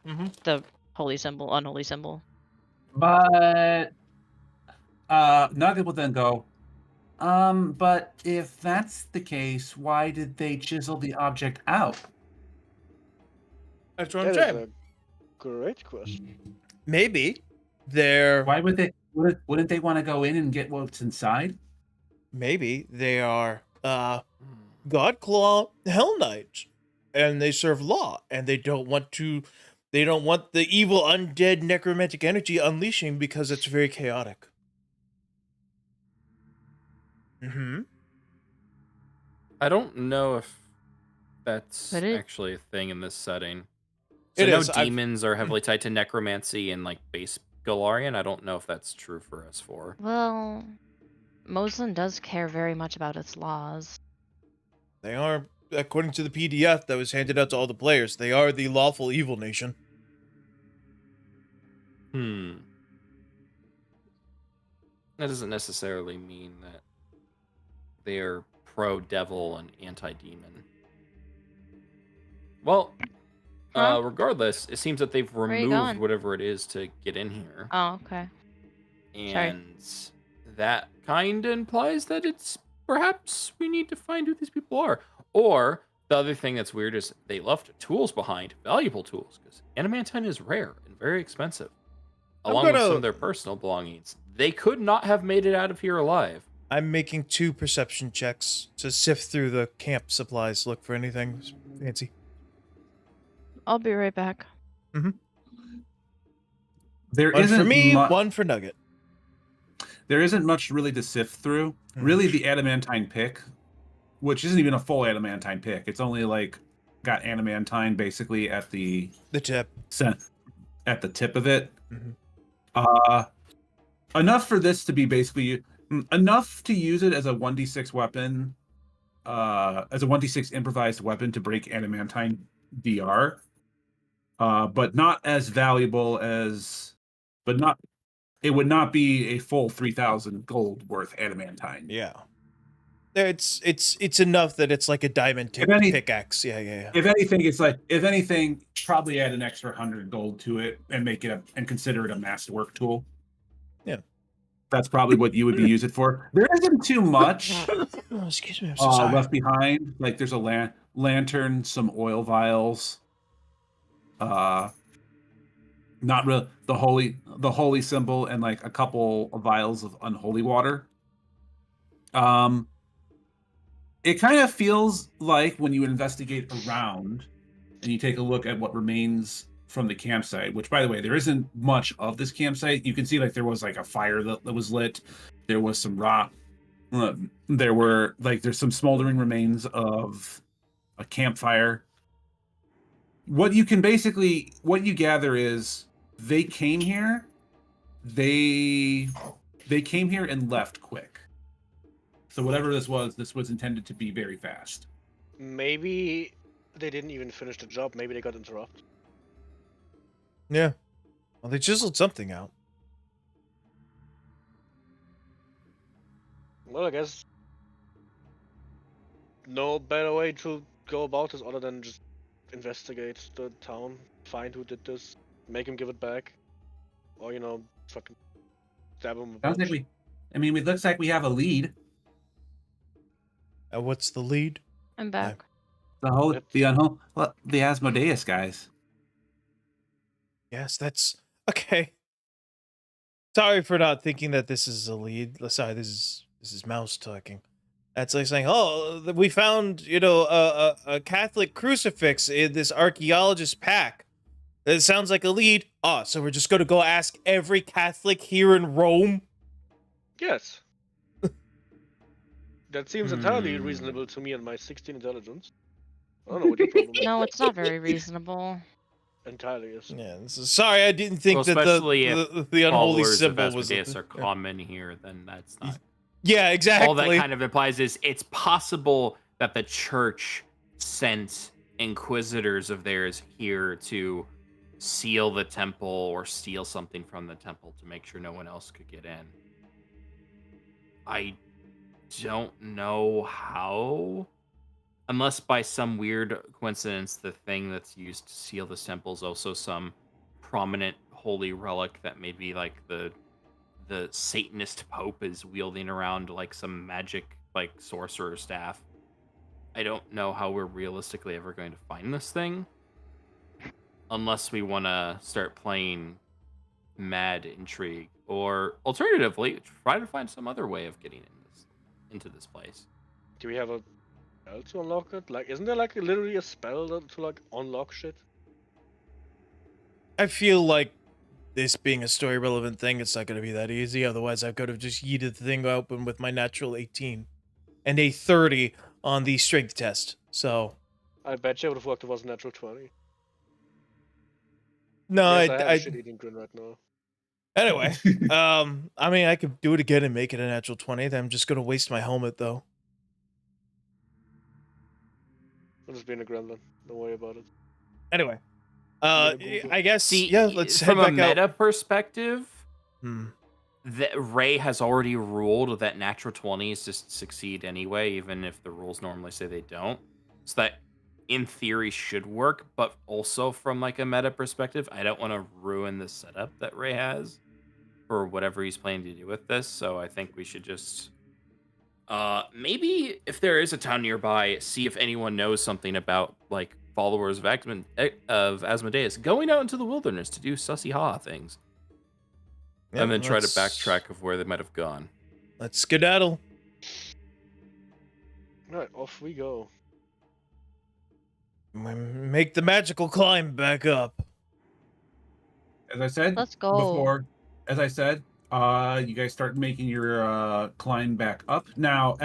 Mm-hmm. the holy symbol, unholy symbol. But Nugget will then go, but if that's the case, why did they chisel the object out? That's what I'm That is saying. a great question. Maybe they're Why would they wouldn't they want to go in and get what's inside? maybe they are God Claw Hell Knights, and they serve law, and they don't want the evil undead necromantic energy unleashing because it's very chaotic. Mm-hmm. I don't know if that's But it- actually a thing in this setting. So It I know is, I've- demons are heavily tied to necromancy and like base Galarian. I don't know if that's true for S4. Well, Moslin does care very much about its laws. They are, according to the PDF that was handed out to all the players, they are the lawful evil nation. That doesn't necessarily mean that they are pro-devil and anti-demon. Well, Huh? regardless, it seems that they've are you removed going? whatever it is to get in here. Oh, okay. And that kind of implies that it's perhaps we need to find who these people are. Or the other thing that's weird is they left tools behind, valuable tools, because adamantine is rare and very expensive, I'm along with gonna- some of their personal belongings. They could not have made it out of here alive. I'm making 2 perception checks to sift through the camp supplies, look for anything fancy. I'll be right back. There One for isn't me, mu- one for Nugget. There isn't much really to sift through. Hmm. Really, the adamantine pick, which isn't even a full adamantine pick, it's only like got adamantine basically at the The tip. at the tip of it. Mhm. Enough for this to be basically enough to use it as a 1d6 weapon, as a 1d6 improvised weapon to break adamantine DR, but not as valuable as, it would not be a full 3,000 gold worth adamantine. Yeah. It's enough that it's like a diamond tip If any- pickaxe. Yeah. If anything, probably add an extra 100 gold to it and make it and consider it a masterwork tool. Yeah. That's probably what you would be use it for. There isn't too much Oh, excuse me, I'm so sorry. left behind. Like there's a lantern, some oil vials. Not really the holy symbol, and like a couple of vials of unholy water. It kind of feels like when you investigate around and you take a look at what remains from the campsite, which by the way, there isn't much of this campsite. You can see like there was like a fire that was lit. There was some rock. There's some smoldering remains of a campfire. What you gather is they came here and left quick. So whatever this was intended to be very fast. Maybe they didn't even finish the job. Maybe they got interrupted. Yeah. Well, they chiseled something out. Well, I guess no better way to go about this other than just investigate the town, find who did this, make him give it back, or fucking stab him a Sounds like bunch. it looks like we have a lead. What's the lead? I'm back. The Asmodeus guys. Yes, that's okay. Sorry for not thinking that this is a lead. Sorry, this is Mouse talking. That's like saying, "Oh, we found a Catholic crucifix in this archaeologist pack. It sounds like a lead. Oh, so we're just gonna go ask every Catholic here in Rome." Yes. That seems entirely reasonable to me and my 16 intelligence. I don't know what your problem is. No, it's not very reasonable. Entirely is. Yeah, sorry, I didn't think that especially the unholy followers symbol of was. Asmodeus are common here, then that's not. Yeah, exactly. All that kind of implies is it's possible that the church sent inquisitors of theirs here to seal the temple or steal something from the temple to make sure no one else could get in. I don't know how, unless by some weird coincidence the thing that's used to seal the temple is also some prominent holy relic that maybe like the Satanist Pope is wielding around like some magic like sorcerer staff. I don't know how we're realistically ever going to find this thing unless we want to start playing mad intrigue, or alternatively try to find some other way of getting into this place. Do we have a spell to unlock it? Like, isn't there like literally a spell to like unlock shit? I feel like this being a story relevant thing, it's not going to be that easy. Otherwise, I could have just yeeted the thing open with my natural 18 and a 30 on the strength test. So I bet you I would have worked if it was a natural 20. no, Yes, I have a shit-eating grin right now. Anyway, I mean, I could do it again and make it a natural 20. Then I'm just going to waste my helmet though. I'm just being a gremlin. Don't worry about it. Anyway, Google. I guess See, let's from head a back meta out. perspective, that Ray has already ruled that natural 20s just succeed anyway, even if the rules normally say they don't. So that in theory should work, but also from like a meta perspective, I don't want to ruin the setup that Ray has for whatever he's planning to do with this. So I think we should just maybe if there is a town nearby, see if anyone knows something about like followers of Asmodeus going out into the wilderness to do sussy ha things. Yeah, And then try to backtrack of where they might have gone. Let's skedaddle. Alright, off we go. Make the magical climb back up. As I said Let's go. before, you guys start making your climb back up. Now,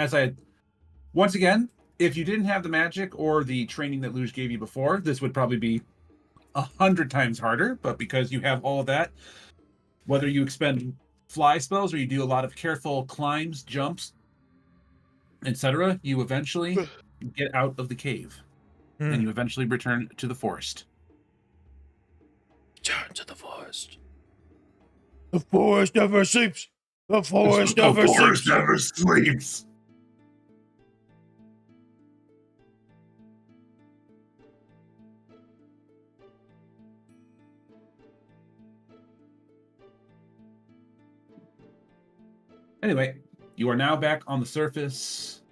once again, if you didn't have the magic or the training that Luge gave you before, this would probably be 100 times harder. But because you have all of that, whether you expend fly spells or you do a lot of careful climbs, jumps, etc., you eventually get out of the cave. And you eventually return to the forest. Return to the forest. The forest never sleeps. The forest never sleeps. Never sleeps. Anyway, you are now back on the surface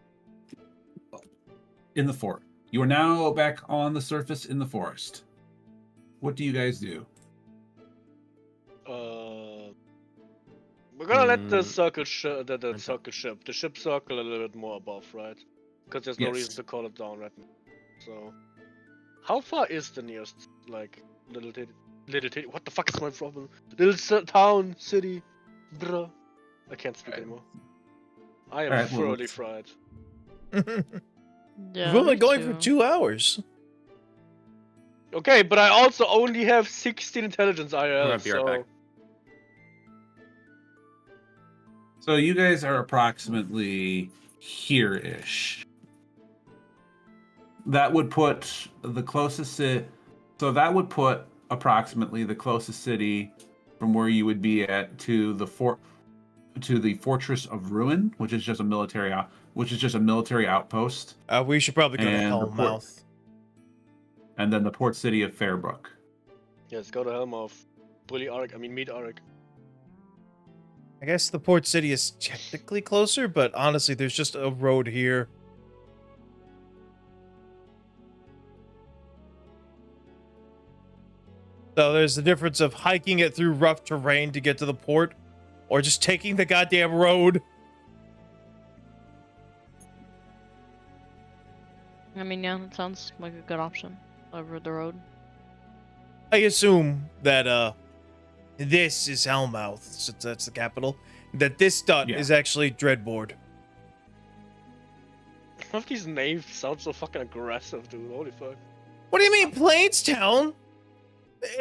in the fort. You are now back on the surface in the forest. What do you guys do? We're gonna let the ship circle a little bit more above, right? Because there's no reason to call it down right now. So, how far is the nearest, like, little titty? What the fuck is my problem? Little town, city, bruh. I can't speak anymore. I am thoroughly fried. Yeah, We're only me going too. for 2 hours. Okay, but I also only have 16 intelligence IRL, I'll be right back. So you guys are approximately here-ish. That would put the closest city. So that would put approximately the closest city from where you would be at to the Fortress of Ruin, which is just a military outpost. We should probably go to And the Hellmouth. And then the port city of Fairbrook. Yes, go to Hellmouth. Meet Arik. I guess the port city is technically closer, but honestly, there's just a road here. So there's the difference of hiking it through rough terrain to get to the port, or just taking the goddamn road. I mean, yeah, that sounds like a good option. Over the road. I assume that this is Hellmouth, since that's the capital. That this dot is actually Dreadboard. None of these names sound so fucking aggressive, dude. Holy fuck. What do you mean, Plainstown?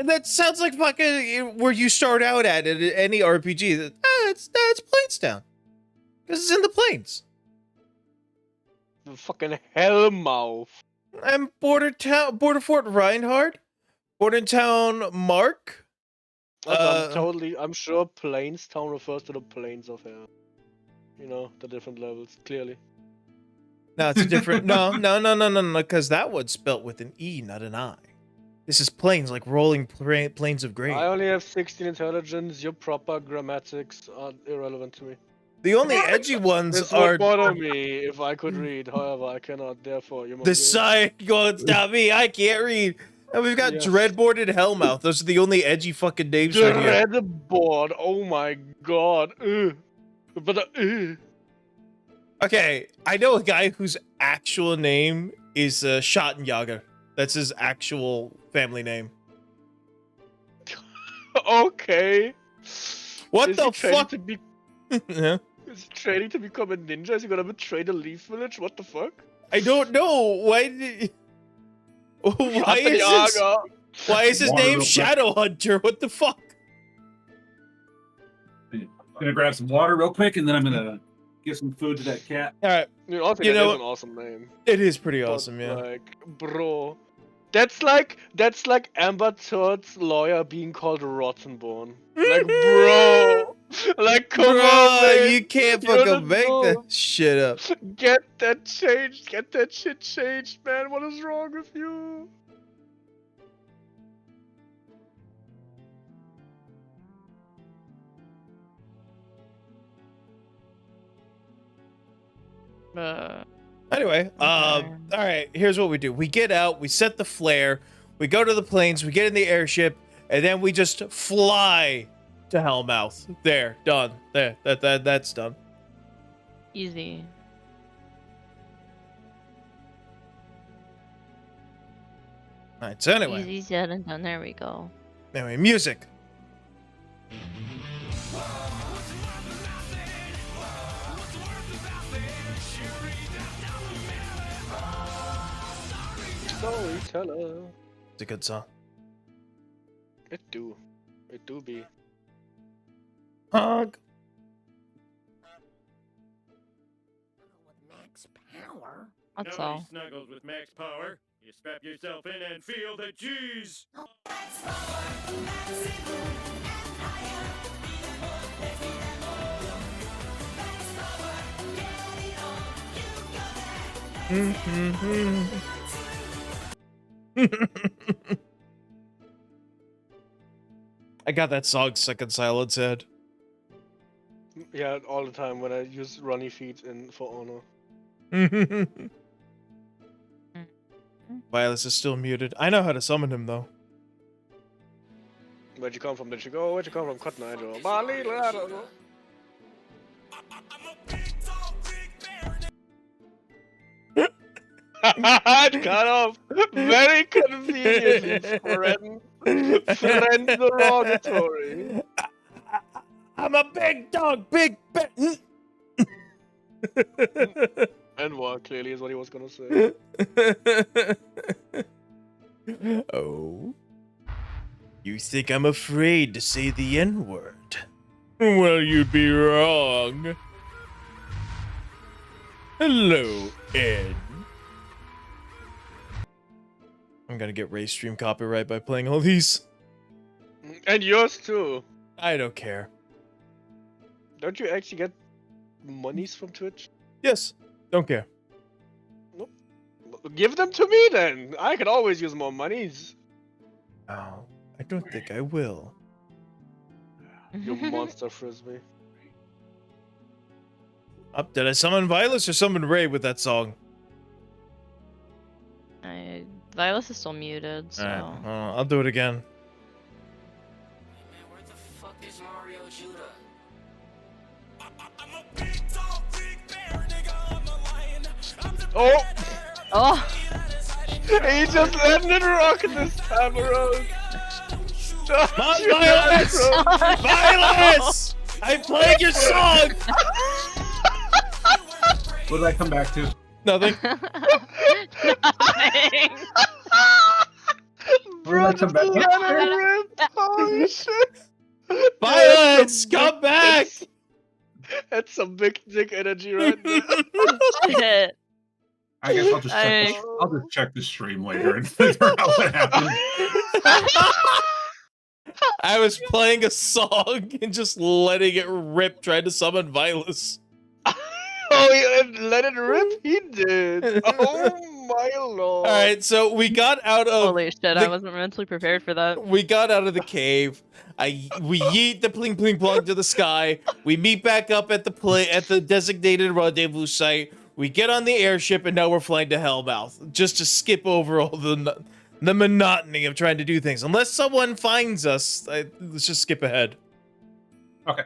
That sounds like fucking where you start out at any RPG. That's Plainstown. Because it's in the plains. The fucking Hellmouth. I'm Border Fort Reinhardt. Bordertown Mark. I'm sure Plainstown refers to the plains of Hell. You know, the different levels, clearly. No, it's a different. No, because that one's spelt with an E, not an I. This is plains, like rolling plains of grain. I only have 16 intelligence. Your proper grammatics are irrelevant to me. The only edgy ones This are. would bother me if I could read. However, I cannot. Therefore, you must. The sign goes not me. I can't read. And we've got Dreadboard and Hellmouth. Those are the only edgy fucking names right here. Dreadboard. Oh my god. But Okay, I know a guy whose actual name is Schottenjager. That's his actual family name. Okay. What Is the he training fuck? to be- Yeah. Is he training to become a ninja? Is he gonna betray the Leaf Village? What the fuck? I don't know. Why is his name Shadow Hunter? What the fuck? I'm gonna grab some water real quick, and then I'm gonna give some food to that cat. All right. Honestly, that is an awesome name. It is pretty But, awesome, yeah. Like, bro. That's like Amber Todd's lawyer being called Rottenborn. Like, bro. Like, come on, man. You can't You're fucking the make goat. that shit up. Get that changed. Get that shit changed, man. What is wrong with you? Anyway, all right, here's what we do. We get out, we set the flare, we go to the plains, we get in the airship, and then we just fly to Hellmouth. There, done. There, that's done. Easy. All right, so anyway. Easy said and done. There we go. Anyway, music. Storyteller. It's a good song. It do be. Honk. Max power. That's Nobody all. snuggles with max power. You strap yourself in and feel the cheese. I got that song stuck in Silent's head. Yeah, all the time when I use runny feet in For Honor. Violet is still muted. I know how to summon him though. Where'd you come from? Did you go? Where'd you come from? Cotton Eye Joe. Bali, I don't know. Cut off. Very conveniently, friend. Friend derogatory. I'm a big dog, big And what clearly is what he was gonna say. Oh. You think I'm afraid to say the N-word? Well, you'd be wrong. Hello, Ed. I'm gonna get Ray stream copyright by playing all these. And yours too. I don't care. Don't you actually get monies from Twitch? Yes, don't care. Give them to me then. I could always use more monies. Oh, I don't think I will. You monster frisbee. Up, did I summon Violus or summon Ray with that song? Violus is still muted, so. Alright, I'll do it again. Man, where the fuck is Mario Judah? I'm a big dog, big bear, nigga, I'm a lion. I'm the Oh! Oh! He just landed rock this time around. Come on, Violus! Violus! I'm playing your song! What did I come back to? Nothing. Nothing. Where did I come back to? Holy shit! Violus, come back! That's some big dick energy right there. Shit. I guess I'll just check the stream later and figure out what happened. I was playing a song and just letting it rip, trying to summon Violus. Oh, he let it rip? He did. Oh my lord. Alright, so we got out of Holy shit, I wasn't mentally prepared for that. we got out of the cave. We yeet the pling pling plong to the sky. We meet back up at the designated rendezvous site. We get on the airship and now we're flying to Hellmouth. Just to skip over all the monotony of trying to do things. Unless someone finds us, let's just skip ahead. Okay.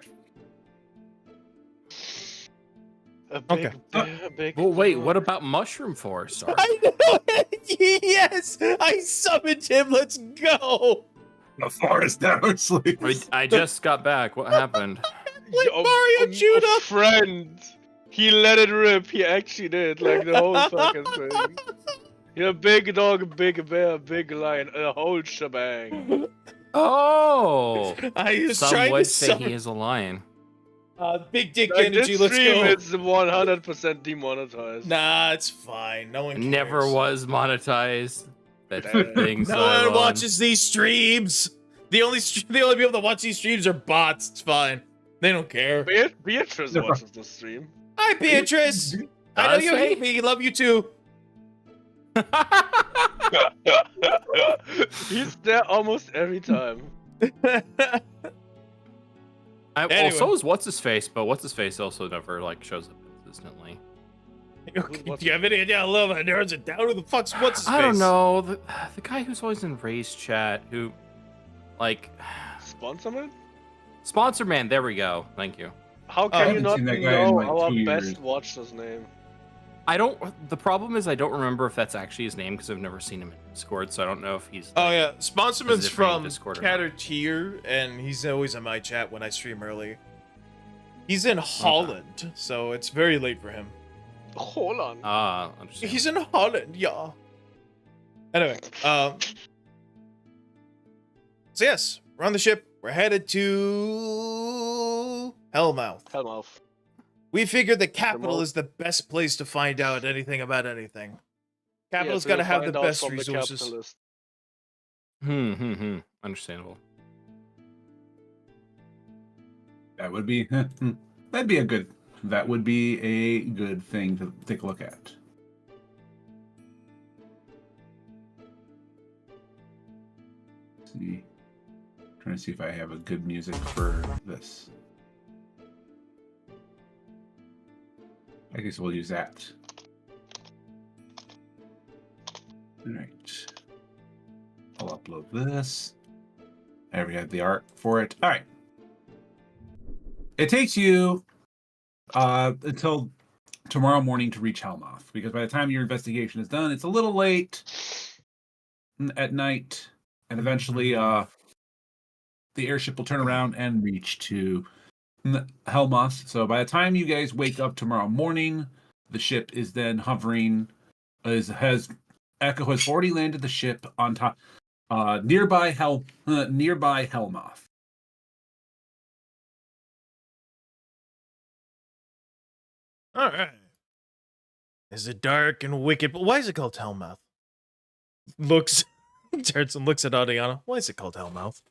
A big, Okay. a big Well, wait, what about Mushroom Forest? Sorry. I know it! Yes! I summoned him, let's go! The forest never sleeps. I just got back. What happened? Like Mario Judah! Friend! He let it rip, he actually did, like the whole fucking thing. You're a big dog, big bear, big lion, a whole shebang. Oh! I was Some trying would to say summon he is a lion. big dick Like, energy, this let's stream go! is 100% demonetized. Nah, it's fine. No one cares. Never was monetized. That's the No thing. No one watches these streams. The only people that watch these streams are bots. It's fine. They don't care. Beatrice watches the stream. Hi, Beatrice. I know Does you he? hate me. Love you too. He's there almost every time. Anyway. Also, is what's his face, but what's his face also never like shows up consistently. Okay, do you have any idea how low that narrows it down? Who the fuck's what's his face? I don't know. The guy who's always in Ray's chat, who, like, Sponsor man? Sponsor Man. There we go. Thank you. How I can you haven't not seen that guy in, know like, our 2 best years. watcher's name? I don't. The problem is I don't remember if that's actually his name because I've never seen him in Discord, so I don't know if he's. Oh like, yeah, Sponsorman's Is it from from Discord or Catter Tier, and he's always in my chat when I stream early. He's in Holland, so it's very late for him. Hold on. Understand. He's in Holland, yeah. Anyway, so yes, we're on the ship. We're headed to Hellmouth. Hellmouth. We figured the capital is the best place to find out anything about anything. Capital's Yes, got to we'll have the find out best from the resources. capitalist. Understandable. That would be that'd be a good that would be a good thing to take a look at. Let's see. Trying to see if I have a good music for this. I guess we'll use that. Alright. I'll upload this. I already have the art for it. Alright. It takes you until tomorrow morning to reach Hellmouth, because by the time your investigation is done, it's a little late at night, and eventually the airship will turn around and reach to Hellmouth. So by the time you guys wake up tomorrow morning, the ship is then hovering. Echo has already landed the ship on top nearby Hellmouth. All right. is it dark and wicked? But why is it called Hellmouth? Turns and looks at Adiana. Why is it called Hellmouth?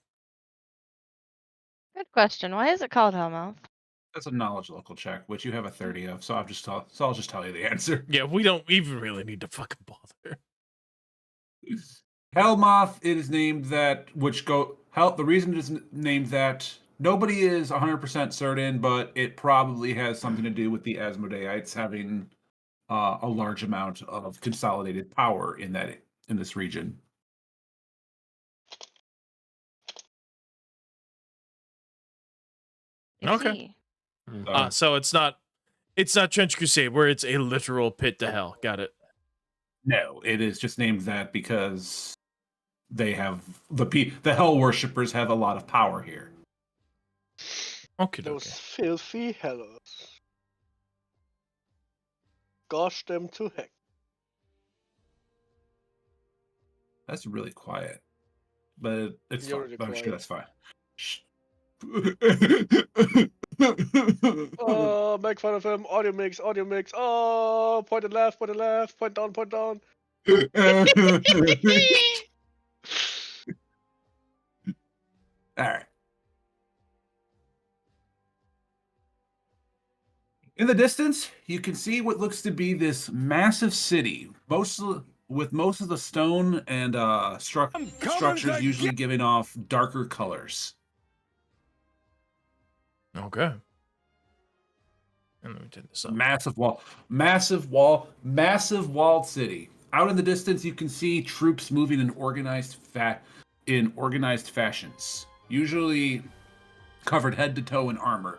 Good question. Why is it called Hellmouth? That's a knowledge local check, which you have a 30 of. So I'll just tell you the answer. Yeah, we don't even really need to fucking bother. Hellmoth. It is named that. The reason it is named that. Nobody is 100% certain, but it probably has something to do with the Asmodeites having a large amount of consolidated power in this region. I Okay. see. So it's not Trench Crusade where it's a literal pit to hell. Got it. No, it is just named that because they have the Hell Worshippers have a lot of power here. Okay. Those filthy hellos. Gosh them to heck. That's really quiet, but it's You're fine. really I'm sure quiet. that's fine. Shh. Oh, make fun of him. Audio mix. Oh, point it left, point down, point down. All right. In the distance, you can see what looks to be this massive city, with most of the stone and structures usually giving off darker colors. Okay. And let me turn this up. Massive walled city. Out in the distance, you can see troops moving in organized fashions, usually covered head to toe in armor.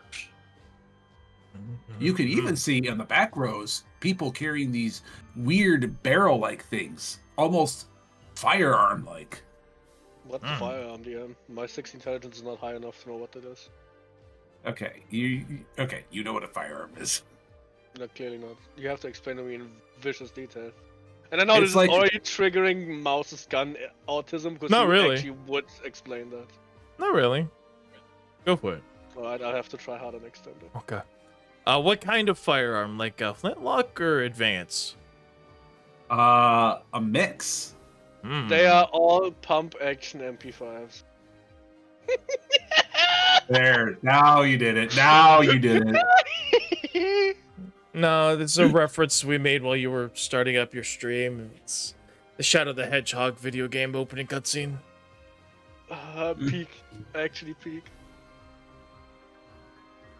You can even see in the back rows people carrying these weird barrel-like things, almost firearm-like. What the firearm, DM? My 6 intelligence is not high enough to know what that is. Okay, you know what a firearm is. No, clearly not. You have to explain to me in vicious detail. And I know It's this like- is already triggering Mouse's gun autism because Not you really. actually would explain that. Not really. Go for it. Alright, I'll have to try harder next time then. Okay. What kind of firearm? Like a flintlock or advance? A mix. They are all pump action MP5s. There. Now you did it. No, this is a reference we made while you were starting up your stream. It's the Shadow the Hedgehog video game opening cutscene. Peak. Actually peak.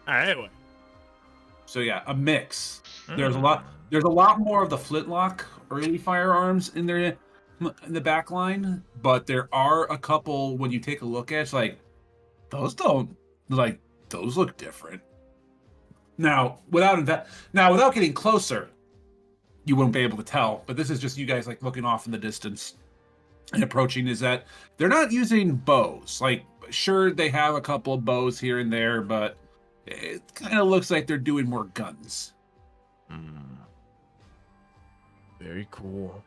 Alright, anyway. So yeah, a mix. There's a lot more of the flintlock early firearms in the back line, but there are a couple when you take a look at it's like those look different. Now, without getting closer, you won't be able to tell, but this is just you guys like looking off in the distance and approaching is that they're not using bows. Like sure they have a couple of bows here and there, but it kind of looks like they're doing more guns. Very cool.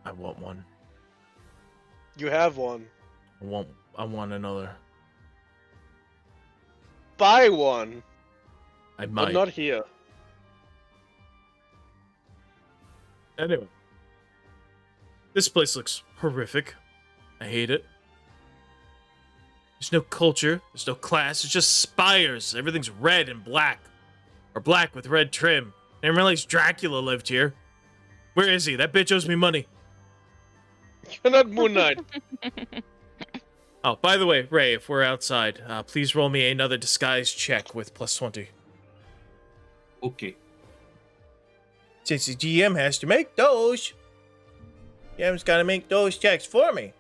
I want one. You have one. I want another. Buy one. I But might. not here. Anyway. This place looks horrific. I hate it. There's no culture. There's no class. It's just spires. Everything's red and black. Or black with red trim. I didn't realize Dracula lived here. Where is he? That bitch owes me money. You're not Moon Knight. Oh, by the way, Ray, if we're outside, please roll me another disguise check with +20. Okay. Since the GM has to make those. GM's gotta make those checks for me.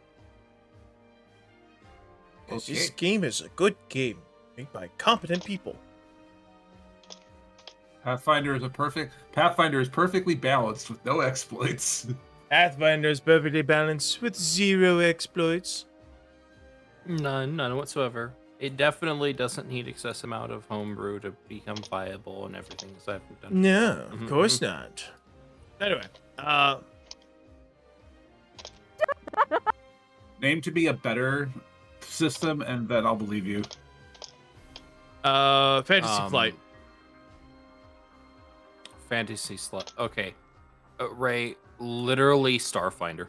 Because this game is a good game, made by competent people. Pathfinder is perfectly balanced with no exploits. Pathfinder is perfectly balanced with 0 exploits. None whatsoever. It definitely doesn't need excess amount of homebrew to become viable and everything as I've done. No, of course not. Anyway, Name to be a better system, and then I'll believe you. Fantasy Flight. fantasy slut. Okay, Ray, literally Starfinder.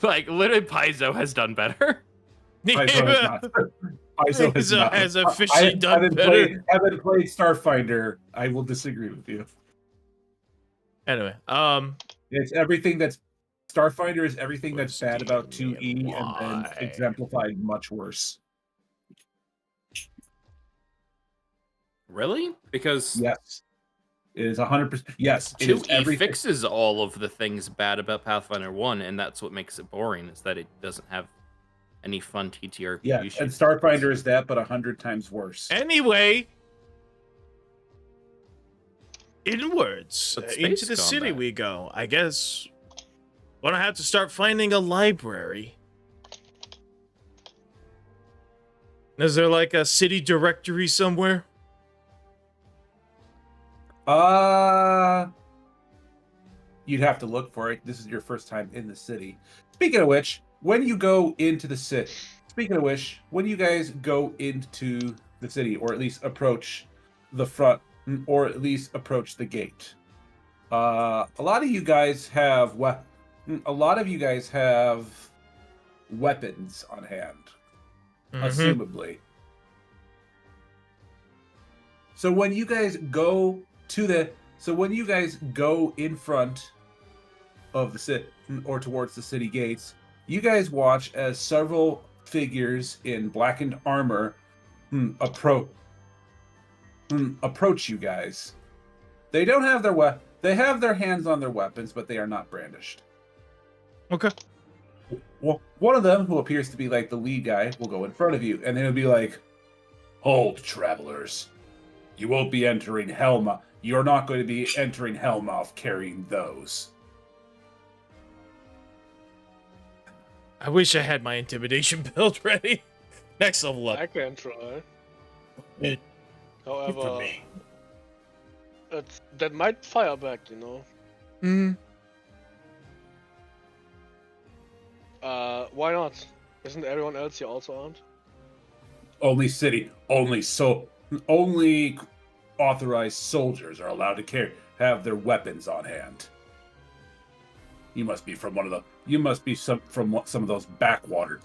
like literally, Paizo has done better. Paizo has not. Paizo has Paizo not. has officially done haven't better. Haven't played Starfinder. I will disagree with you. Anyway, It's everything that's Starfinder is everything that's What's bad about the 2E and then why? exemplified much worse. Really? Because Yes. It is 100%. Yes, it is 2E everything. fixes all of the things bad about Pathfinder 1, and that's what makes it boring, is that it doesn't have any fun TTRPG Yeah, shit. and Starfinder is that, but 100 times worse. anyway, inwards But into space the city combat. we go. I guess gonna have to start finding a library. Is there like a city directory somewhere? You'd have to look for it. This is your first time in the city. Speaking of which, when you go into the city, when you guys go into the city, or at least approach the front, or at least approach the gate, a lot of you guys have weapons on hand, assumably. So when you guys go in front of the city or towards the city gates, you guys watch as several figures in blackened armor approach you guys. They don't have they have their hands on their weapons, but they are not brandished. Okay. Well, one of them, who appears to be like the lead guy, will go in front of you, and they'll be like, "Hold, travelers. You won't be entering Helma. You're not going to be entering Hellmouth carrying those." I wish I had my intimidation build ready. Next level up. I can try. It- However, that might fire back, you know. Why not? Isn't everyone else here also armed? Only authorized soldiers are allowed to have their weapons on hand. You must be from from some of those backwater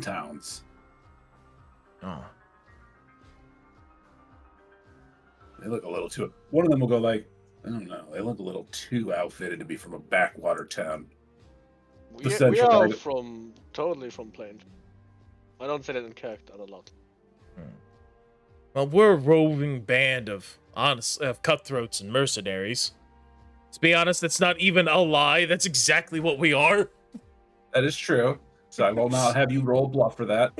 towns. Oh. They look a little too. One of them will go like, I don't know. They look a little too outfitted to be from a backwater town. We Central are Garden. totally from Plain. I don't say that in character a lot. Well, we're a roving band of cutthroats and mercenaries. To be honest, that's not even a lie. That's exactly what we are. That is true. So I will not have you roll bluff for that.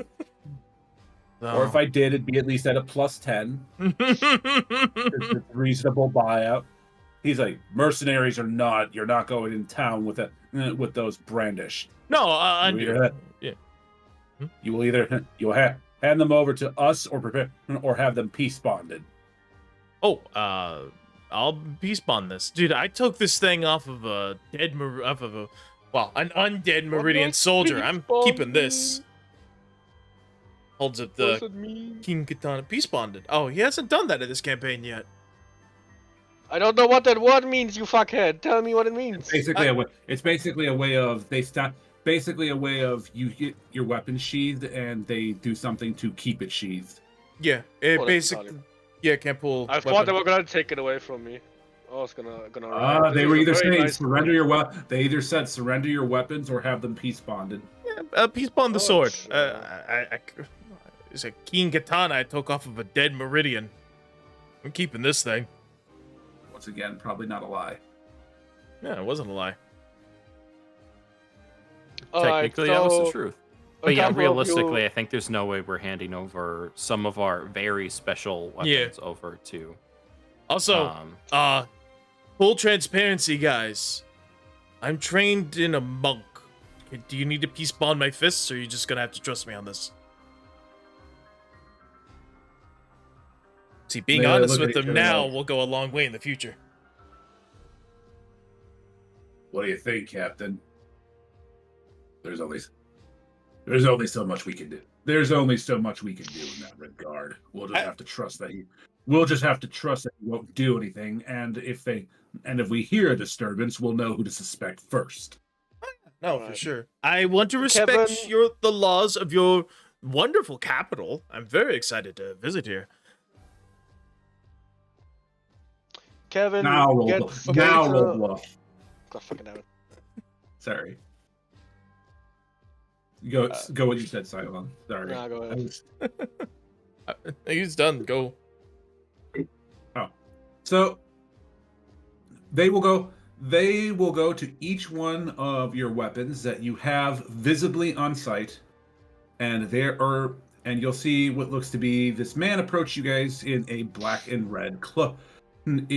Or if I did, it'd be at least at a +10. It's a reasonable buyout. He's like, mercenaries are not. You're not going in town with those brandish. No, You will either hand them over to us or have them peace bonded. Oh, I'll peace bond this, dude. I took this thing off of an undead Meridian soldier. I'm keeping this. Holds up the King Katana peace bonded. Oh, he hasn't done that in this campaign yet. I don't know what that word means, you fuckhead. Tell me what it means. It's basically a way of you get your weapon sheathed and they do something to keep it sheathed. Yeah, can't pull. I thought they were gonna take it away from me. I was gonna. They were either saying surrender your weapon. They either said surrender your weapons or have them peace bonded. Yeah, peace bond the sword. Sure. It's a keen katana I took off of a dead Meridian. I'm keeping this thing. Once again, probably not a lie. Yeah, it wasn't a lie. Technically, that was the truth. But yeah, couple of realistically, you- I think there's no way we're handing over some of our very special weapons over to. Also, full transparency, guys. I'm trained in a monk. Do you need to peace bond my fists, or are you just gonna have to trust me on this? See, being honest with them now will go a long way in the future. What do you think, Captain? There's only so much we can do. There's only so much we can do in that regard. We'll just have to trust that We'll just have to trust that he won't do anything, and if we hear a disturbance, we'll know who to suspect first. No, for Alright. sure. I want to respect Kevin- the laws of your wonderful capital. I'm very excited to visit here. Kevin, Now roll get bluff. Now Gator- roll bluff. God fucking damn it. Sorry. Go what you said, Cylon. Sorry. Nah, go ahead. He's done. Go. So they will go to each one of your weapons that you have visibly on sight, and you'll see what looks to be this man approach you guys in a black and red cloak. And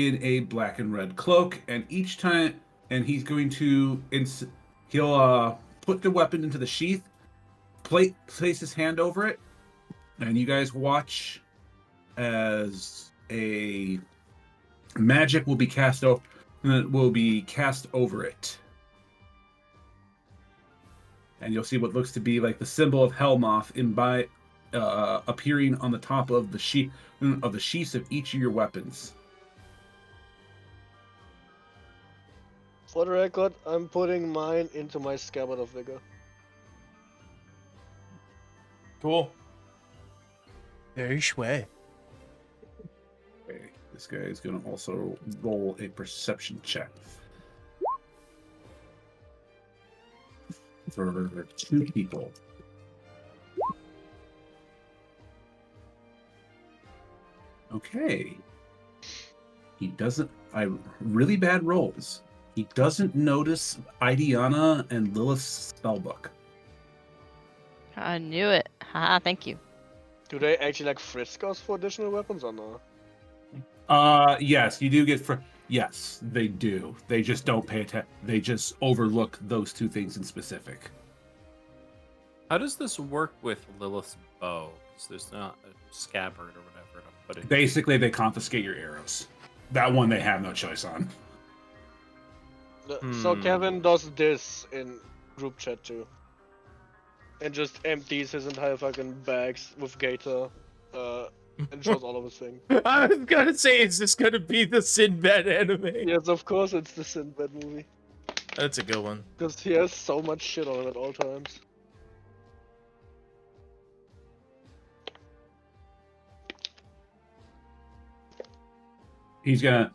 each time, and he's going to he'll put the weapon into the sheath, place his hand over it, and you guys watch as a magic will be cast over it, and you'll see what looks to be like the symbol of Hellmoth appearing on the top of the sheaths of each of your weapons. For the record, I'm putting mine into my Scabbard of Vigor. Cool. Very sway. Okay, this guy is going to also roll a perception check for 2 people. Okay. He doesn't. Really bad rolls. He doesn't notice Idiana and Lilith's spellbook. I knew it. Haha, thank you. Do they actually like frisk us for additional weapons or no? Yes, you do get yes, they do. They just don't pay attention. They just overlook those 2 things in specific. How does this work with Lilith's bow? 'Cause there's not a scabbard or whatever to put it. Basically, they confiscate your arrows. That one they have no choice on. So Kevin does this in group chat too. And just empties his entire fucking bags with Gator, and shows all of his things. I was gonna say, is this gonna be the Sinbad anime? Yes, of course it's the Sinbad movie. That's a good one. Because he has so much shit on him at all times. He's gonna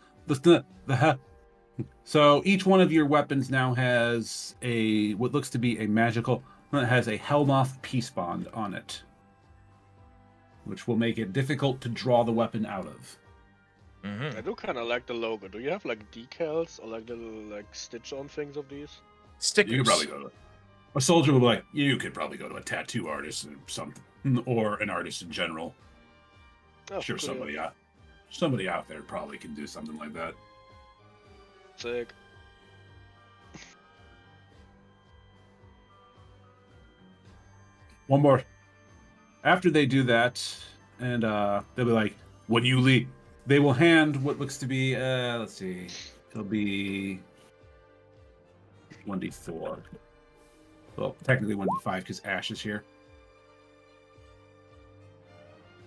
so each one of your weapons now has what looks to be a magical. It has a Hellmoth peace bond on it, which will make it difficult to draw the weapon out of. Mm-hmm. I do kind of like the logo. Do you have like decals or like little like stitch-on things of these? Stickers. You could probably go to a soldier would be like, you could probably go to a tattoo artist or something, or an artist in general. Oh, Sure, cool. somebody out there probably can do something like that. Sick. One more. After they do that, and they'll be like, when you leave, they will hand what looks to be, let's see, it'll be 1d4. Well, technically 1d5 because Ash is here.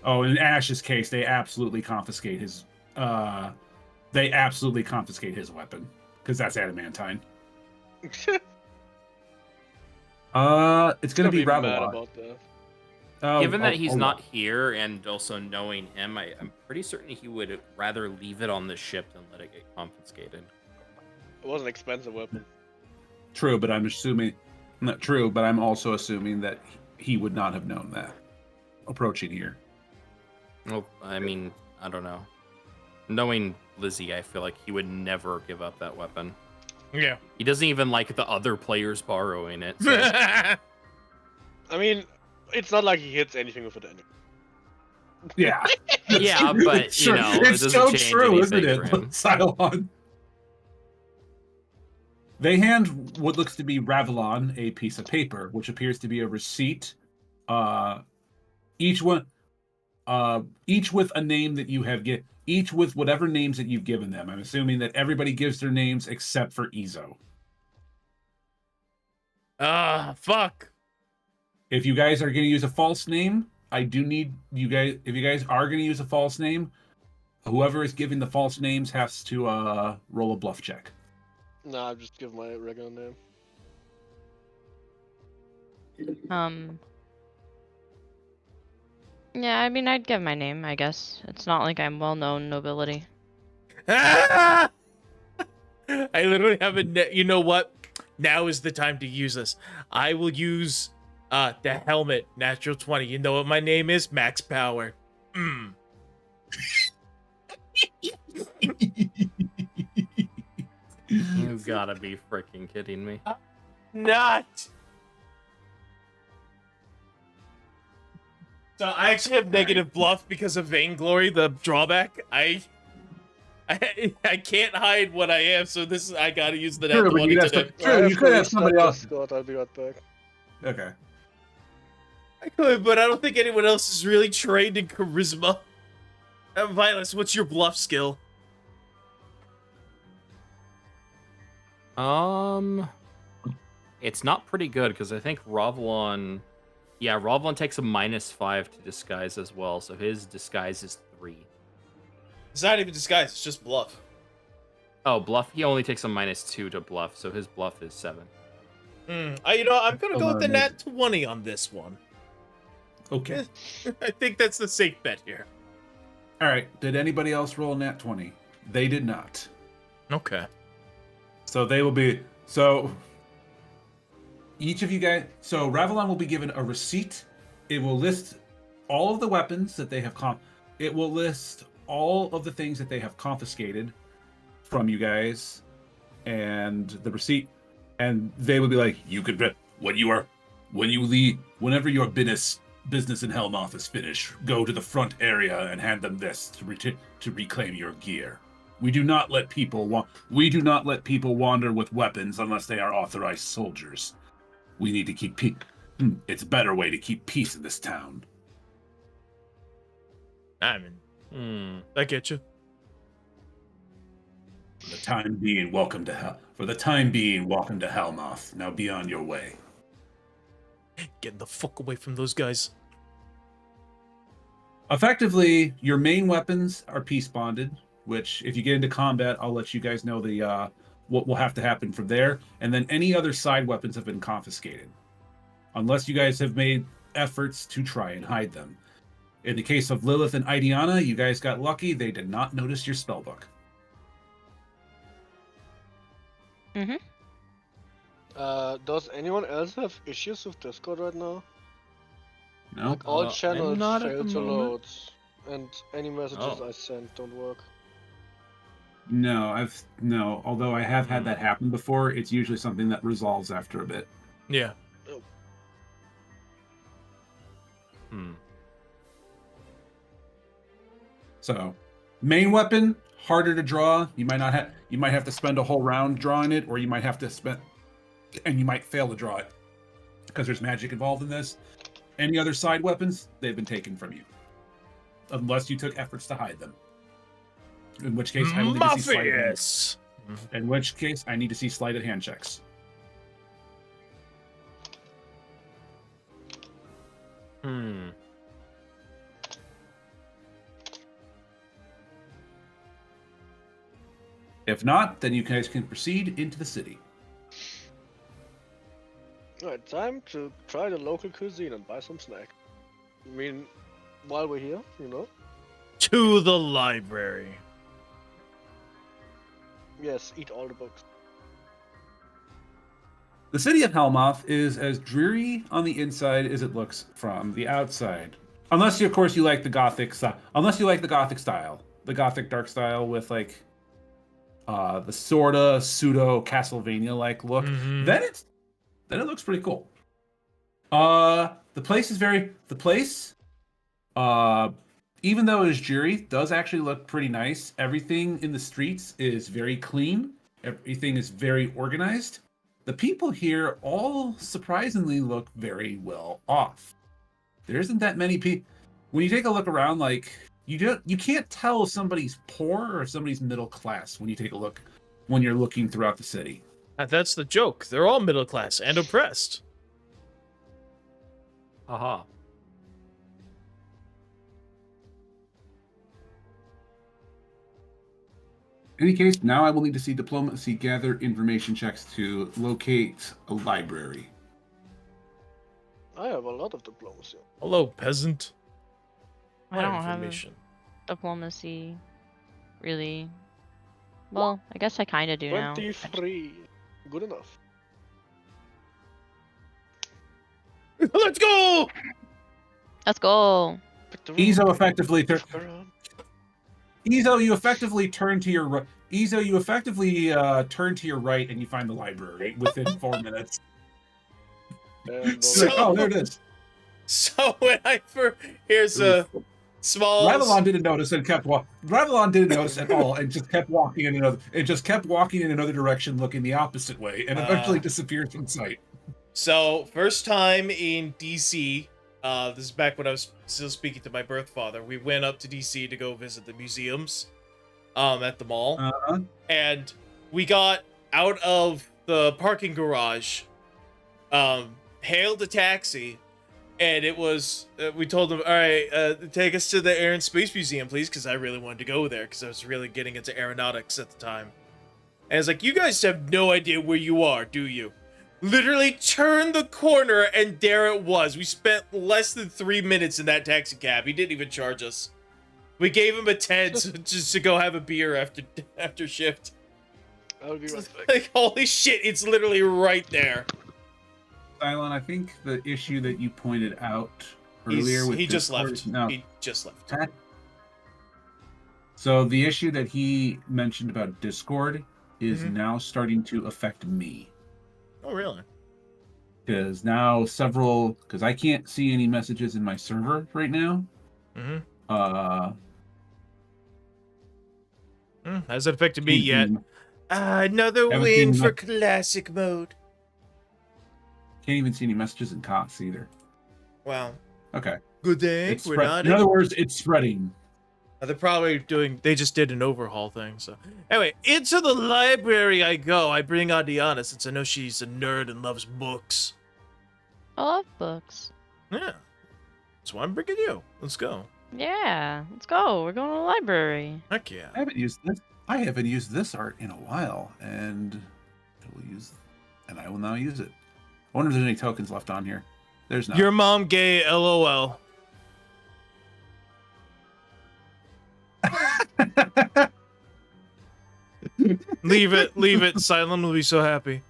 Oh, in Ash's case, they absolutely confiscate his weapon because that's adamantine. It's gonna be mad Ravelot. about that. Given that he's not here, and also knowing him, I'm pretty certain he would rather leave it on the ship than let it get confiscated. It was an expensive weapon. True, but I'm assuming not true, but I'm also assuming that he would not have known that approaching here. Well, I mean, I don't know. Knowing Lizzie, I feel like he would never give up that weapon. Yeah. He doesn't even like the other players borrowing it. So. I mean, it's not like he hits anything with it anyway. Yeah. Yeah, but Sure. you know, It's it doesn't so change true, isn't anything it? for him. Cylon. They hand what looks to be Ravelon a piece of paper, which appears to be a receipt. Each with a name that you have each with whatever names that you've given them. I'm assuming that everybody gives their names except for Izo. Fuck. If you guys are going to use a false name, I do need you guys. If you guys are going to use a false name, Whoever is giving the false names has to roll a bluff check. Nah, I'll just give my regular name. Yeah, I mean, I'd give my name, I guess. It's not like I'm well-known nobility. Ah! I literally have a. You know what? Now is the time to use this. I will use the helmet, natural 20. You know what my name is? Max Power. Mm. You gotta be freaking kidding me. Not. So I actually have negative bluff because of vainglory, the drawback. I can't hide what I am, so this is I gotta use the True, net but 20 you today. have True, you could have somebody else. Discord. I'll be right back. Okay. I could, but I don't think anyone else is really trained in charisma. Violence, what's your bluff skill? It's not pretty good because I think Ravlon, Ravlon takes a -5 to disguise as well, so his disguise is 3. It's not even disguise, it's just bluff. Oh, bluff. He only takes a -2 to bluff, so his bluff is 7. I'm gonna go with the nat 20 on this one. Okay. I think that's the safe bet here. All right. Did anybody else roll a nat 20? They did not. Okay. So they will be. So each of you guys. So Ravelon will be given a receipt. It will list all of the weapons that they have. It will list all of the things that they have confiscated from you guys, and the receipt. And they will be like, "You could when you leave, whenever your business in Helmoth is finished, go to the front area and hand them this to reclaim your gear. We do not let people wander with weapons unless they are authorized soldiers. We need to keep peace. It's a better way to keep peace in this town." I mean, I get you. For the time being, welcome to Helmoth. Now be on your way. Get the fuck away from those guys. Effectively, your main weapons are peace bonded, which if you get into combat, I'll let you guys know the what will have to happen from there. And then any other side weapons have been confiscated, unless you guys have made efforts to try and hide them. In the case of Lilith and Idiana, you guys got lucky. They did not notice your spellbook. Does anyone else have issues with Discord right now? No? Like all channels not at fail the to moment. load, and any messages I sent don't work. No, although I have had that happen before, it's usually something that resolves after a bit. Yeah. So, main weapon, harder to draw. You might have to spend a whole round drawing it, or you might have to and you might fail to draw it because there's magic involved in this. Any other side weapons, they've been taken from you, unless you took efforts to hide them. In which case, I will need to see sleight of hand. In which case, I need to see sleight of hand checks. If not, then you guys can proceed into the city. Alright, time to try the local cuisine and buy some snack. I mean, while we're here, you know? To the library. Yes, eat all the books. The city of Helmoth is as dreary on the inside as it looks from the outside. Unless, of course, you like the Gothic style. Unless you like the Gothic style. The Gothic dark style with, like, the sorta pseudo Castlevania-like look. Then it looks pretty cool. The place, even though it is dreary, does actually look pretty nice. Everything in the streets is very clean. Everything is very organized. The people here all surprisingly look very well off. There isn't that many people. When you take a look around, like, you can't tell if somebody's poor or if somebody's middle class when you're looking throughout the city. That's the joke. They're all middle class and oppressed. In any case, now I will need to see diplomacy gather information checks to locate a library. I have a lot of diplomacy. Hello, peasant. I What don't have information? diplomacy, really. Well, I guess I kind of do now. 23. Good enough. Let's go! Let's go. Ezo effectively Ezo, you effectively turn to your Ezo, you effectively turn to your right and you find the library within 4 minutes. And So- Like, oh, there it is. So when here's a small. Revlon didn't notice and kept walking. Revlon didn't notice at all and just kept walking in another direction, looking the opposite way, and eventually disappeared from sight. So first time in DC. This is back when I was still speaking to my birth father. We went up to DC to go visit the museums, at the mall, and we got out of the parking garage, hailed a taxi, and it was we told him, all right, take us to the Air and Space Museum, please, because I really wanted to go there because I was really getting into aeronautics at the time. And it's like, you guys have no idea where you are, do you? Literally turned the corner and there it was. We spent less than 3 minutes in that taxi cab. He didn't even charge us. We gave him a 10 just to go have a beer after shift. I'll be right back. Like, holy shit, it's literally right there. Silent, I think the issue that you pointed out earlier with He just Discord- left. No. He just left. So the issue that he mentioned about Discord is now starting to affect me. Oh, really? Because now because I can't see any messages in my server right now. Hasn't affected me yet. Another Haven't win seen for much. classic mode. Can't even see any messages in COTS either. Wow. Okay. Good day. It's We're spread- not in other words, it's spreading. They're probably they just did an overhaul thing, so. Anyway, into the library I go. I bring Adiana since I know she's a nerd and loves books. I love books. Yeah. That's why I'm bringing you. Let's go. Yeah, let's go. We're going to the library. Heck yeah. I haven't used this art in a while, and I will now use it. I wonder if there's any tokens left on here. There's not. Your mom gay, LOL. Leave it. Silent will be so happy.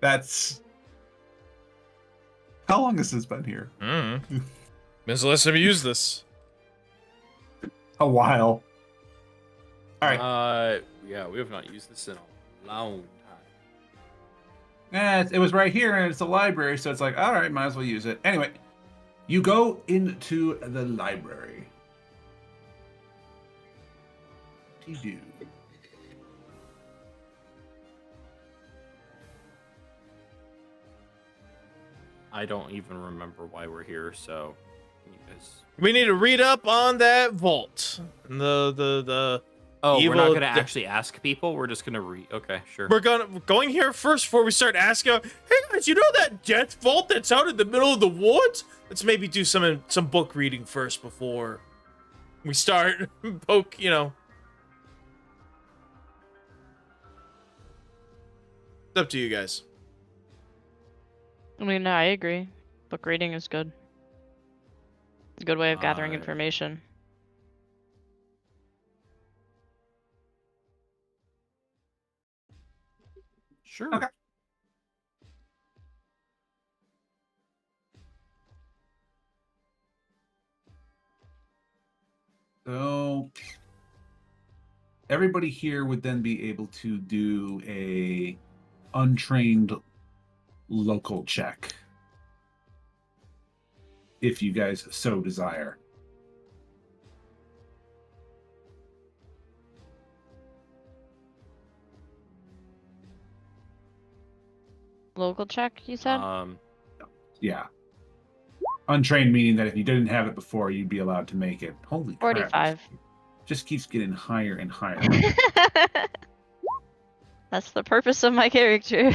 That's... How long has this been here? When's the last time you used this? A while. All right. Yeah, we have not used this in a long time. It was right here, and it's a library, so it's like, all right, might as well use it. Anyway, you go into the library. What do you do? I don't even remember why we're here, so you guys... We need to read up on that vault. The Oh, we're not evil- gonna actually ask people. We're just gonna read. Okay, sure. We're going here first before we start asking. Hey guys, you know that death vault that's out in the middle of the woods? Let's maybe do some book reading first before we start poke. It's up to you guys. I mean, I agree. Book reading is good. It's a good way of gathering Uh, information. Sure. Okay. So everybody here would then be able to do a untrained local check if you guys so desire. Local check, you said? Yeah. Untrained meaning that if you didn't have it before, you'd be allowed to make it. Holy crap. 45. Just keeps getting higher and higher. That's the purpose of my character.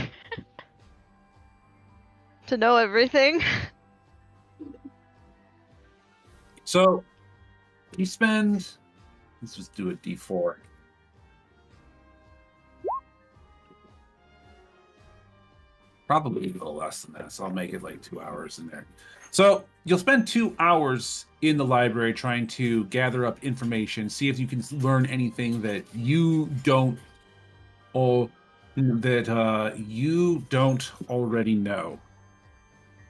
To know everything. So, You spend. Let's just do a D4. Probably a little less than that, so I'll make it like 2 hours in there. So you'll spend 2 hours in the library trying to gather up information, see if you can learn anything that you don't, or that you don't already know.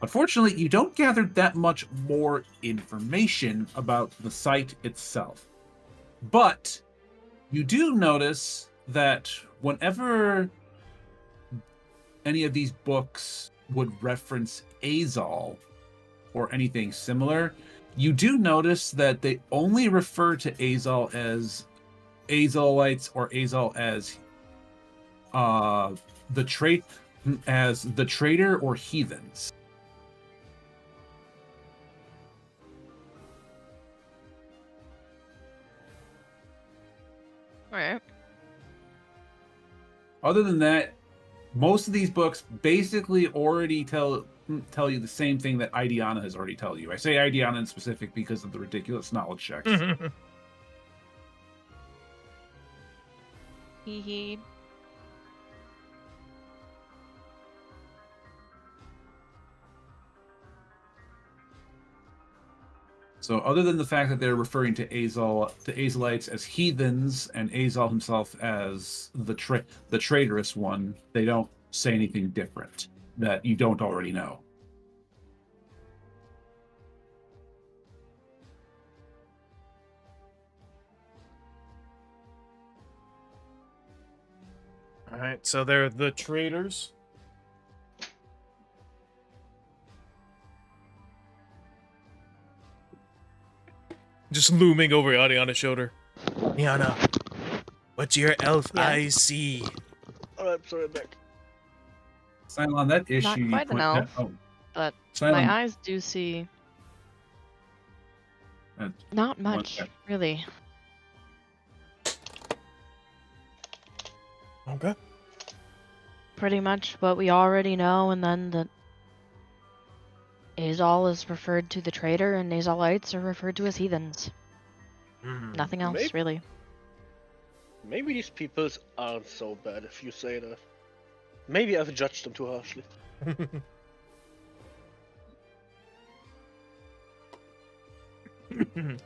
Unfortunately, you don't gather that much more information about the site itself. But you do notice that whenever any of these books would reference Azal or anything similar, you do notice that they only refer to Azal as Azalites or Azal as the traitor or heathens. All right. Other than that, most of these books basically already tell you the same thing that Idiana has already told you. I say Idiana in specific because of the ridiculous knowledge checks. Hee hee. So other than the fact that they're referring to Azalites as heathens and Azal himself as the traitorous one, they don't say anything different that you don't already know. All right, so they're the traitors. Just looming over Adiana's shoulder. Adiana, what's your elf Yeah. eyes see? Alright, sorry, back. Cylon, that issue Not you quite an point elf, out. but Cylon, my eyes do see uh, not one much, sec. really. Okay. Pretty much what we already know, and then that Azal is referred to the traitor, and Azalites are referred to as heathens. Nothing else, Maybe- really. Maybe these people aren't so bad if you say that. Maybe I've judged them too harshly. Perhaps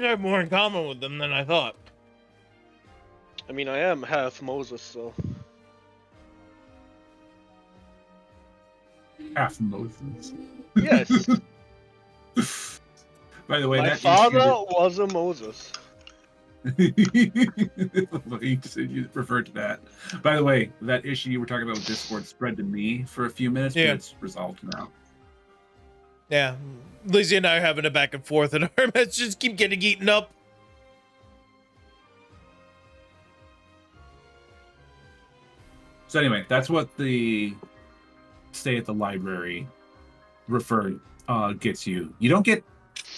I have more in common with them than I thought. I mean, I am half Moses, so. half Moses. Yes, By the way, my that father issue was a Moses. you referred to that. By the way, that issue you were talking about with Discord spread to me for a few minutes, Yeah. but it's resolved now. Yeah, Lizzie and I are having a back and forth, and our messages keep getting eaten up. So anyway, that's what the stay at the library gets you. You don't get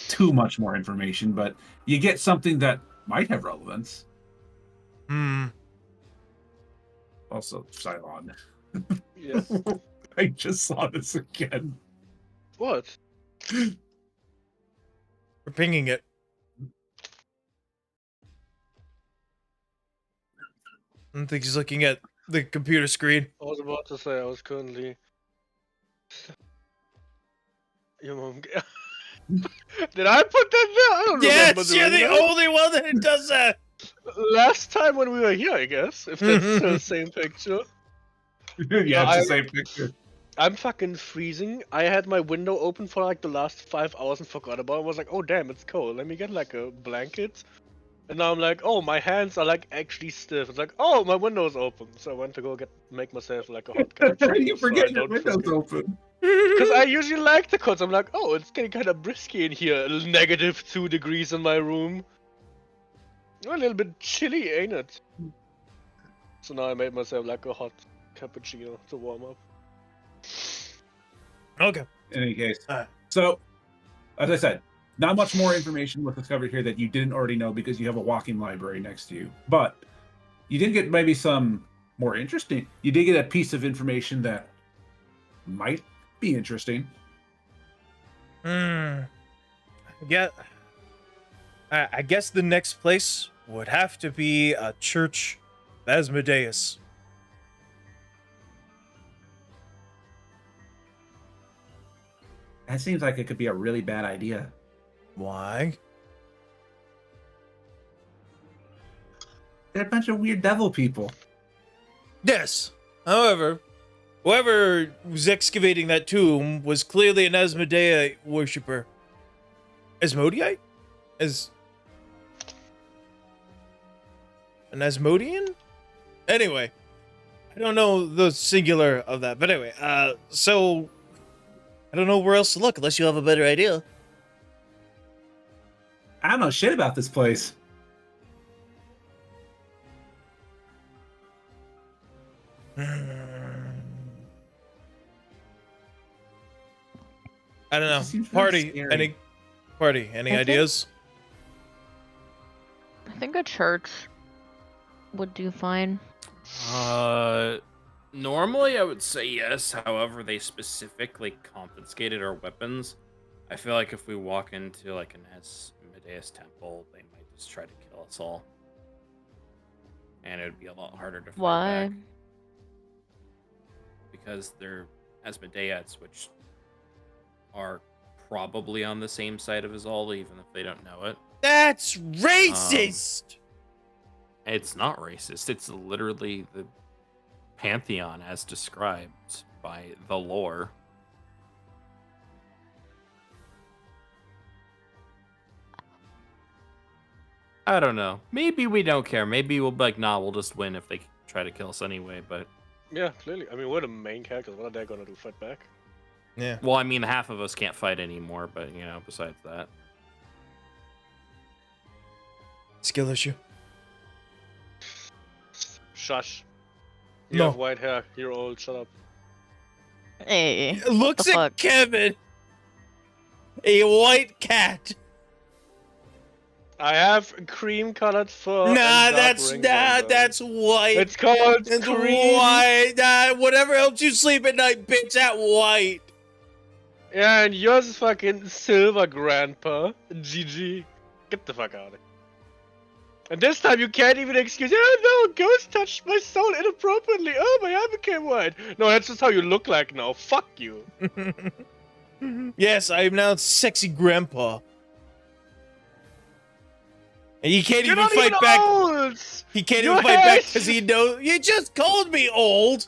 too much more information, but you get something that might have relevance. Also, Cylon. Yes. I just saw this again. What? We're pinging it. I don't think he's looking at the computer screen. I was about to say I was currently. Your mom. Did I put that there? I don't remember Yes, you're doing the that. only one that does that. Last time when we were here, I guess. If that's still the same picture. Yeah, it's the same picture. I'm fucking freezing. I had my window open for like the last 5 hours and forgot about it. I was like, oh damn, it's cold. Let me get like a blanket. And now I'm like, oh, my hands are like actually stiff. It's like, oh, my window's open. So I went to go make myself like a hot How do you cappuccino. forget your window's open? Because I usually like the coats. I'm like, oh, it's getting kind of brisky in here. -2 degrees in my room. A little bit chilly, ain't it? So now I made myself like a hot cappuccino to warm up. Okay. In any case, Alright. so as I said, not much more information was discovered here that you didn't already know because you have a walking library next to you. But you did get maybe some more interesting. You did get a piece of information that might be interesting. Yeah. I guess the next place would have to be a church of Asmodeus. That seems like it could be a really bad idea. Why? They're a bunch of weird devil people. Yes. However, whoever was excavating that tomb was clearly an Asmodeite worshiper. Asmodeite? An Asmodean? Anyway, I don't know the singular of that, but anyway, so I don't know where else to look unless you have a better idea. I don't know shit about this place. I don't know. Seems really Party. scary. Any I think- ideas? I think a church would do fine. Normally I would say yes. However, they specifically confiscated our weapons. I feel like if we walk into like an Asmodeus temple, they might just try to kill us all, and it would be a lot harder to fight Why? back because they're Asmodeites, which are probably on the same side of Azal, even if they don't know it. That's racist! It's not racist. It's literally the pantheon as described by the lore. I don't know. Maybe we don't care. Maybe we'll be like, nah, we'll just win if they try to kill us anyway. But Yeah, clearly. I mean, we're the main characters. What are they gonna do? Fight back? Yeah. well, I mean, half of us can't fight anymore. But you know, besides that, Skill issue. Shush. You No. have white hair. You're old. Shut up. Hey. Looks the at fuck? Kevin. A white cat. I have cream-colored fur. Nah, and dark that's rings on them. that's white. It's called It's cream. white. Whatever helps you sleep at night, bitch. That white. Yeah, and yours is fucking silver, Grandpa. GG. Get the fuck out of here. And this time you can't even excuse. Oh no, ghost touched my soul inappropriately. Oh, my eye became white. No, that's just how you look like now. Fuck you. Yes, I am now sexy grandpa. And you can't You're even not fight even back. old. He can't Your even fight hair back is- because he knows. You just called me old.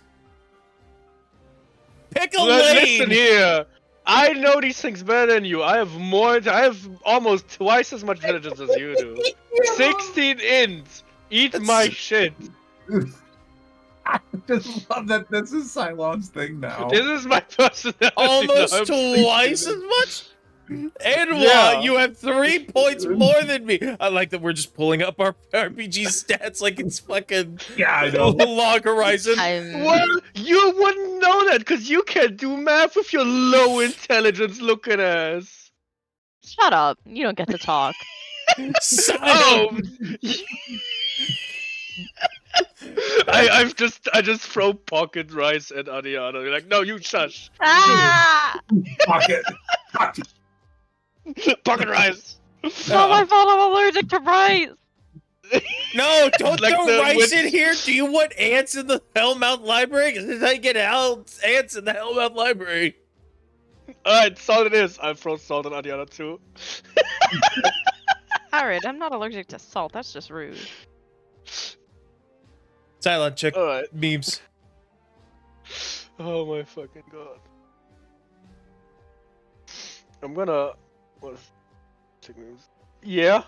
Pick a Listen lane. here. I know these things better than you. I have almost twice as much intelligence as you do. 16 int. Eat my shit. I just love that this is Cylon's thing now. This is my personality. Almost now. I'm twice 16 as much. And Yeah. you have 3 points more than me. I like that we're just pulling up our RPG stats like it's fucking Yeah, I know. Log Horizon. Well, you wouldn't know that because you can't do math with your low intelligence looking ass. Shut up. You don't get to talk. Oh. I just throw pocket rice at Adiana. You're like, no, you shush. Ah! Pocket. Pocket. Pocket rice. It's not my fault. I'm allergic to rice. No, don't Like throw the rice witch- in here. Do you want ants in the Hellmouth Library? Because this is how you get ants in the Hellmouth Library. Alright, salt it is. I throw salt on Adiana too. Alright, I'm not allergic to salt. That's just rude. Silent check Alright. memes. Oh my fucking god. I'm gonna. What? Check moves. Yeah.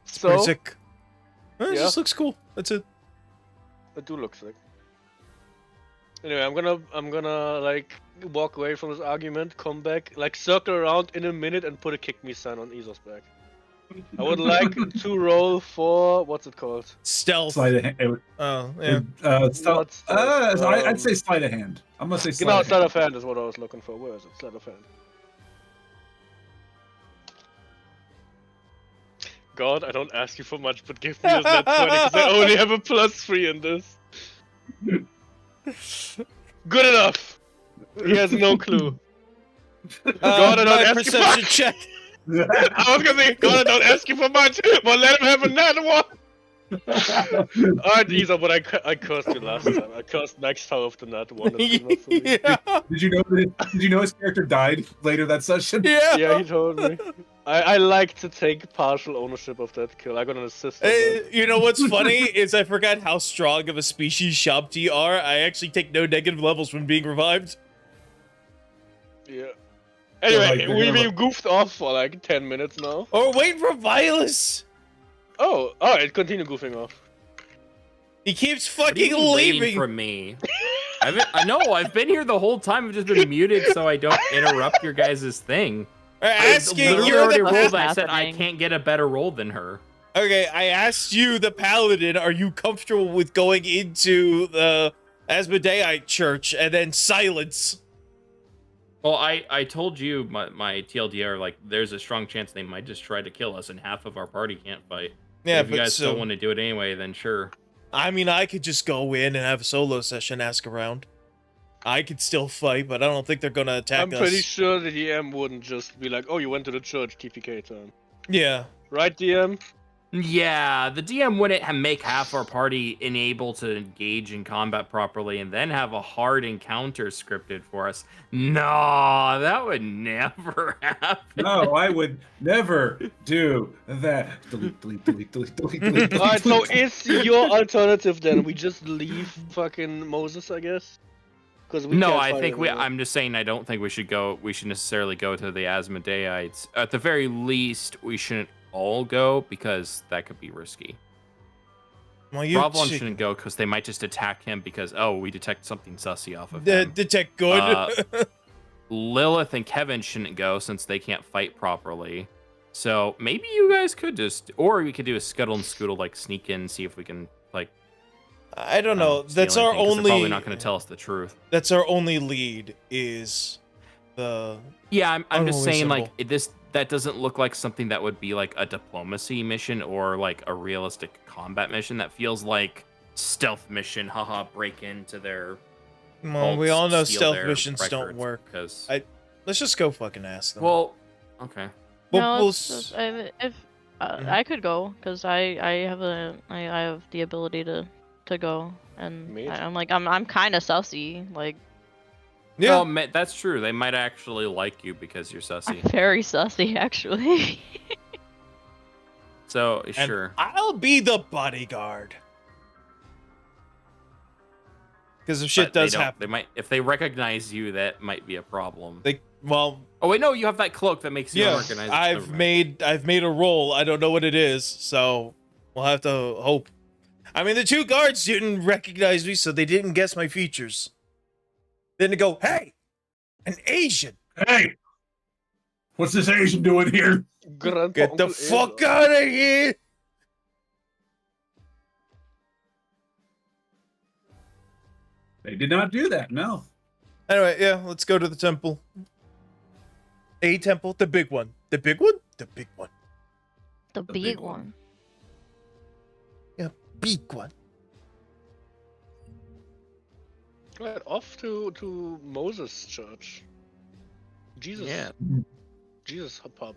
So. Pretty sick. It Yeah. just looks cool. That's it. It do look sick. Anyway, I'm gonna like walk away from this argument, come back, like circle around in a minute, and put a kick me sign on Izos back. I would like to roll for what's it called? Stealth. Sleight of hand. Oh, yeah. What's I'd say sleight of hand. I'm gonna say sleight No, of sleight hand. of hand is what I was looking for. Where is it? Sleight of hand. God, I don't ask you for much, but give me a net 20 because I only have a +3 in this. Good enough. He has no clue. God, I don't my ask you perception fuck. check. I was gonna say, God, don't ask you for much, but let him have another one. Alright, Isa, but I cursed you last time. I cursed next time of the nut one. That's good enough for me. Yeah. Did you know his character died later that session? Yeah. Yeah, he told me. I like to take partial ownership of that kill. I got an assist on that. You know what's funny is I forgot how strong of a species Shabti are. I actually take no negative levels when being revived. Yeah. Anyway, like, we've been goofed off for like 10 minutes now. Or wait for Violus. Oh, alright, continue goofing off. He keeps What are you fucking waiting leaving. from me. I know, I've been here the whole time. I've just been muted so I don't interrupt your guys' thing. Asking Literally you're already the rolled. pa- I said I happening. can't get a better roll than her. Okay, I asked you, the paladin, are you comfortable with going into the Asmodeite church and then silence? Well, I told you my TLDR, like, there's a strong chance they might just try to kill us and half of our party can't fight. Yeah, If you but guys so still want to do it anyway, then sure. I mean, I could just go in and have a solo session, ask around. I could still fight, but I don't think they're gonna attack I'm us. pretty sure the DM wouldn't just be like, oh, you went to the church, TPK time. Yeah. Right, DM? Yeah, the DM wouldn't make half our party unable to engage in combat properly and then have a hard encounter scripted for us. No, that would never happen. No, I would never do that. Delete. Alright, so is your alternative then we just leave fucking Moses, I guess? Because we No, can't I fight think anyone. I'm just saying I don't think we should necessarily go to the Asmodeites. At the very least, we shouldn't all go because that could be risky. Well, you Ravlon shouldn't go because they might just attack him because, oh, we detect something sussy off of him. detect good. Lilith and Kevin shouldn't go since they can't fight properly. So maybe you guys could just, or we could do a scuttle and scootle, like sneak in, see if we can, like, I don't know. steal That's our anything, 'cause they're only. probably not going to tell us the truth. That's our only lead. Is the Yeah, I'm just Unholy saying, symbol. like, that doesn't look like something that would be like a diplomacy mission or like a realistic combat mission. That feels like stealth mission. Haha, break into their. well, we all know steal stealth their missions don't records work. because. Let's just go fucking ask them. Well, okay. We'll- No, we'll it's- s- if Mhm. I could go because I have the ability to go and Mage? I'm kind of sussy, like yeah. Well, that's true. They might actually like you because you're I'm sussy. very sussy actually. So And sure. I'll be the bodyguard. Because if shit But they does don't- happen, They might, if they recognize you, that might be a problem. well, Oh wait, no, you have that cloak that makes you yeah, unrecognizable. I've made a roll. I don't know what it is, so we'll have to hope. I mean, the two guards didn't recognize me, so they didn't guess my features. Then they go, "Hey, an Asian, Hey, what's this Asian doing here? Grandpa get the Uncle fuck Asa. out of here!" They did not do that. No. Anyway, yeah, let's go to the temple. A temple, the big one, the big one, the big one, The big big one. one. big one. Right, off to Moses Church. Jesus. Yeah. Jesus pub.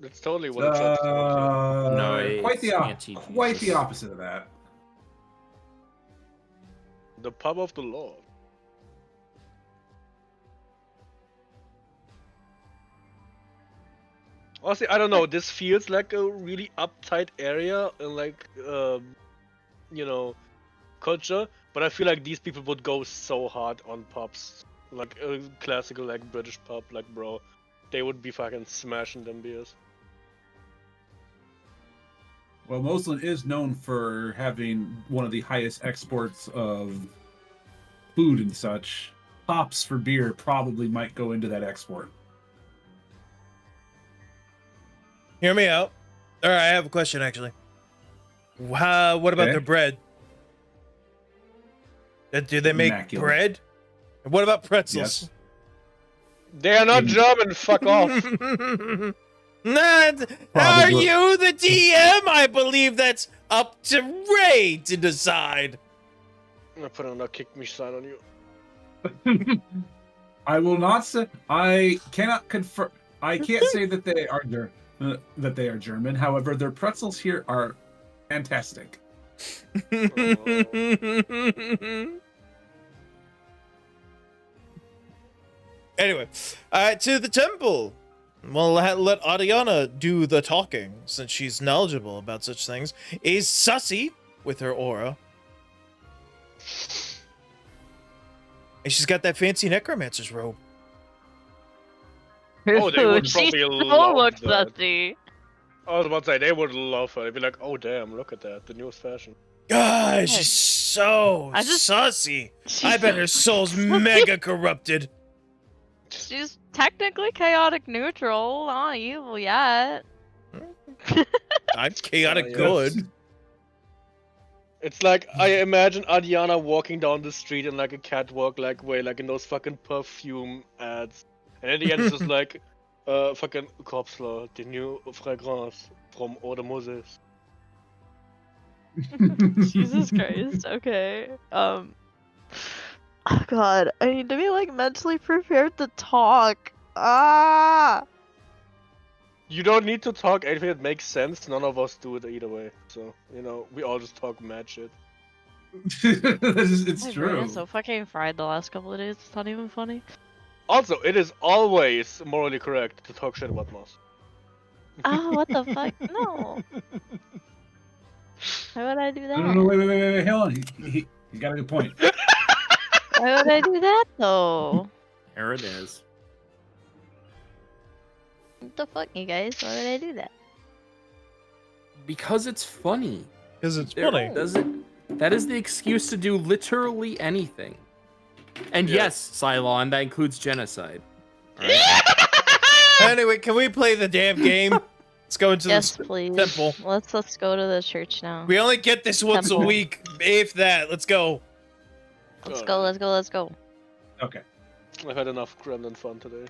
That's totally what it's up to. No, quite the it's quite the anti-Jesus. opposite of that. The pub of the Lord. Honestly, I don't know. This feels like a really uptight area and like, you know, culture. But I feel like these people would go so hard on pubs, like a classical like British pub. Like, bro, they would be fucking smashing them beers. Well, Moslin is known for having one of the highest exports of food and such. Hops for beer probably might go into that export. Hear me out. All right, I have a question actually. What about Okay. their bread? Do they make Immaculate. bread? And what about pretzels? Yes. They are not Mm. German. Fuck off. Not, are Probably. you the DM? I believe that's up to Ray to decide. I'm gonna put another kick me sign on you. I will not say. I cannot confirm. I can't say that they are German. However, their pretzels here are fantastic. Anyway, to the temple. Well, let Ariana do the talking, since she's knowledgeable about such things. Is Sussy with her aura. And she's got that fancy necromancer's robe. Oh, they would She probably so love looks that. sussy. I was about to say, they would love her. They'd be like, oh damn, look at that, the newest fashion. God, she's so sussy. I bet her soul's mega corrupted. She's technically chaotic neutral, not evil yet. I'm chaotic Yeah. good. It's like, I imagine Adiana walking down the street in like a catwalk like way, like in those fucking perfume ads. And at the end it's just like, fucking Kopfler, the new fragrance from Eau de Moses. Jesus Christ. Okay. Oh God, I need to be like mentally prepared to talk. Ah. You don't need to talk anything that makes sense, none of us do it either way. So, you know, we all just talk mad shit. It's My true. brain is so fucking fried the last couple of days. It's not even funny. Also, it is always morally correct to talk shit about Moss. Oh, what the fuck? No. Why would I do that? No, wait, hold on. He got a good point. Why would I do that though? There it is. What the fuck, you guys? Why would I do that? Because it's funny. Because it's There funny. that is the excuse to do literally anything. And Yeah. yes, Cylon, that includes genocide. All right? Anyway, can we play the damn game? Let's go into Yes, the please. temple. Let's go to the church now. We only get this once a Temple. week, if that. Let's go. Let's go. Okay. I've had enough gremlin fun today.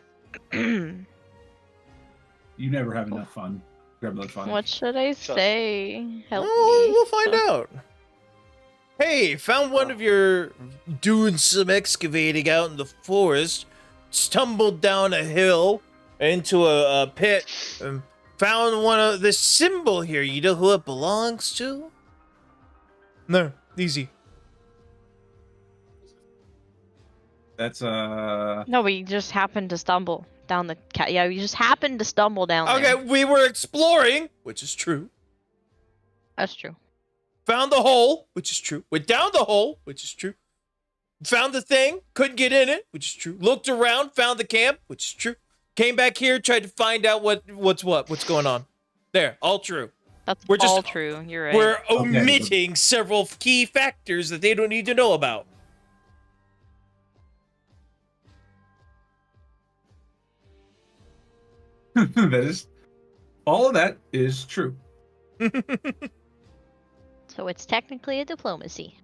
You never have enough fun. Gremlin fun. What should I say? Help Oh, me. we'll find out. Hey, found one of your doing some excavating out in the forest. Stumbled down a hill into a pit. And found one of the symbol here. You know who it belongs to? No, easy. That's No, we just happened to stumble down the cat. Yeah, we just happened to stumble down Okay, there. we were exploring, which is true. That's true. Found the hole, which is true. Went down the hole, which is true. Found the thing, couldn't get in it, which is true. Looked around, found the camp, which is true. Came back here, tried to find out what's going on. There, all true. That's We're just- all true. You're right. We're omitting several key factors that they don't need to know about. that is all of that is true. So it's technically a diplomacy.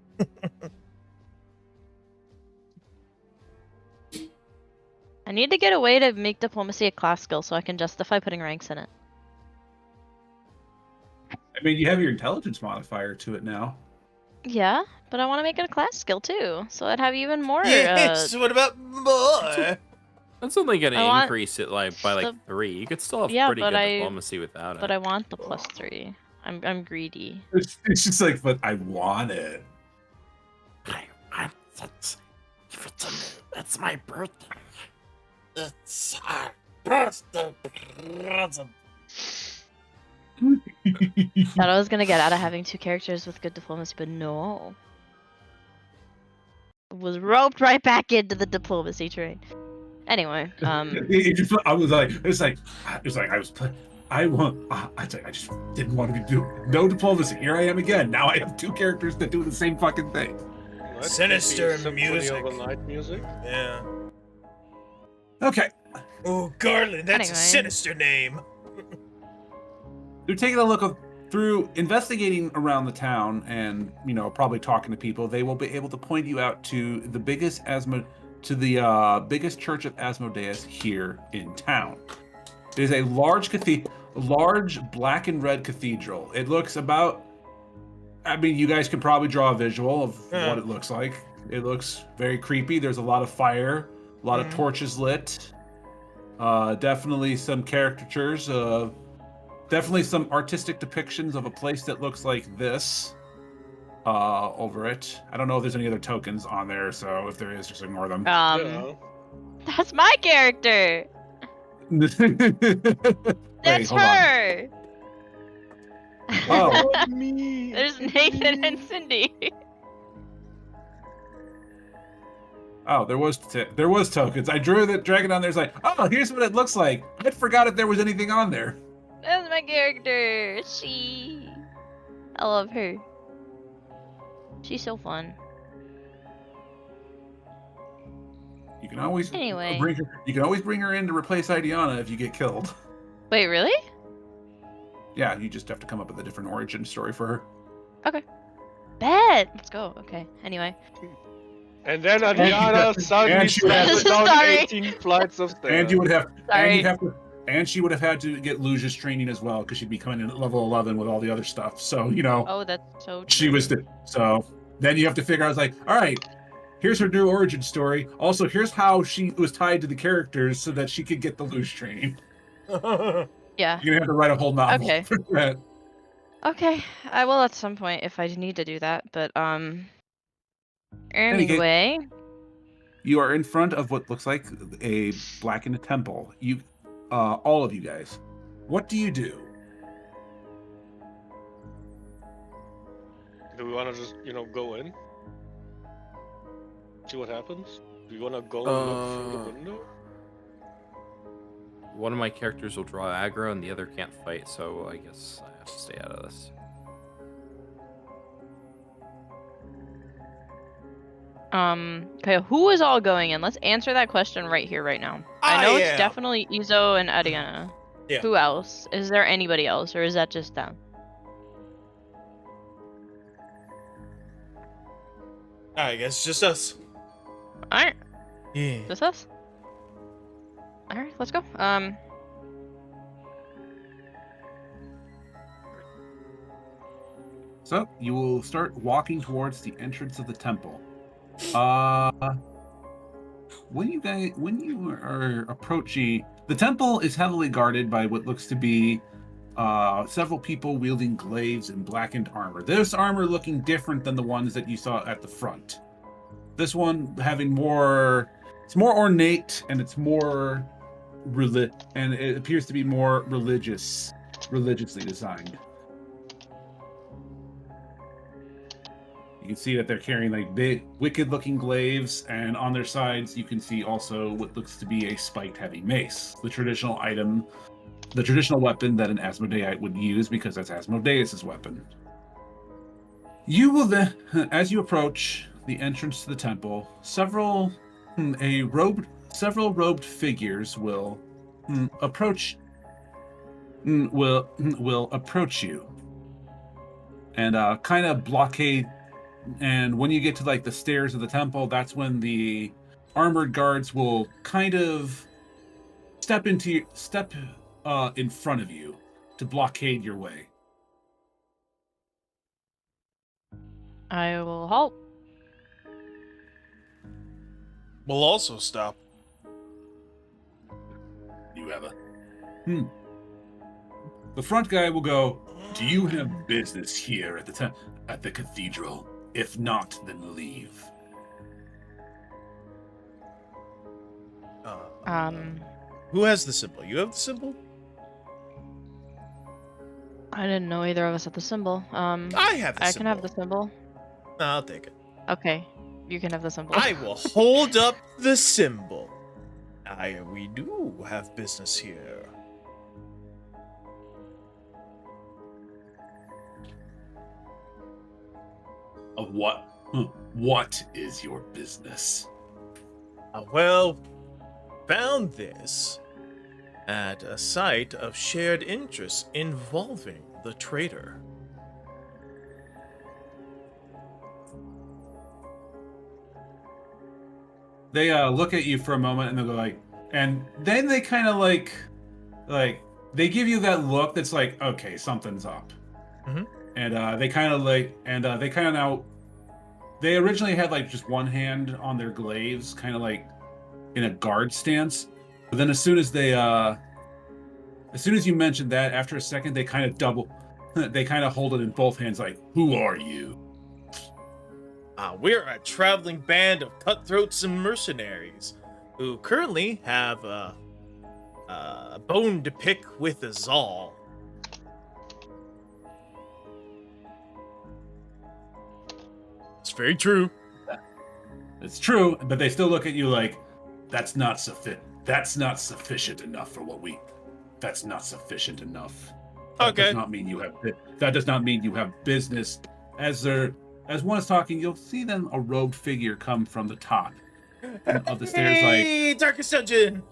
I need to get a way to make diplomacy a class skill so I can justify putting ranks in it. I mean, you have your intelligence modifier to it now. Yeah, but I want to make it a class skill too, so I'd have even more. Yes, what about more? That's only going I to want increase it like by like the- 3. You could still have Yeah, pretty but good I- diplomacy without But it. I want the +3. I'm greedy. It's just like, but I want it. It's my birthday. It's our birthday present. Thought I was gonna get out of having 2 characters with good diplomacy, but no. Was roped right back into the diplomacy train. Anyway, I was like, I just didn't want to do no diplomacy. Here I am again. Now I have 2 characters that do the same fucking thing. Right? Sinister Symphony music. of the night music. Yeah. Okay, Oh, Garland, that's a Anyway. sinister name. they're taking a look through investigating around the town, and probably talking to people. They will be able to point you out to the biggest biggest church of Asmodeus here in town. It is a large black and red cathedral. It looks about. I mean, you guys can probably draw a visual of what it looks like. It looks very creepy. There's a lot of fire, a lot of torches lit. Definitely some caricatures. Definitely some artistic depictions of a place that looks like this. Over it. I don't know if there's any other tokens on there, so if there is, just ignore them. Yeah. That's my character. That's Wait, hold on. her. Oh. Me. There's Nathan and Cindy. Oh, there was tokens. I drew the dragon on there. It's like, oh, here's what it looks like. I forgot if there was anything on there. That's my character. I love her. She's so fun. You can always Anyway. bring her in to replace Idiana if you get killed. Wait, really? Yeah, you just have to come up with a different origin story for her. Bet. Let's go. Okay. Anyway. And then Adriana suddenly and she would have- slammed down Sorry. 18 flights of stairs. And you would have Sorry. and she would have had to get Lucia's training as well because she'd be coming in at level 11 with all the other stuff. So, Oh, that's so true. she was so then you have to figure out, like, all right, here's her new origin story. Also, here's how she was tied to the characters so that she could get the Lucia training. Yeah. You're gonna have to write a whole novel. Okay. for that. Okay. I will at some point if I need to do that, but Any case- anyway. You are in front of what looks like a blackened temple. All of you guys, what do you do? Do we want to just, go in? See what happens? Do you want to go and look through the window? One of my characters will draw aggro and the other can't fight, so I guess I have to stay out of this. Okay, who is all going in? Let's answer that question right here, right now. I know I it's am. definitely Izo and Adiana. Yeah. Who else? Is there anybody else, or is that just them? I guess just us. Alright, Yeah. just us? Alright, let's go. So you will start walking towards the entrance of the temple. When you are approaching, the temple is heavily guarded by what looks to be several people wielding glaives and blackened armor. This armor looking different than the ones that you saw at the front. This one having it's more ornate and it's more and it appears to be more religiously designed. You can see that they're carrying like big, wicked-looking glaives, and on their sides you can see also what looks to be a spiked-heavy mace, the traditional weapon that an Asmodeite would use because that's Asmodeus' weapon. You will then, as you approach the entrance to the temple, several robed figures will approach you and kind of blockade. And when you get to like the stairs of the temple, that's when the armored guards will kind of step in front of you to blockade your way. I will halt. We'll also stop. You have a The front guy will go, "Do you have business here at the cathedral? If not, then leave." Who has the symbol? You have the symbol? I didn't know either of us had the symbol. I have the I symbol. can have the symbol. I'll take it. Okay, you can have the symbol. I will hold up the symbol. We do have business here. Of what? What is your business? Well, found this at a site of shared interest involving the traitor. They look at you for a moment and they'll go like, and then they kind of like they give you that look that's like, okay, something's up. Mhm. And they kind of like, and they kind of now, they originally had like just one hand on their glaives, kind of like in a guard stance, But then as soon as you mentioned that, after a second, they kind of they kind of hold it in both hands, like, "Who are you?" We're a traveling band of cutthroats and mercenaries who currently have a bone to pick with Azal. It's very true. It's true, but they still look at you like, "That's not sufficient. That's not sufficient enough for what we. That's not sufficient enough." That Okay. does not mean you have. That does not mean you have business. As one is talking, you'll see then a robed figure come from the top of the stairs, Hey, Darkest Dungeon!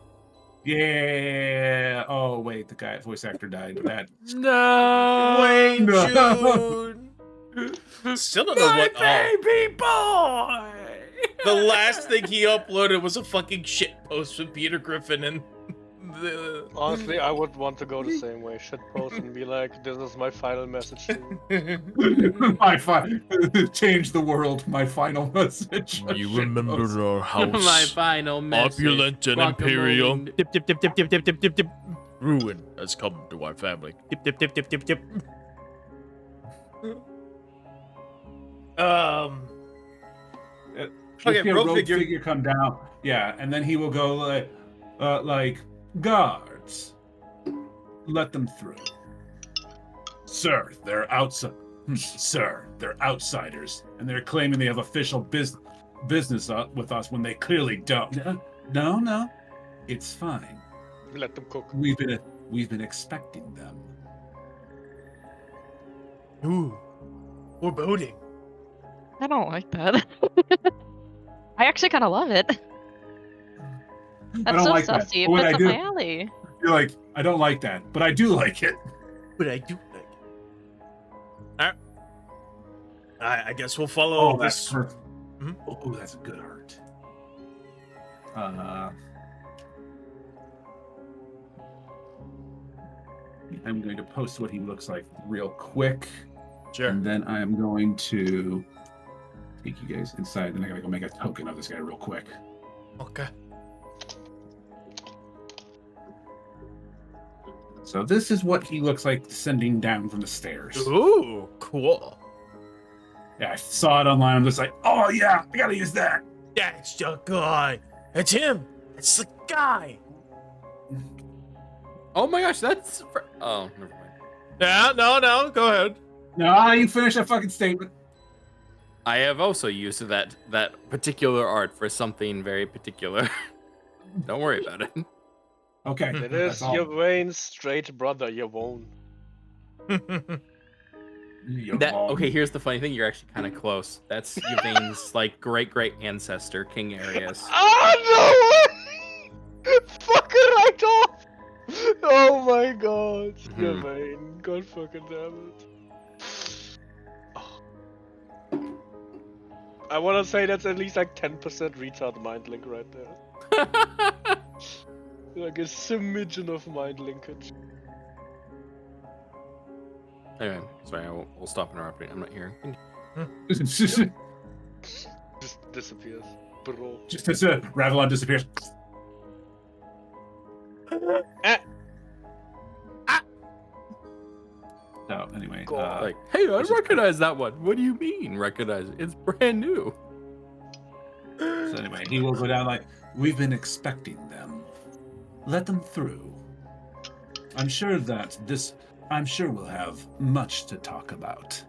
Yeah. Oh wait, the voice actor died. That. No. Wayne No. June! Still don't know what. baby boy. The last thing he uploaded was a fucking shit post with Peter Griffin and the. Honestly, I would want to go the same way. Shitpost and be like, "This is my final message to you." Change the world. My final message. our house? My final message. Opulent and imperial. Dip, dip, dip, dip, dip, dip, dip, dip, dip. Ruin has come to our family. Dip, dip, dip, dip, dip, dip. Okay, Okay, rogue rogue figure. figure come down. Yeah, and then he will go like, "Guards, let them through." Sir, they're outside. Sir, they're outsiders, and they're claiming they have official business with us when they clearly don't. No, it's fine. Let them cook. We've been expecting them. Ooh, foreboding. I don't like that. I actually kind of love it. I That's don't so like that. sussy. It But when fits I up do, my alley. you're like, "I don't like that, but I do like it." But I do like it. Alright. I guess we'll follow That's this. perfect. Mhm. Oh, that's a good art. I'm going to post what he looks like real quick, Sure. and then I am going to take you guys inside. Then I gotta go make a token of this guy real quick. Okay. So this is what he looks like descending down from the stairs. Ooh, cool. Yeah, I saw it online. I'm just like, "Oh yeah, I gotta use that." That's the guy. It's him. It's the guy. Oh my gosh, that's. Oh, never mind. Yeah, no, go ahead. No, you finish that fucking statement. I have also used that particular art for something very particular. Don't worry about it. Okay, It that's is all. Yvain's straight brother, Yvonne. Okay, here's the funny thing. You're actually kind of close. That's Yvain's like great ancestor, King Arius. Oh no! Fuck it right off! Oh my god, Mhm. Yvain. God fucking damn it. Oh. I wanna say that's at least like 10% retard mind link right there. Like a smidgen of mind linkage. Anyway, sorry, we'll stop interrupting. I'm not here. Just disappears. Bro. Just as Ravelon disappears. So anyway, Like, hey, I recognize that one. What do you mean recognize it? It's brand new. so anyway, he will go down like, "We've been expecting them. Let them through. I'm sure we'll have much to talk about."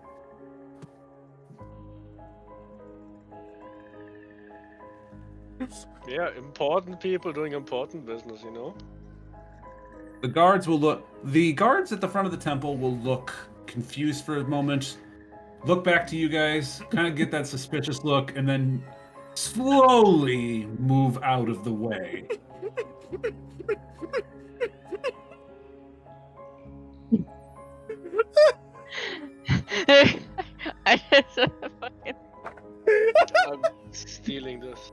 Yeah, important people doing important business, you know? The guards at the front of the temple will look confused for a moment, look back to you guys, kind of get that suspicious look, and then slowly move out of the way. I just fucking. I'm stealing this.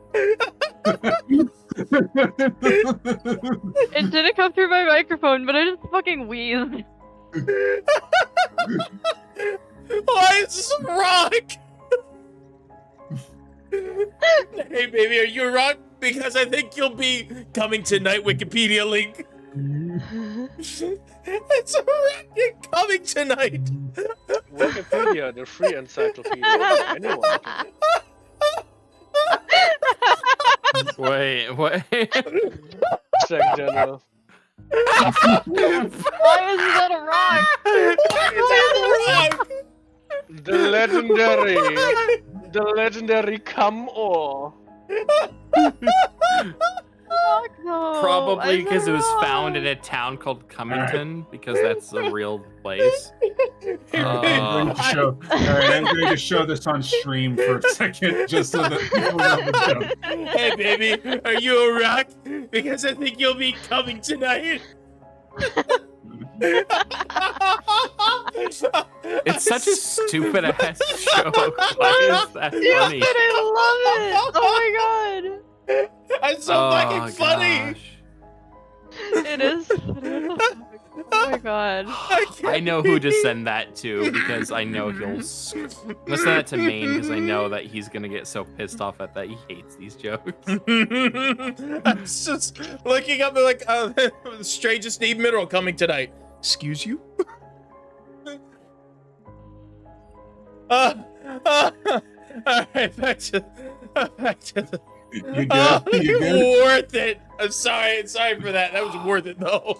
It didn't come through my microphone, but I just fucking wheezed. Why is this rock? Hey, baby, are you a rock? because I think you'll be coming tonight. Wikipedia link. It's a record coming tonight. Wikipedia, the free encyclopedia. Anyone can. Wait, what? Check general. Why is that a rock? The legendary come or. Rock, though. Probably It's a because it was found in rock. a town called Cummington, because that's a real place. I'm going to show. All right, I'm going to show this on stream for a second, just so that people know the joke. Hey, baby, are you a rock? Because I think you'll be coming tonight. It's such a stupid ass joke. Why is that funny? Dude, I love it. Oh my god. I'm so fucking funny. Gosh. It is funny. Oh my god. I know who to send that to, because I know he'll. I'm gonna send that to Maine because I know that he's gonna get so pissed off at that he hates these jokes. I'm just looking up like the strangest Steve mineral coming tonight. Excuse you? All right, back to the. You good? You good? Worth it. I'm sorry for that. That was worth it though.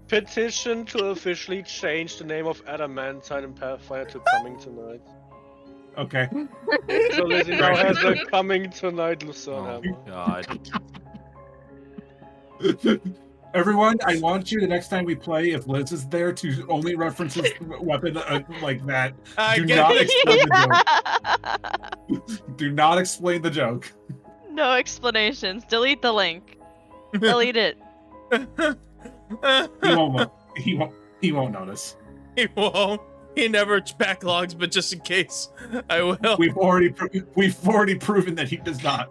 Petition to officially change the name of Adamantine and Pathfinder to Coming Tonight. Okay. So Lizzie now has a Coming Tonight Lucerne Oh hammer. god. Everyone, I want you the next time we play, if Liz is there, to only reference his weapon like that. Do not explain the joke. Do not explain the joke. No explanations. Delete the link. Delete it. He won't. He won't notice. He won't. He never backlogs, but just in case, I will. We've already proven that he does not.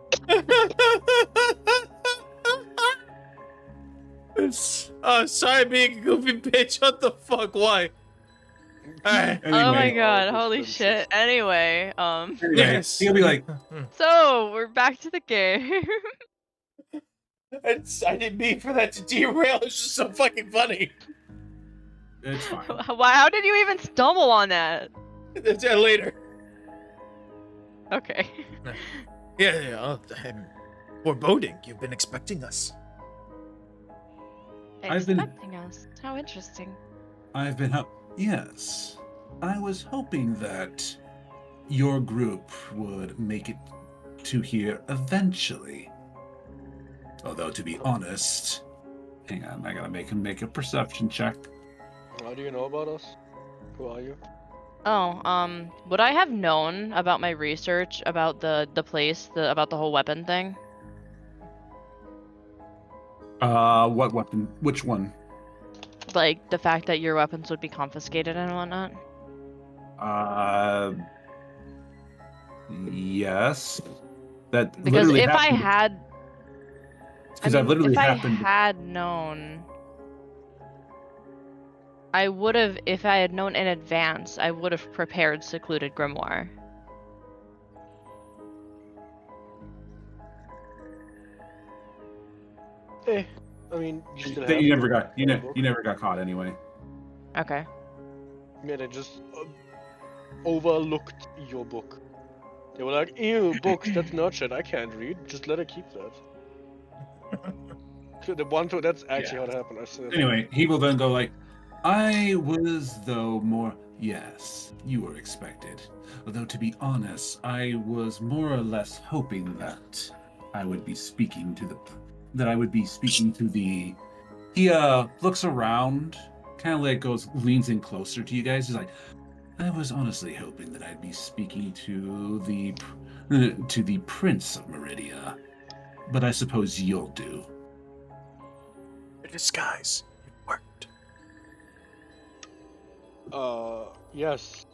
Sorry, being a goofy bitch. What the fuck? Why? Alright. Oh my Anyway, god, holy shit. Anyway, Yes. He'll be like, so we're back to the game. I didn't mean for that to derail. It's just so fucking funny. it's fine. Why? How did you even stumble on that? That's later. Okay. Yeah. I'm foreboding. You've been expecting us. I've been- Expecting us. How interesting. I've been yes. I was hoping that your group would make it to here eventually. Although, to be honest, hang on, I gotta make him make a perception check. How do you know about us? Who are you? Oh, would I have known about my research about the place, about the whole weapon thing? What weapon? Which one? Like the fact that your weapons would be confiscated and whatnot? Yes. That Because literally if I happened. had, Because that literally if happened. I had known, I would have. If I had known in advance, I would have prepared secluded grimoire. I mean, you still That have you the never got. You book. never got caught anyway. Okay. Yeah, they just overlooked your book. They were like, ew, books, that's not shit, I can't read, just let her keep that. That's actually how it happened, I said. Anyway, he will then go like, I was though more. Yes, you were expected. Although to be honest, I was more or less hoping that I would be speaking to the. He looks around, kind of like leans in closer to you guys. He's like, I was honestly hoping that I'd be speaking to the Prince of Meridia, but I suppose you'll do. The disguise. It worked. Yes.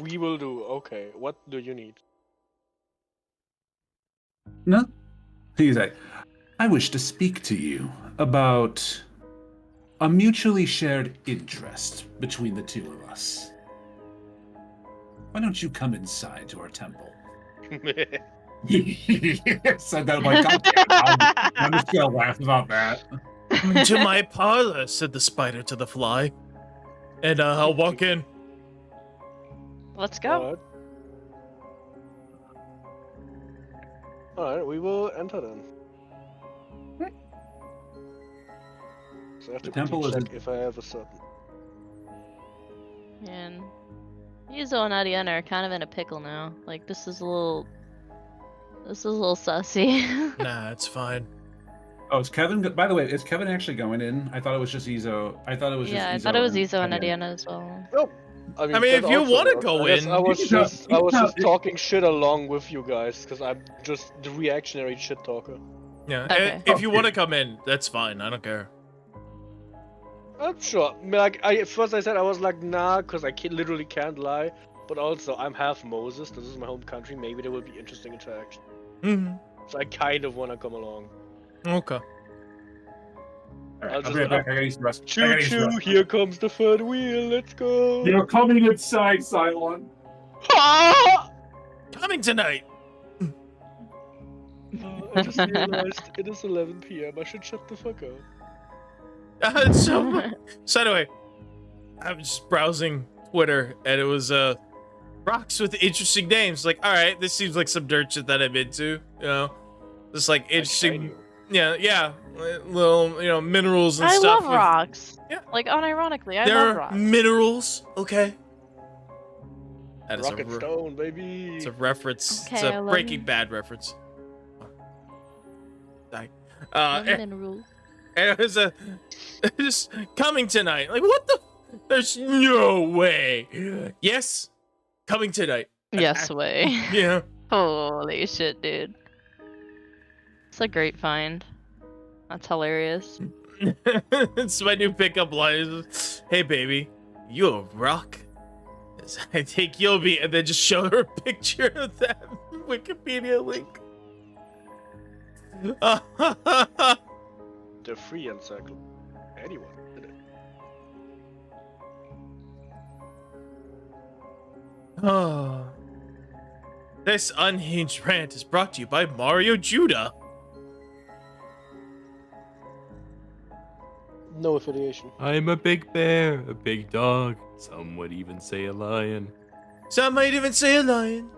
We will do. Okay, what do you need? No? He's like, I wish to speak to you about a mutually shared interest between the two of us. Why don't you come inside to our temple? Said that like, God damn it, I'm just gonna laugh about that. To my parlor, said the spider to the fly. And I'll walk in. Let's go. Alright, we will enter then. So I have to temple quickly is check if I have a certain. And Yuzo and Ariana are kind of in a pickle now. Like this is a little sussy. Nah, it's fine. Oh, is Kevin? By the way, is Kevin actually going in? I thought it was just Izo. I thought it was Yeah, I just Izo. thought it was Yuzo and Kevin. Ariana as well. Oh, I mean, that if you also wanna works. go I guess in, I was you can just go- talking shit along with you guys because I'm just the reactionary shit talker. Yeah, Okay. if you want to come in, that's fine. I don't care. I'm sure. I mean, like, at first I said I was like, nah, because I literally can't lie. But also, I'm half Moses. This is my home country. Maybe there will be interesting interaction. Mm-hmm. So I kind of want to come along. Okay. All right, I'll I'll be right back. I gotta use the rest. I Choo gotta use the choo, rest. here comes the third wheel. Let's go. You're coming inside, Cylon. Ah! Coming tonight. I just realized it is 11 p.m. I should shut the fuck up. So anyway, I was just browsing Twitter, and it was rocks with interesting names. Like, all right, this seems like some dirt shit that I'm into. You know, just like interesting. Yeah, little minerals and I stuff. love rocks. Yeah. Like unironically, I There love are rocks. minerals. Okay. That is Rocket Stone, baby. It's a reference. Okay, It's I a love Breaking you. Bad reference. Die. Minerals. And it was just coming tonight. Like, what the? There's no way. Yes, coming tonight. Yes way. Yeah. Holy shit, dude. It's a great find. That's hilarious. It's my new pickup line. Hey, baby, you a rock? I think you'll be, and then just show her a picture of that Wikipedia link. The free encyclopedia. Anyone did it. Oh. This unhinged rant is brought to you by Mario Judah. No affiliation. I'm a big bear, a big dog. Some would even say a lion. Some might even say a lion.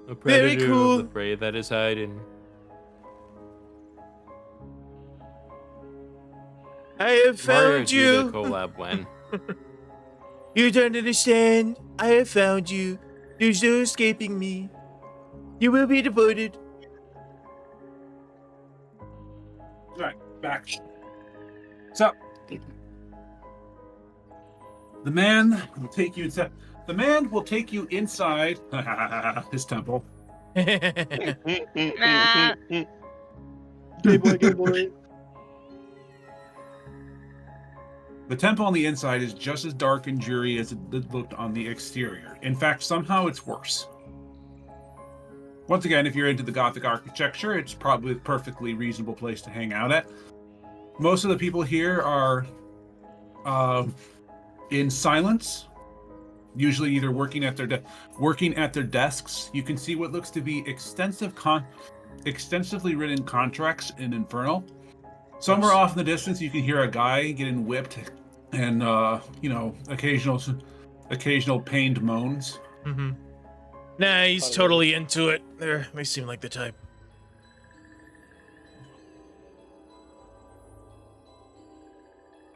A Very predator cool. of the prey that is hiding. I have Mario found Judah you. collab when? You don't understand. I have found you. There's no escaping me. You will be devoted. Right, back. So, the man will take you inside. The man will take you inside his temple. Nah. Gay boy, gay boy. The temple on the inside is just as dark and dreary as it looked on the exterior. In fact, somehow it's worse. Once again, if you're into the Gothic architecture, it's probably a perfectly reasonable place to hang out at. Most of the people here are in silence, usually either working at their desks. You can see what looks to be extensively written contracts in Infernal. Somewhere off in the distance, you can hear a guy getting whipped, and occasional pained moans. Mm-hmm. Nah, he's totally into it. They seem like the type.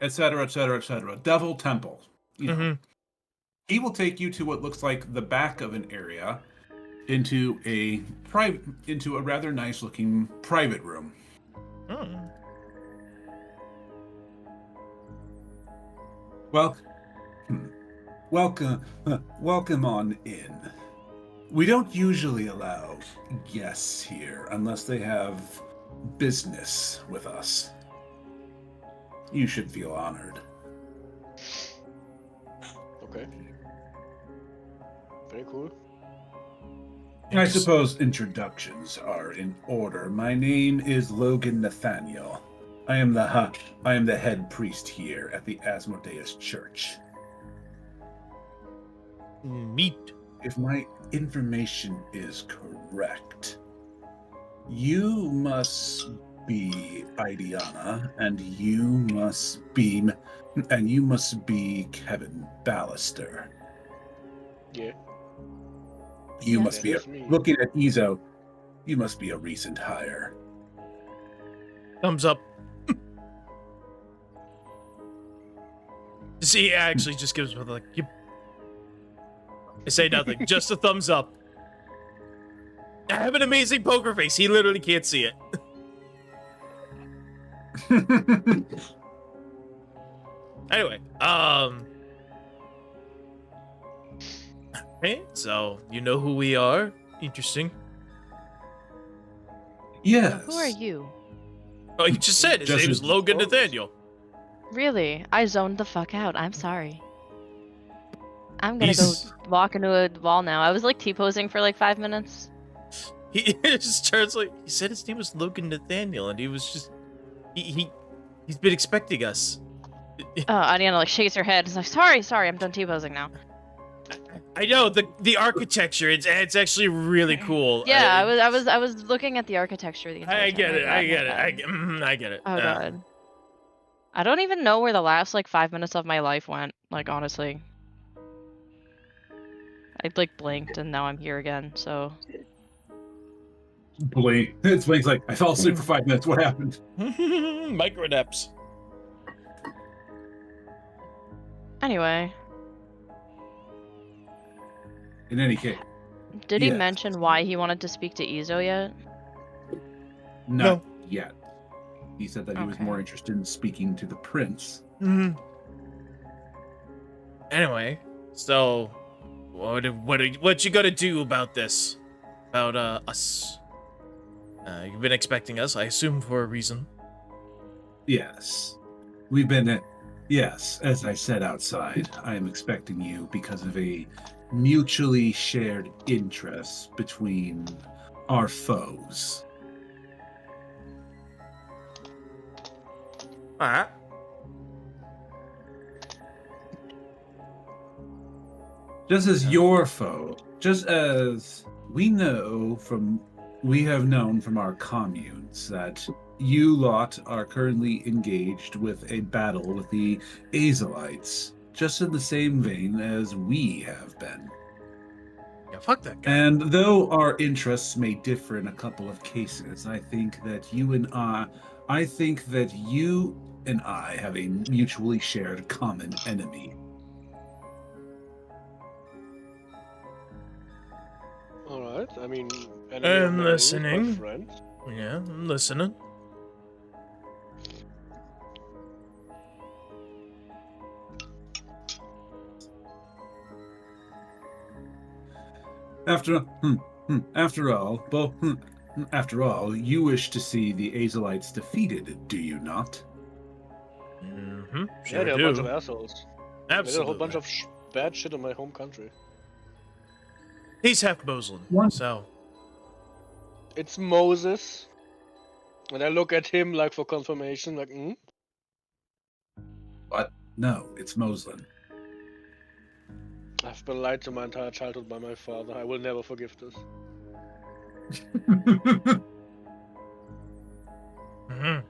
Etc., etc., etc. Devil Temple. You know. Mm-hmm. He will take you to what looks like the back of an area, into a rather nice looking private room. Hmm. Well, welcome on in. We don't usually allow guests here unless they have business with us. You should feel honored. Okay. Very cool. I suppose introductions are in order. My name is Logan Nathaniel. I am the head priest here at the Asmodeus Church. Meet if my information is correct, you must be Idiana, and you must be Kevin Ballister. Yeah. You Yeah. must be That is me. looking at Izo. You must be a recent hire. Thumbs up. See, actually just gives me like, yep. I say nothing, just a thumbs up. I have an amazing poker face. He literally can't see it. Anyway, okay, so you know who we are. Interesting. Yes. Who are you? Oh, you just said his Just name is as- Logan Nathaniel. Really? I zoned the fuck out. I'm sorry. I'm gonna He's- go walk into a wall now. I was like T-posing for like 5 minutes. He just turns like he said his name was Logan Nathaniel, and he was just he's been expecting us. Oh, Adiana like shakes her head. It's like, sorry, I'm done T-posing now. I know the architecture. It's actually really cool. Yeah, I was looking at the architecture the entire I time. get My it. bad, I my get it. bad. I get it. Oh god. I don't even know where the last like 5 minutes of my life went. Like honestly, I like blinked and now I'm here again. So Blink. It's Blink's like, I fell asleep for 5 minutes. What happened? Micro naps. anyway, In any case, did he Yeah. mention why he wanted to speak to Izo yet? not yet. He said that he was Okay. more interested in speaking to the prince. Anyway, so what you gonna do about this? About us? You've been expecting us, I assume, for a reason. Yes. We've been yes, as I said outside, I am expecting you because of a mutually shared interest between our foes. All right. Just as your foe, just as we have known from our communes that you lot are currently engaged with a battle with the Azelites, just in the same vein as we have been. Yeah, fuck that guy. And though our interests may differ in a couple of cases, I think that you and I have a mutually shared common enemy. Alright, I mean... enemy of I'm my enemy, my listening. friend. Yeah, I'm listening. After all, you wish to see the Azelites defeated, do you not? Mm-hmm. Yeah, Sure they're a do. bunch of assholes. They did a Absolutely. whole bunch of bad shit in my home country. He's half Moslem, One- so It's Moses. And I look at him like for confirmation, like, What? No, it's Moslem. I've been lied to my entire childhood by my father. I will never forgive this. Mhm.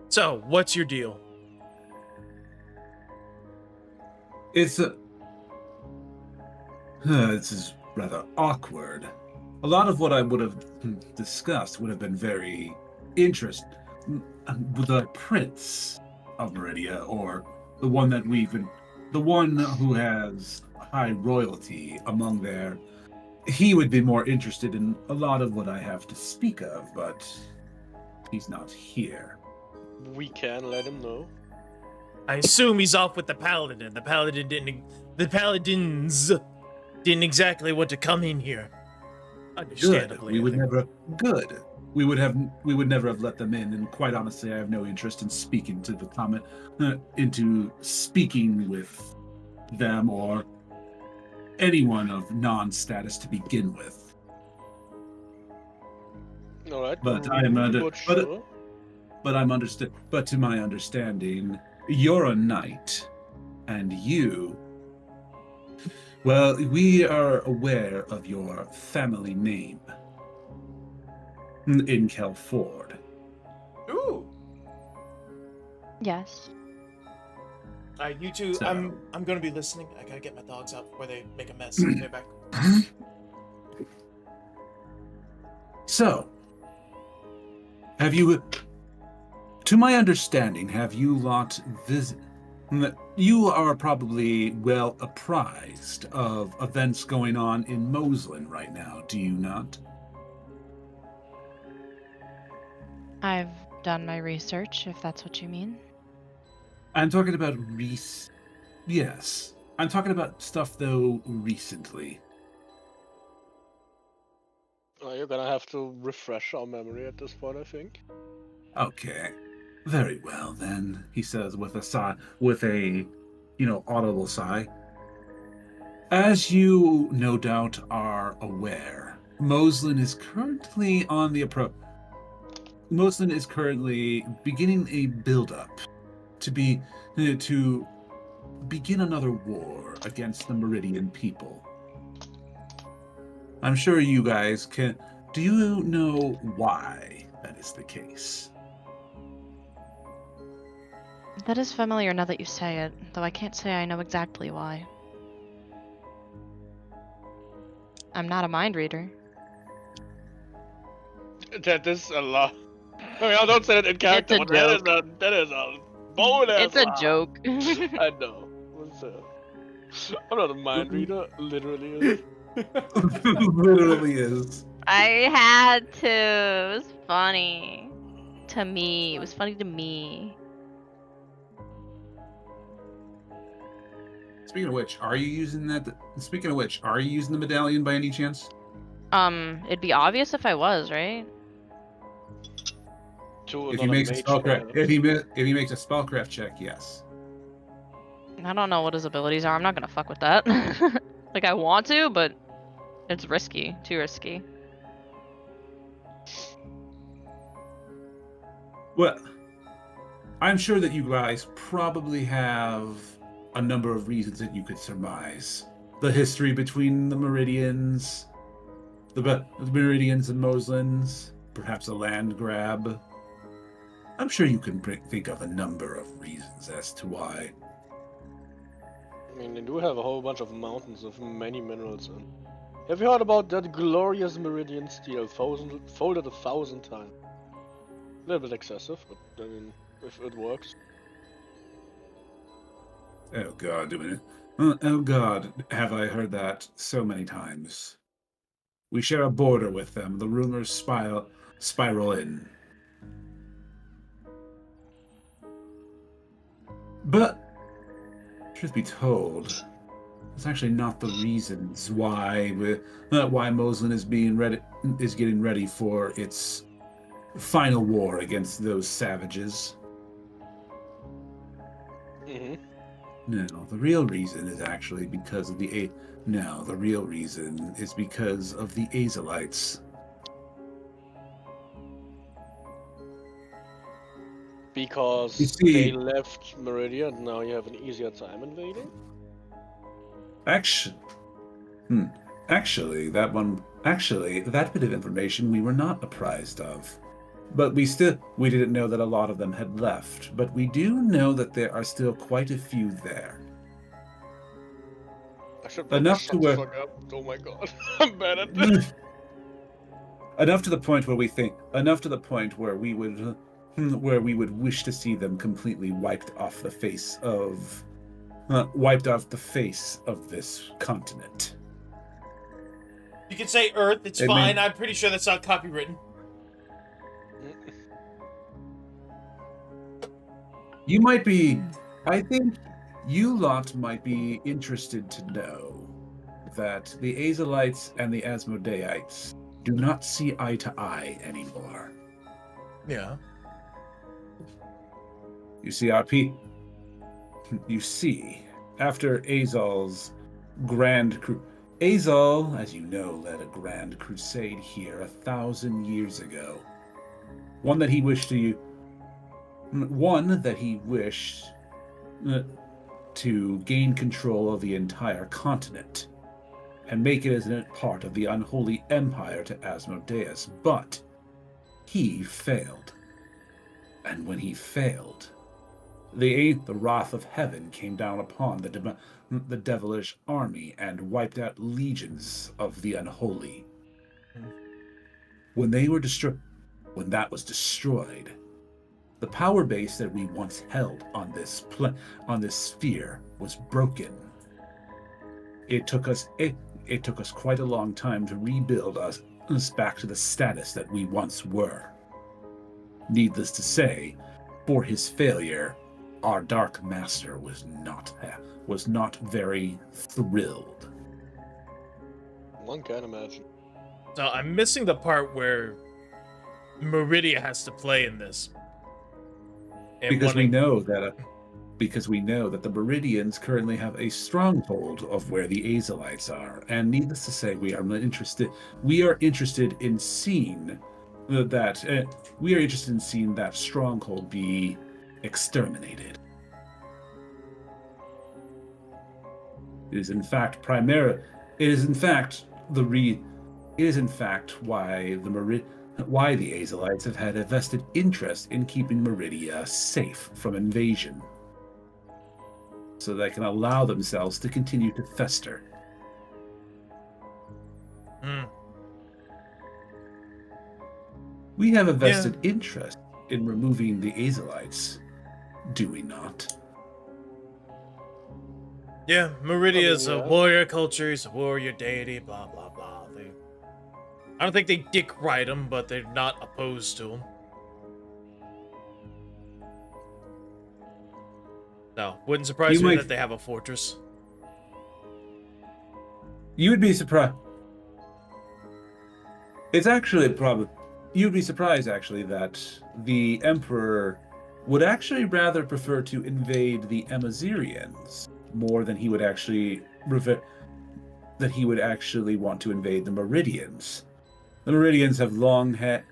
So, what's your deal? This is rather awkward. A lot of what I would have discussed would have been very interesting. The Prince of Meridia, or the one who has high royalty among he would be more interested in a lot of what I have to speak of, but he's not here. We can let him know. I assume he's off with the paladin, and the paladins didn't exactly want to come in here. Good. Understandably, I think. We would never have let them in, and quite honestly, I have no interest in speaking to speaking with them or anyone of non-status to begin with. Alright, But then I am we under- would but- sure. But to my understanding, you're a knight, and you Well, we are aware of your family name in Kelford. Ooh. Yes. You two, So- I'm gonna be listening. I gotta get my dogs out before they make a mess. They're back. So, have you, to my understanding, have you lot you are probably well apprised of events going on in Moslin right now, do you not? I've done my research, if that's what you mean. I'm talking about yes. I'm talking about stuff, though, recently. You're gonna have to refresh our memory at this point, I think. Okay. Very well, then, he says with a sigh, with a, audible sigh. As you no doubt are aware, Moslin is currently on the approach. Moslin is currently beginning a build-up to begin another war against the Meridian people. I'm sure you guys can. Do you know why that is the case? That is familiar now that you say it, though I can't say I know exactly why. I'm not a mind reader. That is a lot. I mean, I don't say that in character, It's a but that is a bold ass It's a lie. joke. I know. I'm not a mind reader, literally is. Literally is. I had to. It was funny. To me. It was funny to me. Speaking of which, are you using that? Speaking of which, are you using the medallion by any chance? It'd be obvious if I was, right? If he makes a spellcraft, if he makes a spellcraft check, yes. I don't know what his abilities are. I'm not gonna fuck with that. Like, I want to, but it's risky. Too risky. Well, I'm sure that you guys probably have a number of reasons that you could surmise. The history between the Meridians, the Meridians and Moslins, perhaps a land grab. I'm sure you can think of a number of reasons as to why. I mean, they do have a whole bunch of mountains with many minerals in. Have you heard about that glorious Meridian steel, folded 1,000 times? A little bit excessive, but I mean, if it works. Oh God, oh God, have I heard that so many times. We share a border with them. The rumors spiral in. But, truth be told, it's actually not the reasons why Moslin is getting ready for its final war against those savages. Mm-hmm. No, the real reason is actually because of the real reason is because of the Azalites. Because You see- they left Meridia and now you have an easier time invading? Actually, that bit of information we were not apprised of. But we didn't know that a lot of them had left. But we do know that there are still quite a few there. I should Enough shut to the where- fuck up. Oh my god. I'm bad at this. Enough to the point where we would wish to see them completely wiped off the face of this continent. You can say Earth, it's fine. I'm pretty sure that's not copywritten. You might be. I think you lot might be interested to know that the Azalites and the Asmodeites do not see eye to eye anymore. Yeah. You see, after Azal's Azal, as you know, led a grand crusade here 1,000 years ago. One that he wished to gain control of the entire continent. and make it as a part of the unholy empire to Asmodeus, but he failed. And when he failed, the wrath of heaven came down upon the devilish army and wiped out legions of the unholy. When that was destroyed, the power base that we once held on this sphere was broken. It took us quite a long time to rebuild us back to the status that we once were. Needless to say, for his failure, our Dark Master was not very thrilled. One can imagine. So I'm missing the part where Meridia has to play in this. And Because we know that the Meridians currently have a stronghold of where the Azalites are, and needless to say, we are interested in seeing that stronghold be exterminated. It is in fact why the Azalites have had a vested interest in keeping Meridia safe from invasion, so they can allow themselves to continue to fester. We have a vested interest in removing the Azalites, do we not? Yeah, Meridia's a warrior culture, he's a warrior deity, blah, blah, blah. I don't think they dick ride him, but they're not opposed to him. No, wouldn't surprise me that they have a fortress. You would be surprised. You'd be surprised, actually, that the Emperor would actually rather prefer to invade the Amazirians more than he would actually want to invade the Meridians. The Meridians have long had...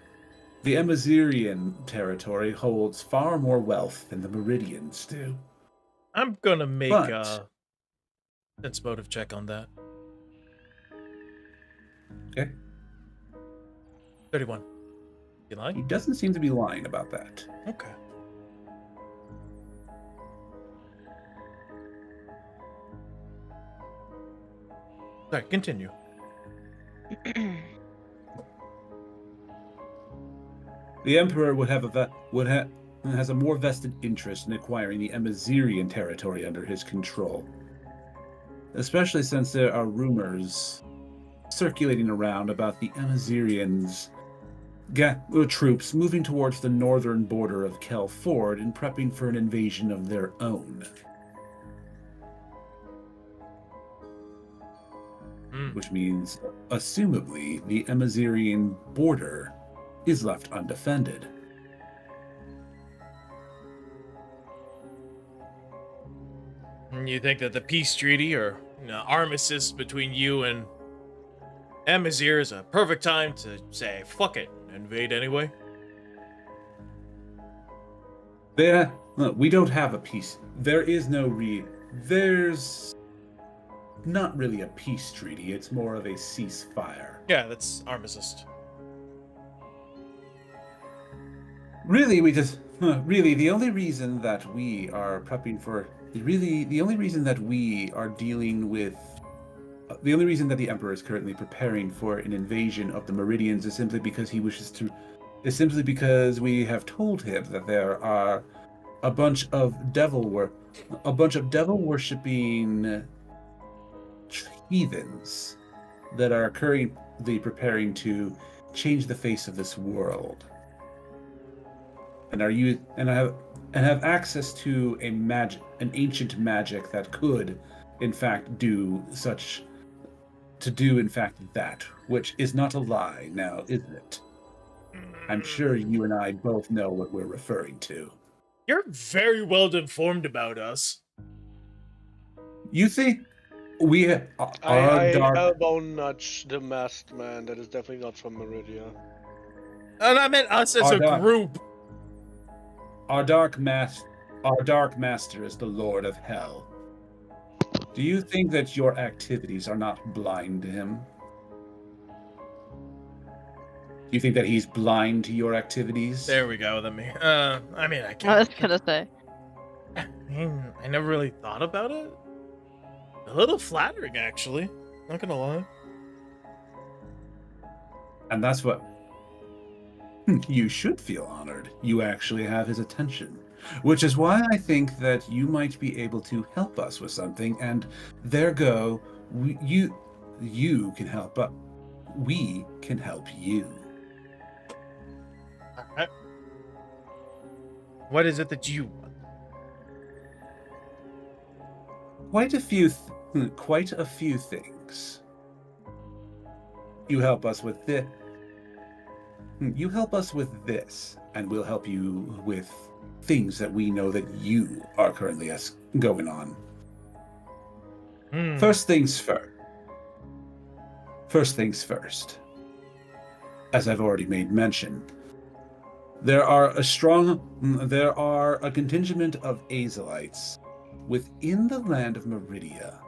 The Amazirian territory holds far more wealth than the Meridians do. I'm gonna make a sense motive check on that. Okay. 31. You lying? He doesn't seem to be lying about that. Okay. Sorry, continue. The Emperor has a more vested interest in acquiring the Amazirian territory under his control, especially since there are rumors circulating around about the Amazirians' troops moving towards the northern border of Kel Ford and prepping for an invasion of their own. Which means, assumably, the Amazirian border is left undefended. You think that the peace treaty or armistice between you and Amazir is a perfect time to say, fuck it, invade anyway? We don't have a peace. There's not really a peace treaty. It's more of a ceasefire. Yeah, that's armistice. Really, the only reason that we are prepping for... the only reason that we are dealing with... The only reason that the Emperor is currently preparing for an invasion of the Meridians is simply because we have told him that there are a bunch of devil-worshipping heathens that are currently preparing to change the face of this world, and have access to an ancient magic that could, in fact, do that, which is not a lie now, isn't it? I'm sure you and I both know what we're referring to. You're very well informed about us. You think we I elbow nudge the masked man. That is definitely not from Meridia. And I meant us as a group. Our dark master is the Lord of Hell. Do you think that your activities are not blind to him? Do you think that he's blind to your activities? There we go. I mean, I I can't. was gonna say. I never really thought about it. A little flattering, actually. Not gonna lie. And that's what you should feel honored. You actually have his attention. Which is why I think that you might be able to help us with something, and there go, you can help us. We can help you. Alright. What is it that you want? Quite a few things. You help us with this. You help us with this, and we'll help you with things that we know that you are currently going on. First things first. First things first. As I've already made mention, there are a contingent of Azelites within the land of Meridia.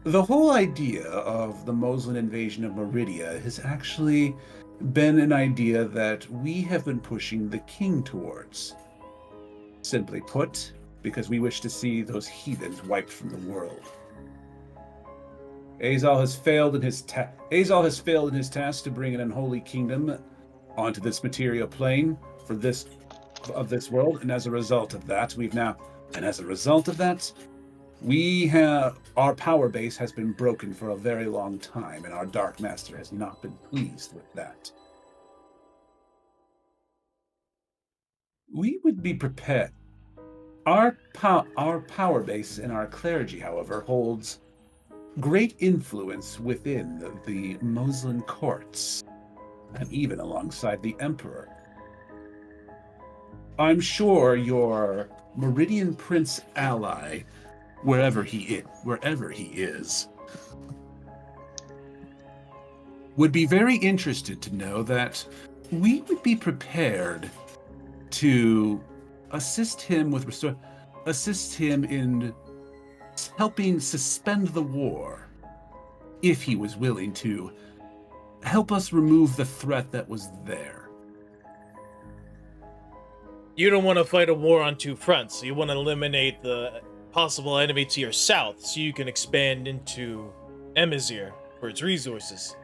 The whole idea of the Moslem invasion of Meridia has actually been an idea that we have been pushing the king towards. Simply put, because we wish to see those heathens wiped from the world. Azal has failed in his task to bring an unholy kingdom onto this material plane of this world, and as a result of that, our power base has been broken for a very long time, and our Dark Master has not been pleased with that. We would be prepared. Our power base and our clergy, however, holds great influence within the Moslem courts, and even alongside the Emperor. I'm sure your Meridian Prince ally, wherever he is, would be very interested to know that we would be prepared to assist him in helping suspend the war, if he was willing to help us remove the threat that was there. You don't want to fight a war on two fronts. You want to eliminate the possible enemy to your south so you can expand into Emazir for its resources.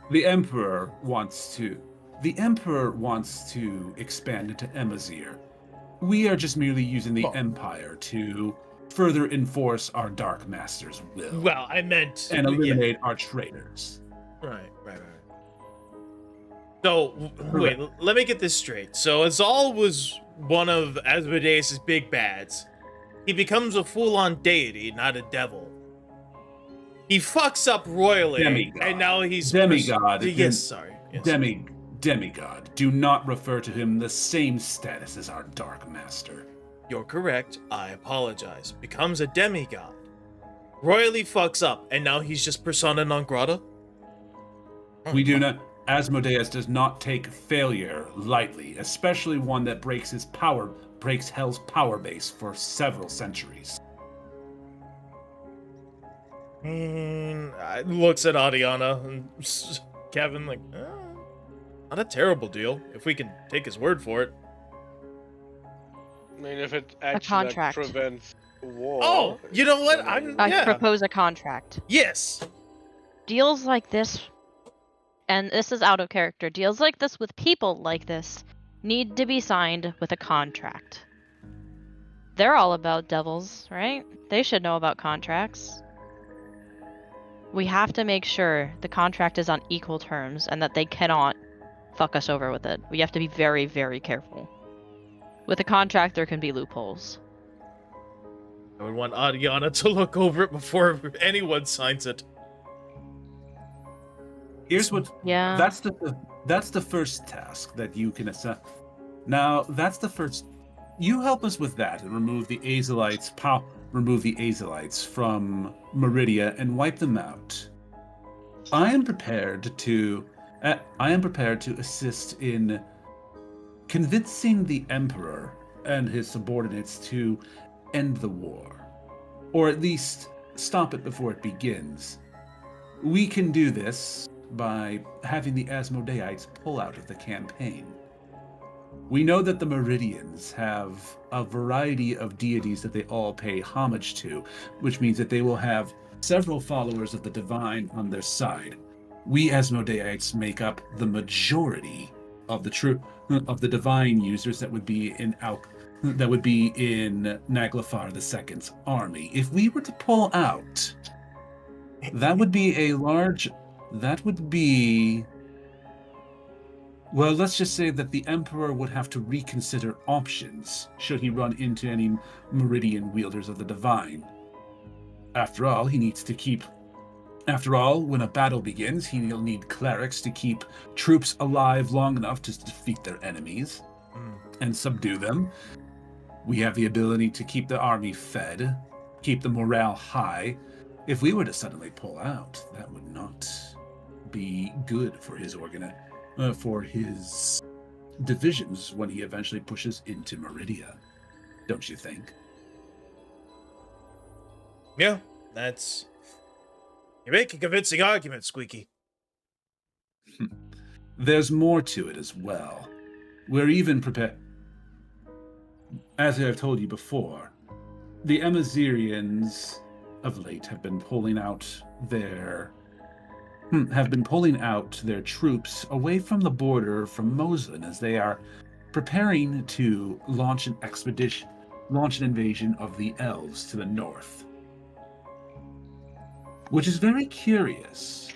The Emperor wants to expand into Emazir. We are just merely using the Empire to further enforce our Dark Master's will. Well, I meant... And eliminate our traitors. Right. So, wait, let me get this straight. So, Azal was one of Asmodeus' big bads. He becomes a full-on deity, not a devil. He fucks up royally, Demigod. and now he's... Demigod. Yes, sorry. Yes. Demigod. Do not refer to him the same status as our Dark Master. You're correct. I apologize. Becomes a demigod. Royally fucks up, and now he's just persona non grata? We do not... Asmodeus does not take failure lightly, especially one that breaks Hell's power base for several centuries. Looks at Adiana and Kevin like, not a terrible deal, if we can take his word for it. I mean, if it actually like, prevents war. Oh, you know what? I propose a contract. Yes. Deals like this, and this is out of character, deals like this with people like this need to be signed with a contract. They're all about devils, right? They should know about contracts. We have to make sure the contract is on equal terms and that they cannot fuck us over with it. We have to be very, very careful. With a contract, there can be loopholes. I would want Adiana to look over it before anyone signs it. Here's what. Yeah. That's the first task that you can assess. Now that's the first. You help us with that and remove the Azelites. Remove the Azelites from Meridia and wipe them out. I am prepared to assist in convincing the Emperor and his subordinates to end the war. or at least stop it before it begins. We can do this by having the Asmodeites pull out of the campaign. We know that the Meridians have a variety of deities that they all pay homage to, which means that they will have several followers of the divine on their side. We Asmodeites make up the majority of the divine users that would be in Naglafar II's army. If we were to pull out, that would be well, let's just say that the Emperor would have to reconsider options should he run into any Meridian wielders of the Divine. After all, when a battle begins, he'll need clerics to keep troops alive long enough to defeat their enemies and subdue them. We have the ability to keep the army fed, keep the morale high. If we were to suddenly pull out, that would not be good for his divisions when he eventually pushes into Meridia. Don't you think? Yeah, you make a convincing argument, Squeaky. There's more to it as well. We're even prepared. As I've told you before, the Emazirians of late have been pulling out their troops away from the border from Moslin as they are preparing to launch an invasion of the elves to the north. Which is very curious.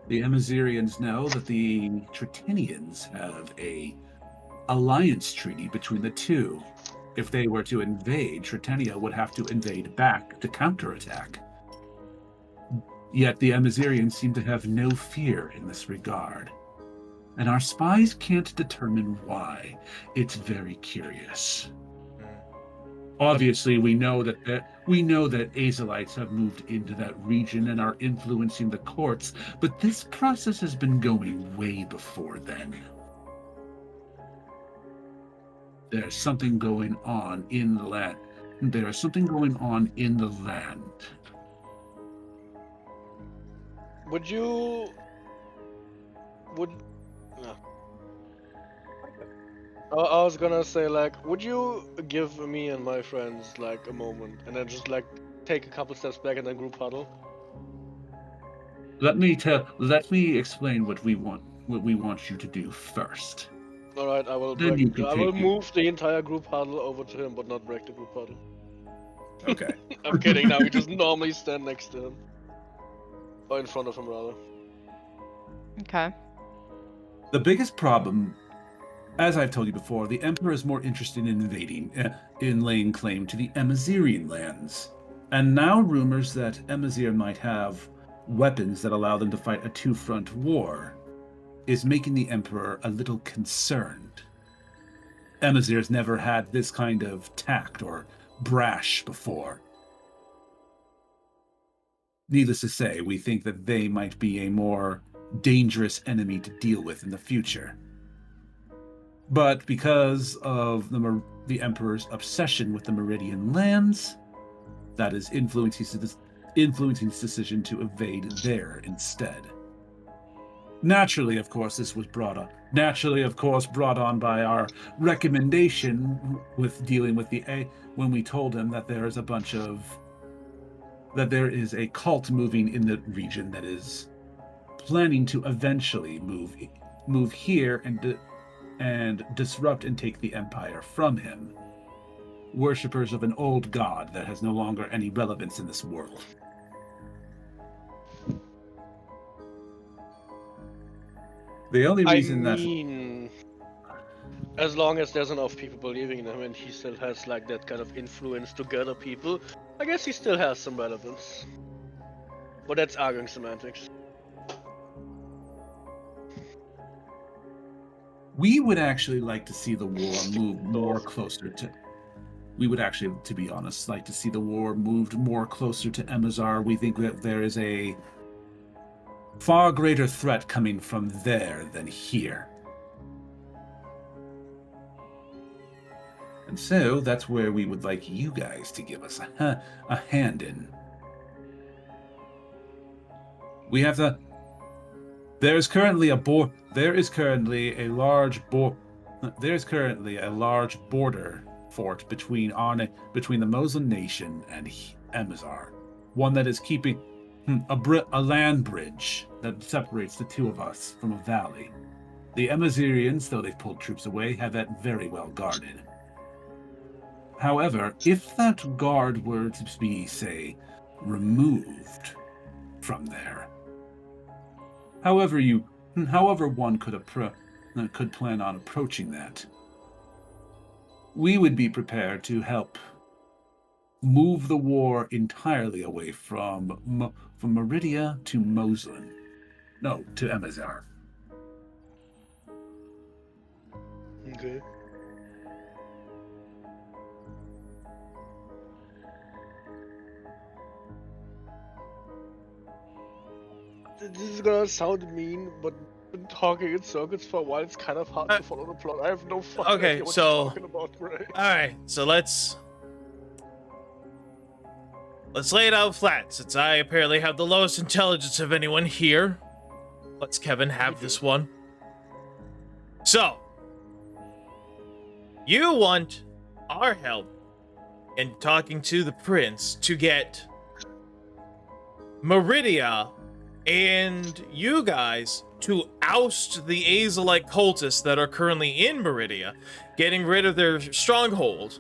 The Emazirians know that the Tritinians have a alliance treaty between the two. If they were to invade, Tritinia would have to invade back to counterattack. Yet the Emazirians seem to have no fear in this regard. And our spies can't determine why. It's very curious. Obviously, we know that Azelites have moved into that region and are influencing the courts, but this process has been going way before then. There's something going on in the land. I was gonna say, like, would you give me and my friends, like, a moment, and then just, like, take a couple steps back and then group huddle? Let me explain what we want you to do first. Alright, I will move the entire group huddle over to him, but not break the group huddle. Okay. I'm kidding now, we just normally stand next to him. Or in front of him, rather. Okay. The biggest problem, as I've told you before, the Emperor is more interested in laying claim to the Emazirian lands. And now rumors that Emazir might have weapons that allow them to fight a two-front war is making the Emperor a little concerned. Emazir's never had this kind of tact or brash before. Needless to say, we think that they might be a more dangerous enemy to deal with in the future. But because of the Emperor's obsession with the Meridian lands, that is influencing his decision to invade there instead. Naturally, of course, brought on by our recommendation with dealing with when we told him that there is a cult moving in the region that is planning to eventually move here and disrupt and take the empire from him. Worshippers of an old god that has no longer any relevance in this world. The only reason as long as there's enough people believing in him and he still has, like, that kind of influence to gather people, I guess he still has some relevance. But that's arguing semantics. We would actually like to see the war move more closer to... We would actually, to be honest, like to see the war moved more closer to Emazar. We think that there is a far greater threat coming from there than here. And so that's where we would like you guys to give us a hand in. We have the. There is currently a large border fort between the Moslem nation and Emazar. One that is keeping a land bridge that separates the two of us from a valley. The Emazirians, though they've pulled troops away, have that very well guarded. However, if that guard were to be, say, removed from there, however one could plan on approaching that, we would be prepared to help move the war entirely away from Meridia to Moslem. No, to Emazar. Okay. This is gonna sound mean, but been talking in circles for a while. It's kind of hard to follow the plot. I have no fucking Okay, idea what so- you're talking about, right? Alright, so let's lay it out flat, since I apparently have the lowest intelligence of anyone here. Let's Kevin have this one. So, you want our help in talking to the prince to get Meridia and you guys to oust the Azalite cultists that are currently in Meridia, getting rid of their stronghold.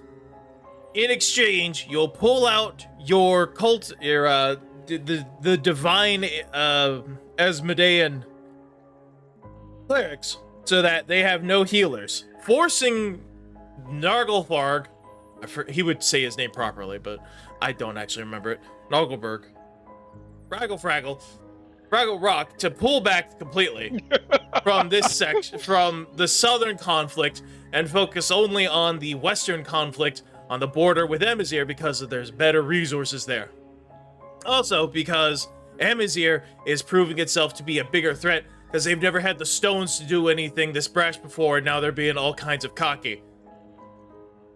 In exchange, you'll pull out your the divine Asmodean clerics so that they have no healers, forcing Narglefarg, he would say his name properly, but I don't actually remember it, Nagelberg, Fraggle Rock to pull back completely from this section, from the southern conflict, and focus only on the western conflict on the border with Emazir because there's better resources there. Also, because Emazir is proving itself to be a bigger threat because they've never had the stones to do anything this brash before, and now they're being all kinds of cocky.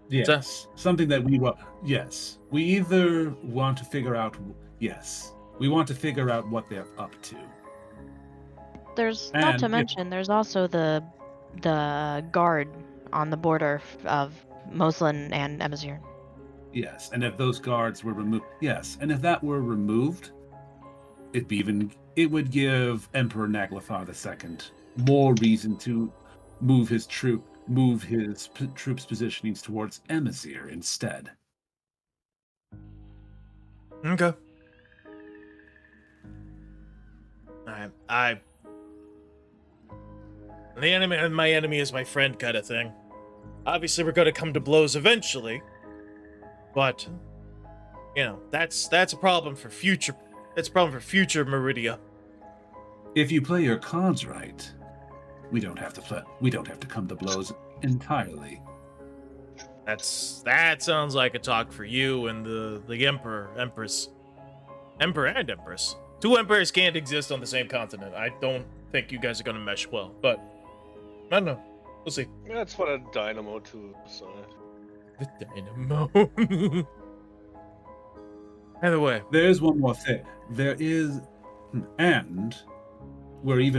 Yes, something that we want. Yes, we either want to figure out. Yes, we want to figure out what they're up to. There's not to mention, there's also the guard on the border of Moslem and Emazir. Yes, and if those guards were removed, yes, and if that were removed, it would give Emperor Naglafar II more reason to move his troops positionings towards Emazir instead. Okay. My enemy is my friend kind of thing. Obviously, we're going to come to blows eventually, but you know that's a problem for future. That's a problem for future Meridia. If you play your cards right, we don't have to come to blows entirely. That sounds like a talk for you and the Emperor and Empress. Two emperors can't exist on the same continent. I don't think you guys are going to mesh well, but I don't know. We'll see. That's for the Dynamo to decide. The Dynamo. Either way. There's one more thing. There is, and we're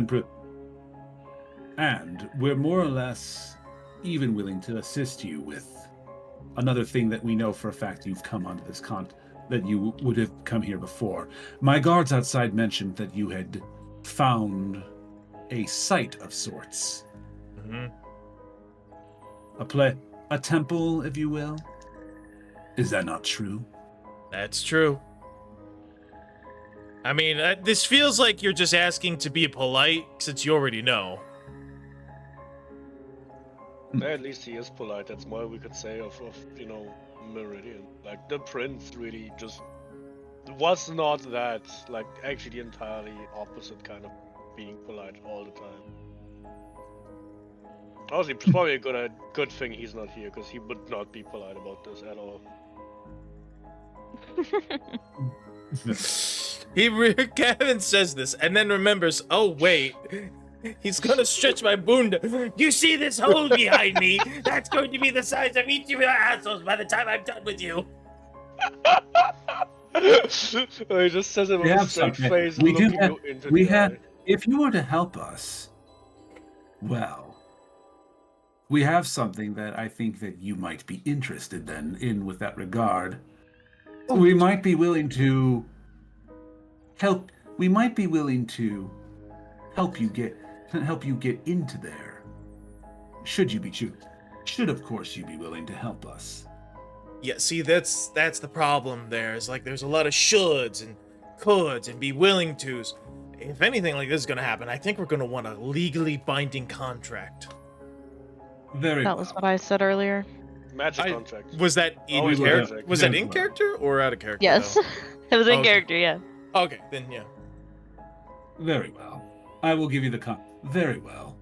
more or less even willing to assist you with another thing that we know for a fact you've come onto this that you would have come here before. My guards outside mentioned that you had found a site of sorts. Mm-hmm. A temple, if you will. Is that not true? That's true. I mean, this feels like you're just asking to be polite, since you already know. At least he is polite. That's more we could say of Meridian. Like, the prince really just was not that. Like, actually entirely opposite kind of being polite all the time. Honestly, it's probably a good thing he's not here, because he would not be polite about this at all. Kevin says this, and then remembers, oh wait, He's gonna stretch my bunda. You see this hole behind me? That's going to be the size of each of your assholes by the time I'm done with you. He just says it with We a have straight something. face, We do looking have. you into We the have. eye. If you were to help us, well, we have something that I think that you might be interested in with that regard. We might be willing to help. We might be willing to help you get into there. Should of course you be willing to help us. Yeah, see, that's the problem there. Is like there's a lot of shoulds and coulds and be willing tos. If anything like this is gonna happen, I think we're gonna want a legally binding contract. Very That well. was what I said earlier. Magic I- contract. Was that in Always character? magic. Was that Very in well. character or out of character? Yes, though? it was in Okay. character. Yeah. Okay, then yeah. Very well. I will give you the Very well.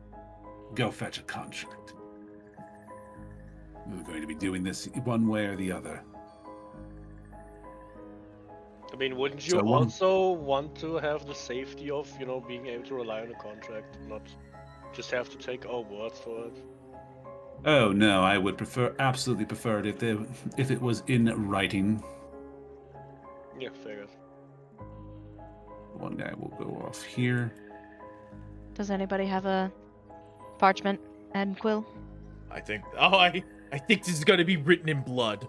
Go fetch a contract. We're going to be doing this one way or the other. I mean, wouldn't you So one- also want to have the safety of, being able to rely on a contract, not just have to take our words for it? Oh no, I would absolutely prefer it if it was in writing. Yeah, figured. One guy will go off here. Does anybody have a parchment and quill? I think. Oh, I think this is gonna be written in blood.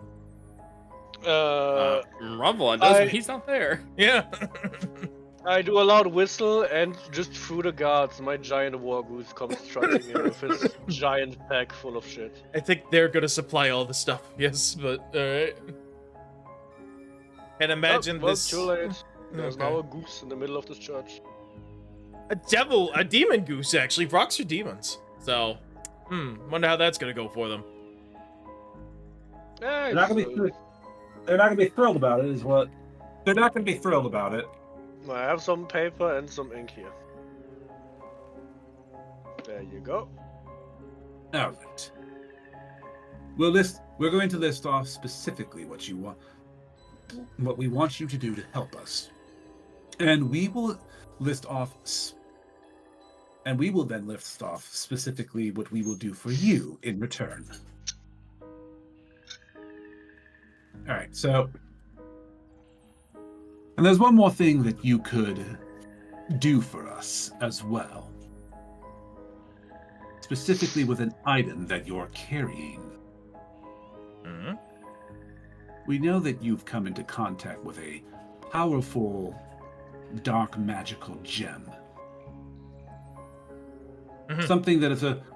Rumble and doesn't. I- He's not there. Yeah. I do a loud whistle, and just through the guards, my giant war goose comes trotting in with his giant pack full of shit. I think they're gonna supply all the stuff. Yes, but alright. And imagine well, this. too late. There's Okay. now a goose in the middle of this church. A demon goose actually. Rocks are demons. So, wonder how that's gonna go for them. Yeah, They're not gonna be thrilled about it. Is what? They're not gonna be thrilled about it. I have some paper and some ink here. There you go. All right. We're going to list off specifically what you want, what we want you to do to help us, and we will list off, and we will then list off specifically what we will do for you in return. All right. So, and there's one more thing that you could do for us as well. Specifically with an item that you're carrying. Mm-hmm. We know that you've come into contact with a powerful, dark magical gem. Mhm.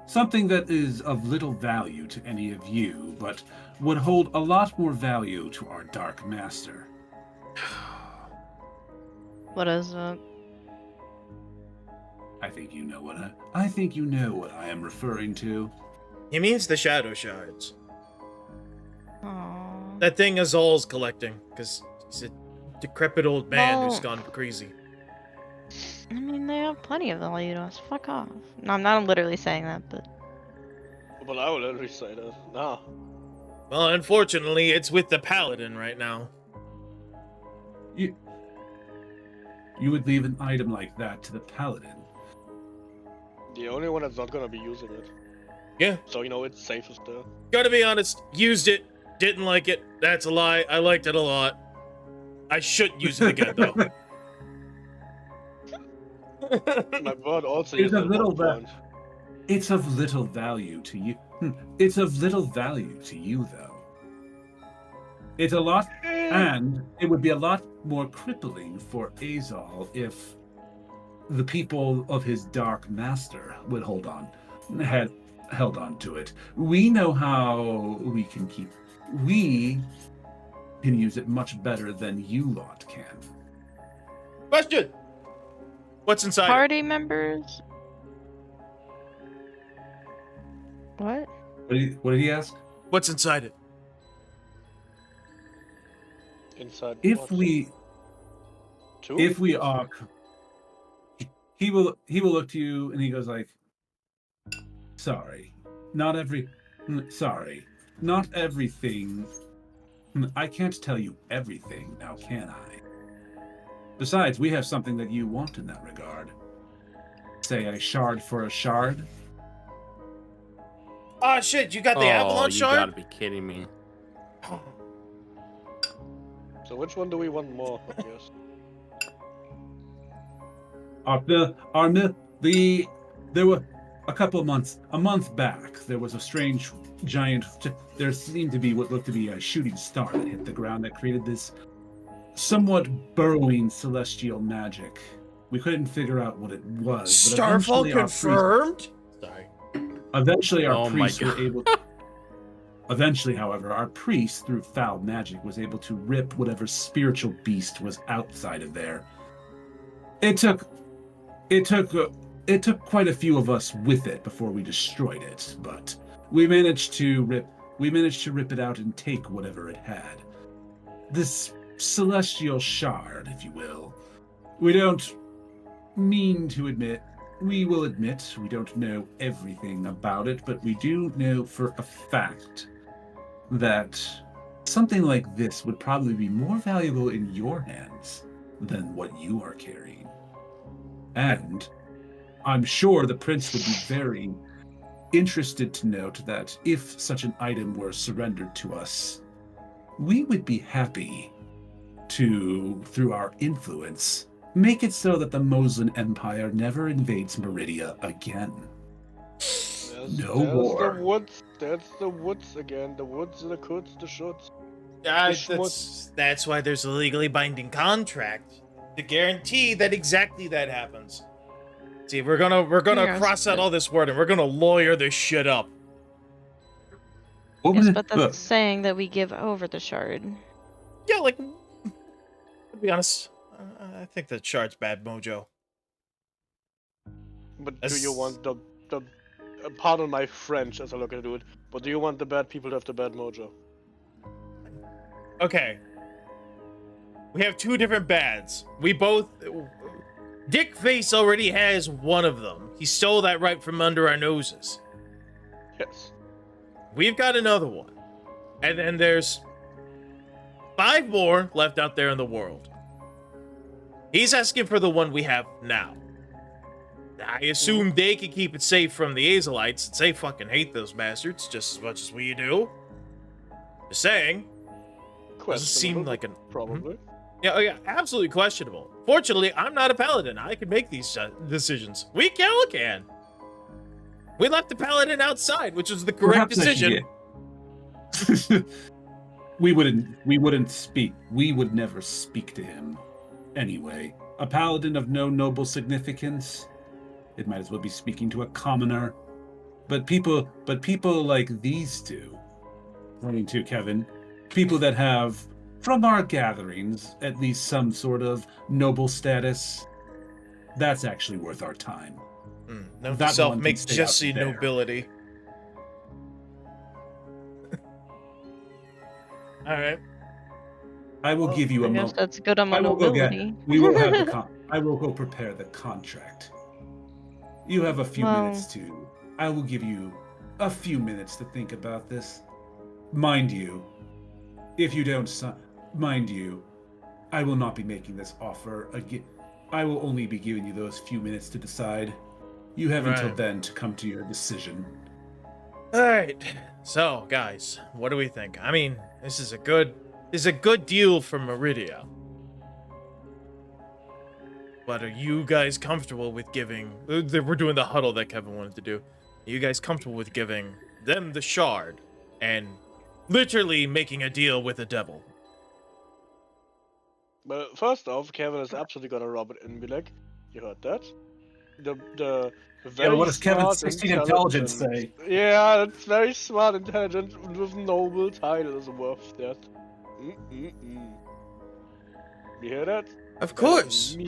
Something that is of little value to any of you, but would hold a lot more value to our Dark Master. What is it? I think you know what I am referring to. He means the shadow shards. Aww. That thing Azal's collecting, because he's a decrepit old man who's Well- gone crazy. I mean, they have plenty of value to us. Fuck off. No, I'm not literally saying that, but But I will literally say that. Nah. Well, unfortunately, it's with the paladin right now. You would leave an item like that to the paladin. The only one that's not gonna be using it. Yeah. So, it's safest there. Gotta be honest, used it, didn't like it. That's a lie. I liked it a lot. I shouldn't use it again, though. My bird also It's used a it at little one point. It's of little value to you. It's of little value to you, though. It's a lot, and it would be a lot more crippling for Azal if the people of his Dark Master would had held on to it. We know how we can use it much better than you lot can. Question! What's inside it? party members. What? What did he ask? What's inside it? Inside If what? we are, he will look to you and he goes like, sorry, not everything. I can't tell you everything now, can I? Besides, we have something that you want in that regard. say a shard for a shard. Oh shit, you got the Oh, avalanche you shard? gotta be kidding me. So which one do we want more? Yes. There were a month back, there was a strange giant. There seemed to be what looked to be a shooting star that hit the ground that created this somewhat burrowing celestial magic. We couldn't figure out what it was. But Starfall confirmed? Sorry. Eventually, our Oh my priests were God. able. Eventually, however, our priest, through foul magic, was able to rip whatever spiritual beast was outside of there. It took quite a few of us with it before we destroyed it, but we managed to rip it out and take whatever it had. This celestial shard, if you will. We don't mean to admit, we will admit we don't know everything about it, but we do know for a fact that something like this would probably be more valuable in your hands than what you are carrying. And I'm sure the prince would be very interested to note that if such an item were surrendered to us, we would be happy to, through our influence, make it so that the Moslem Empire never invades Meridia again. No war. The woods. That's the woods again. The woods, the coulds, the shoulds. That's why there's a legally binding contract to guarantee that exactly that happens. See, we're gonna Yes, cross out but- all this word and we're gonna lawyer this shit up. What Yes, was it? but that's saying that we give over the shard. Yeah, like, to be honest, I think that shard's bad mojo. But do you want the pardon my French as I look at it, but do you want the bad people to have the bad mojo? Okay. We have two different bads. Dickface already has one of them. He stole that right from under our noses. Yes. We've got another one. And then there's 5 more left out there in the world. He's asking for the one we have now. I assume they can keep it safe from the Azelites, since they fucking hate those bastards just as much as we do. Just saying. Doesn't seem like an... Probably. Yeah, absolutely questionable. Fortunately, I'm not a paladin. I can make these decisions. We can. We left the paladin outside, which was the correct decision. We wouldn't speak. We would never speak to him. Anyway, a paladin of no noble significance. It might as well be speaking to a commoner. But people like these two, pointing to Kevin, people that have, from our gatherings, at least some sort of noble status, that's actually worth our time. Note That to self, one can make stay Jesse out there. nobility. Alright. I will give you a I guess moment. that's good on my I will go get. nobility. We will have the I will go prepare the contract. You have a few Well- minutes to. I will give you a few minutes to think about this. Mind you, if you don't mind you, I will not be making this offer again. I will only be giving you those few minutes to decide. You have until Right. then to come to your decision. Alright. So, guys, what do we think? I mean, this is a good deal for Meridia. But are you guys comfortable with giving... We're doing the huddle that Kevin wanted to do. Are you guys comfortable with giving them the shard and literally making a deal with the devil? But first off, Kevin is absolutely gonna rob it and be like, "You heard that? The very what does Kevin's smart, 16 intelligence intelligent- Yeah, that's very smart, intelligent, with noble titles worth that. You hear that? Of course. Me.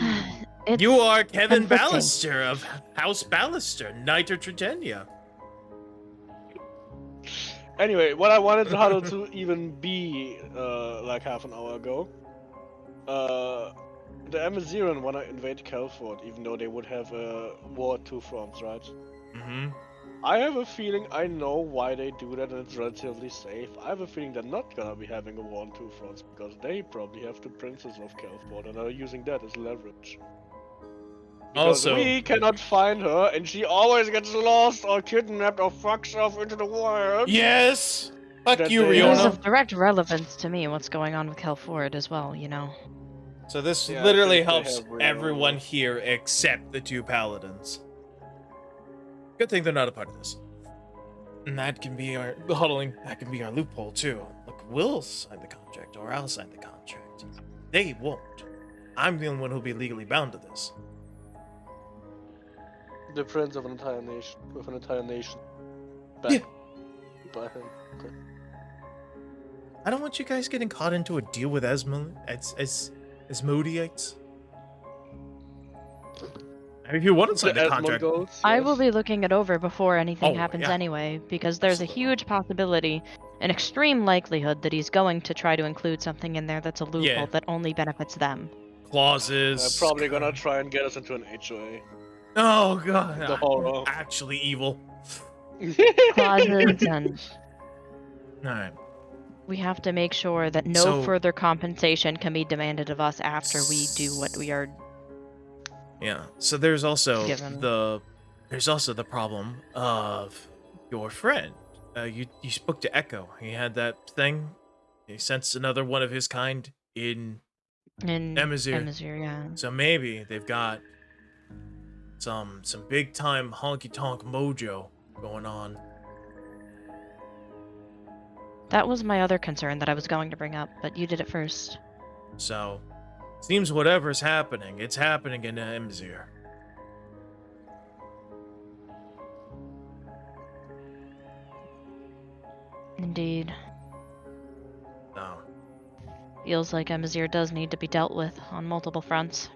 It's You are Kevin conflicting. Ballister of House Ballister, Knight of Tritania. Anyway, what I wanted the huddle to even be like half an hour ago. The Amaziran wanna invade Kelford, even though they would have a war at 2 fronts, right? Mm-hmm. I have a feeling I know why they do that and it's relatively safe. I have a feeling they're not gonna be having a war on 2 fronts because they probably have the princes of Kelford and are using that as leverage. Because Also- we cannot find her, and she always gets lost or kidnapped or fucks off into the wild. Yes. Fuck That you, they It is Riona. of direct relevance to me what's going on with Kelford as well, you know. So this Yeah, I literally think they helps have Riona. everyone here except the two paladins. Good thing they're not a part of this. And that can be our huddling. That can be our loophole too. Look, we'll sign the contract, or I'll sign the contract. They won't. I'm the only one who'll be legally bound to this. The prince of an entire nation, with an entire nation. Yeah. By him. Okay. I don't want you guys getting caught into a deal with Asmodeans. I mean, if you want to sign the contract, Goats, I yes. will be looking it over before anything Oh, happens yeah. anyway, because there's a Absolutely. huge possibility, an extreme likelihood that he's going to try to include something in there that's a loophole Yeah. that only benefits them. clauses. They're probably gonna try and get us into an HOA. Oh god, The horror. actually evil. Clauses, and All right. we have to make sure that no So- further compensation can be demanded of us after we do what we are. Yeah. So there's also Given. the problem of your friend. You spoke to Echo. He had that thing. He sensed another one of his kind in In Emazir. yeah. So maybe they've got some big time honky tonk mojo going on. That was my other concern that I was going to bring up, but you did it first. So seems whatever's happening, it's happening in Emazir. Indeed. So Feels like Emazir does need to be dealt with on multiple fronts.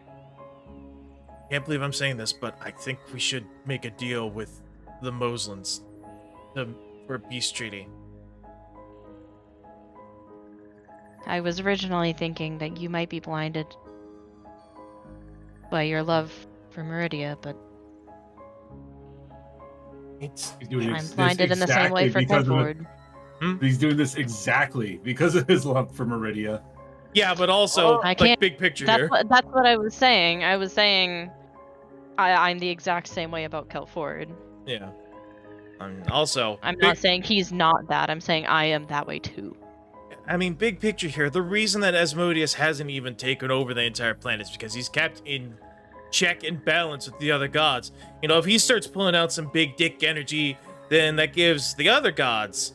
can't believe I'm saying this, but I think we should make a deal with the Moslins for a peace treaty. I was originally thinking that you might be blinded by your love for Meridia, but It's He's doing I'm this blinded in the same way for because of Kelford. He's doing this exactly because of his love for Meridia. yeah, but also I like can't- big picture here. That's what I was saying. I was saying I'm the exact same way about Kelford. Yeah. Also, I'm big- not saying he's not that. I'm saying I am that way too. I mean, big picture here. The reason that Asmodeus hasn't even taken over the entire planet is because he's kept in check and balance with the other gods. You know, if he starts pulling out some big dick energy, then that gives the other gods,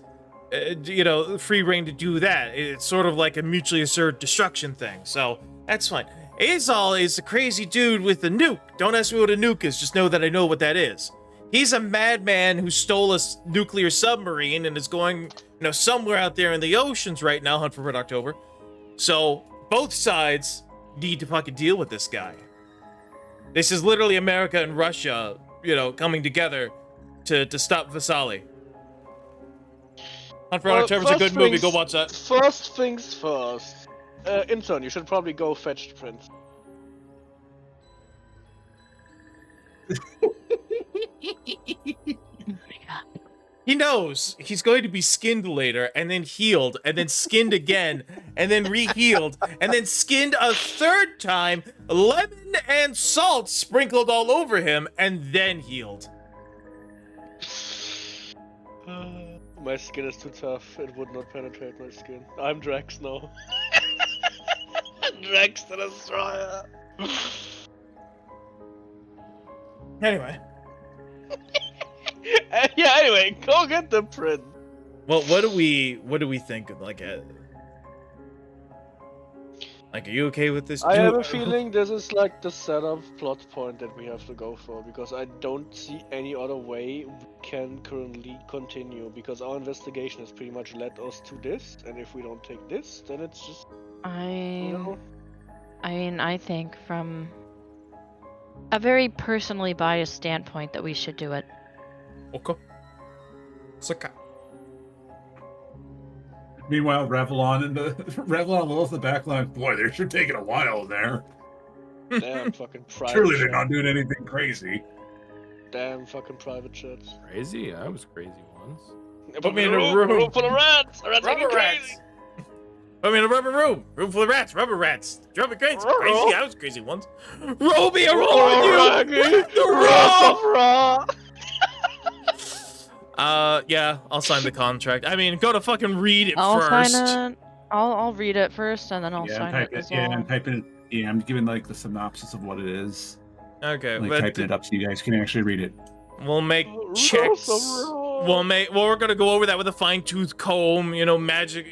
free reign to do that. It's sort of like a mutually assured destruction thing. So that's fine. Azal is a crazy dude with a nuke. Don't ask me what a nuke is. Just know that I know what that is. He's a madman who stole a nuclear submarine and is going, somewhere out there in the oceans right now, Hunt for Red October. So both sides need to fucking deal with this guy. This is literally America and Russia, coming together to stop Vasali. Hunt for Red October is a good movie. Go watch that. First things first. Intern, you should probably go fetch the prince. He knows he's going to be skinned later, and then healed, and then skinned again, and then re-healed, and then skinned a third time, lemon and salt sprinkled all over him, and then healed. My skin is too tough. It would not penetrate my skin. I'm Drax now. Drax the Destroyer. Anyway. Yeah, anyway, go get the prince. Well, what do we think of, like, are you okay with this? I have a feeling this is like the setup plot point that we have to go for, because I don't see any other way we can currently continue, because our investigation has pretty much led us to this, and if we don't take this, then it's just, I mean, I think from a very personally biased standpoint that we should do it. Okay. Suka. Meanwhile, Revlon lowers the back line. Boy, they're sure taking a while there. damn fucking private Surely they're chat. not doing anything crazy. Damn fucking private chats. Crazy? I was crazy once. Put me in a room. full of rats. Rats are Rubber crazy. rats. Put me in a rubber room. Room full of rats. Rubber rats. Drove me crazy. Crazy. I was crazy once. Roll me a roll on you. The roll. Yeah, I'll sign the contract. I mean, go to fucking read it I'll first. sign it. I'll read it first, and then I'll sign it as well. Yeah, I'm typing it. Yeah, I'm giving like the synopsis of what it is. Okay, Like but typing it up so you guys can actually read it. we'll make checks. We're gonna go over that with a fine-tooth comb. You know, magic.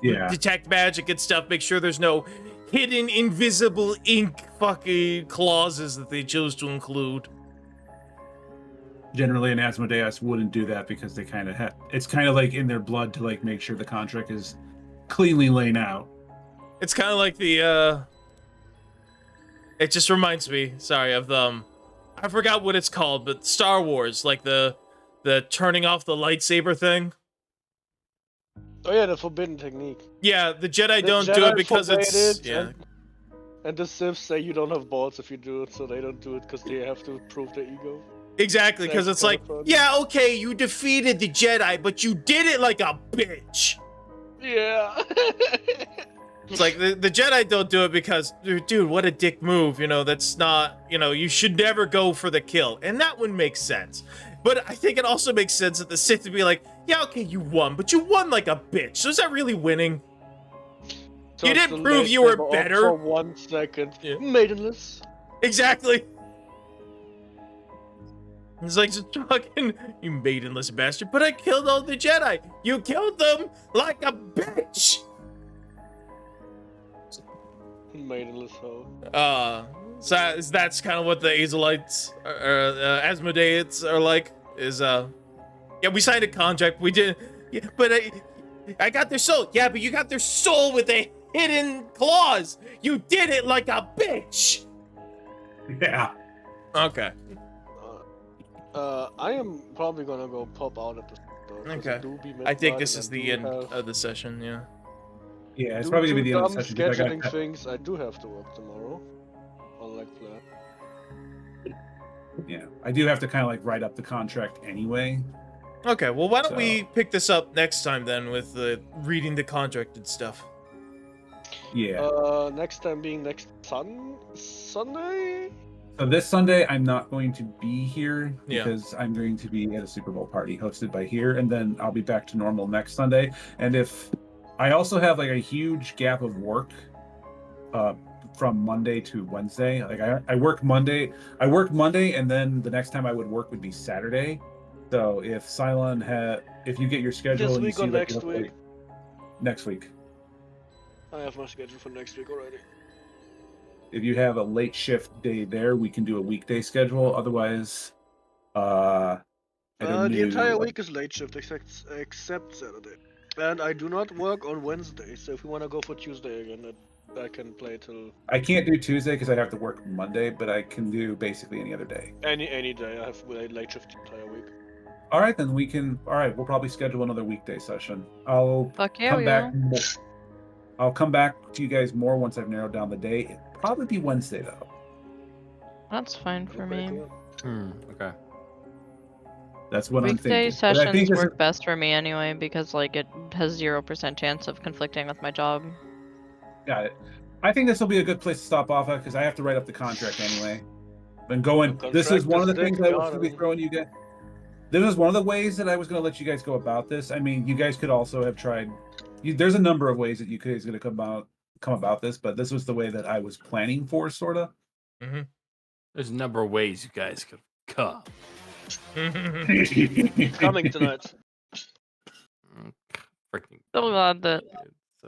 Detect magic and stuff. Make sure there's no hidden invisible ink fucking clauses that they chose to include. Generally, an Asmodeus wouldn't do that because they kind of it's kind of like in their blood to like make sure the contract is cleanly laid out. It's kind of like the it just reminds me, sorry, of I forgot what it's called, but Star Wars, like the turning off the lightsaber thing. Oh yeah, the forbidden technique. Yeah, the Jedi The don't do Jedi it because forbade it's it, and the Sith say you don't have balls if you do it, so they don't do it because they have to prove their ego. exactly because it's like, yeah, okay, you defeated the Jedi, but you did it like a bitch. Yeah. It's like the Jedi don't do it because, dude, what a dick move. You know, that's not, you know, you should never go for the kill. And that one makes sense. But I think it also makes sense that the Sith would be like, yeah, okay, you won, but you won like a bitch. So is that really winning? So you didn't prove you were better. For 1 second. Yeah. Maidenless. Exactly. It's like, just fucking, you maidenless bastard. But I killed all the Jedi. You killed them like a bitch. Maidenless hoe. So that's kind of what the Azelites, Asmodeans are like. Is yeah, we signed a contract. We did, yeah, but I got their soul. Yeah, but you got their soul with a hidden clause. You did it like a bitch. Yeah. Okay. I am probably gonna go pop out at the store. Okay. I think this is the end of the session. Yeah. Yeah, it's probably gonna be the end of the session. Scheduling things, I do have to work tomorrow. Unlike plan. Yeah, I do have to kind of like write up the contract anyway. Okay, well, why don't we pick this up next time then with reading the contract and stuff? Yeah. Next time being next Sunday. So this Sunday, I'm not going to be here Yeah. because I'm going to be at a Super Bowl party hosted by here, and then I'll be back to normal next Sunday. And if I also have like a huge gap of work from Monday to Wednesday. Like I work Monday, and then the next time I would work would be Saturday. So if Cylon if you get your schedule This and you week see or like, next week? Next week. I have my schedule for next week already. If you have a late shift day there, we can do a weekday schedule. Otherwise, I don't the know. entire week is late shift except Saturday. And I do not work on Wednesday, so if you want to go for Tuesday again, I can play till... I can't do Tuesday because I have to work Monday, but I can do basically any other day. Any day. I have late shift the entire week. All right, then we can. All right, we'll probably schedule another weekday session. I'll Fuck yeah, come we back. will. I'll come back to you guys more once I've narrowed down the day. It'll probably be Wednesday though. That's fine for me. Okay. That's what I'm Weekday thinking. But I think sessions this work best for me anyway because like it has 0% chance of conflicting with my job. Got it. I think this will be a good place to stop off at because I have to write up the contract anyway. Been going. This is one of the things I was going to be throwing you guys. This is one of the ways that I was going to let you guys go about this. I mean, you guys could also have tried. There's a number of ways that you guys going to come about this, but this was the way that I was planning for, sort of. Mm-hmm. There's a number of ways you guys could come. Coming tonight. Freaking. So glad that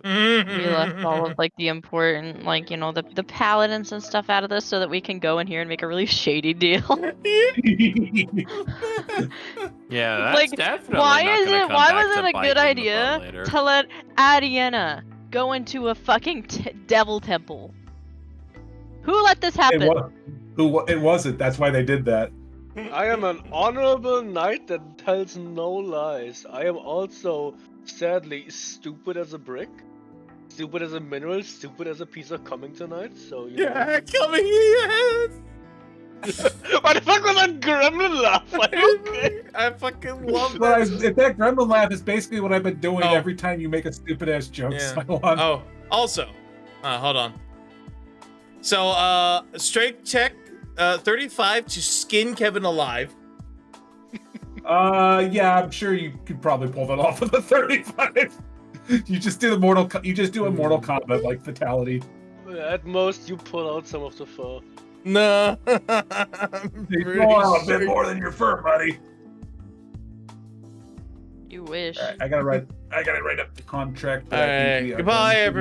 we left all of like the important, like, you know, the paladins and stuff out of this so that we can go in here and make a really shady deal. Yeah, that's Like, definitely why not is gonna it? come Why back was to it a bite good you in the butt idea later. to let Adiana go into a fucking devil temple? Who let this happen? It wasn't. That's why they did that. I am an honorable knight that tells no lies. I am also, sadly, stupid as a brick, stupid as a mineral, stupid as a piece of coming tonight. So you know. Yeah, coming. Yes. What the fuck was that gremlin laugh? Are you okay? I fucking love Well, that. if that gremlin laugh is basically what I've been doing Oh. every time you make a stupid ass joke. Yeah. Cylon. Oh, also, hold on. So, strength check, 35 to skin Kevin alive. Yeah, I'm sure you could probably pull that off with a 35. You just do a Mortal Kombat like fatality. At most, you pull out some of the fur. No. You pull out a bit more than your fur, buddy. You wish. All right, I gotta write up the contract. All right. Goodbye, everyone.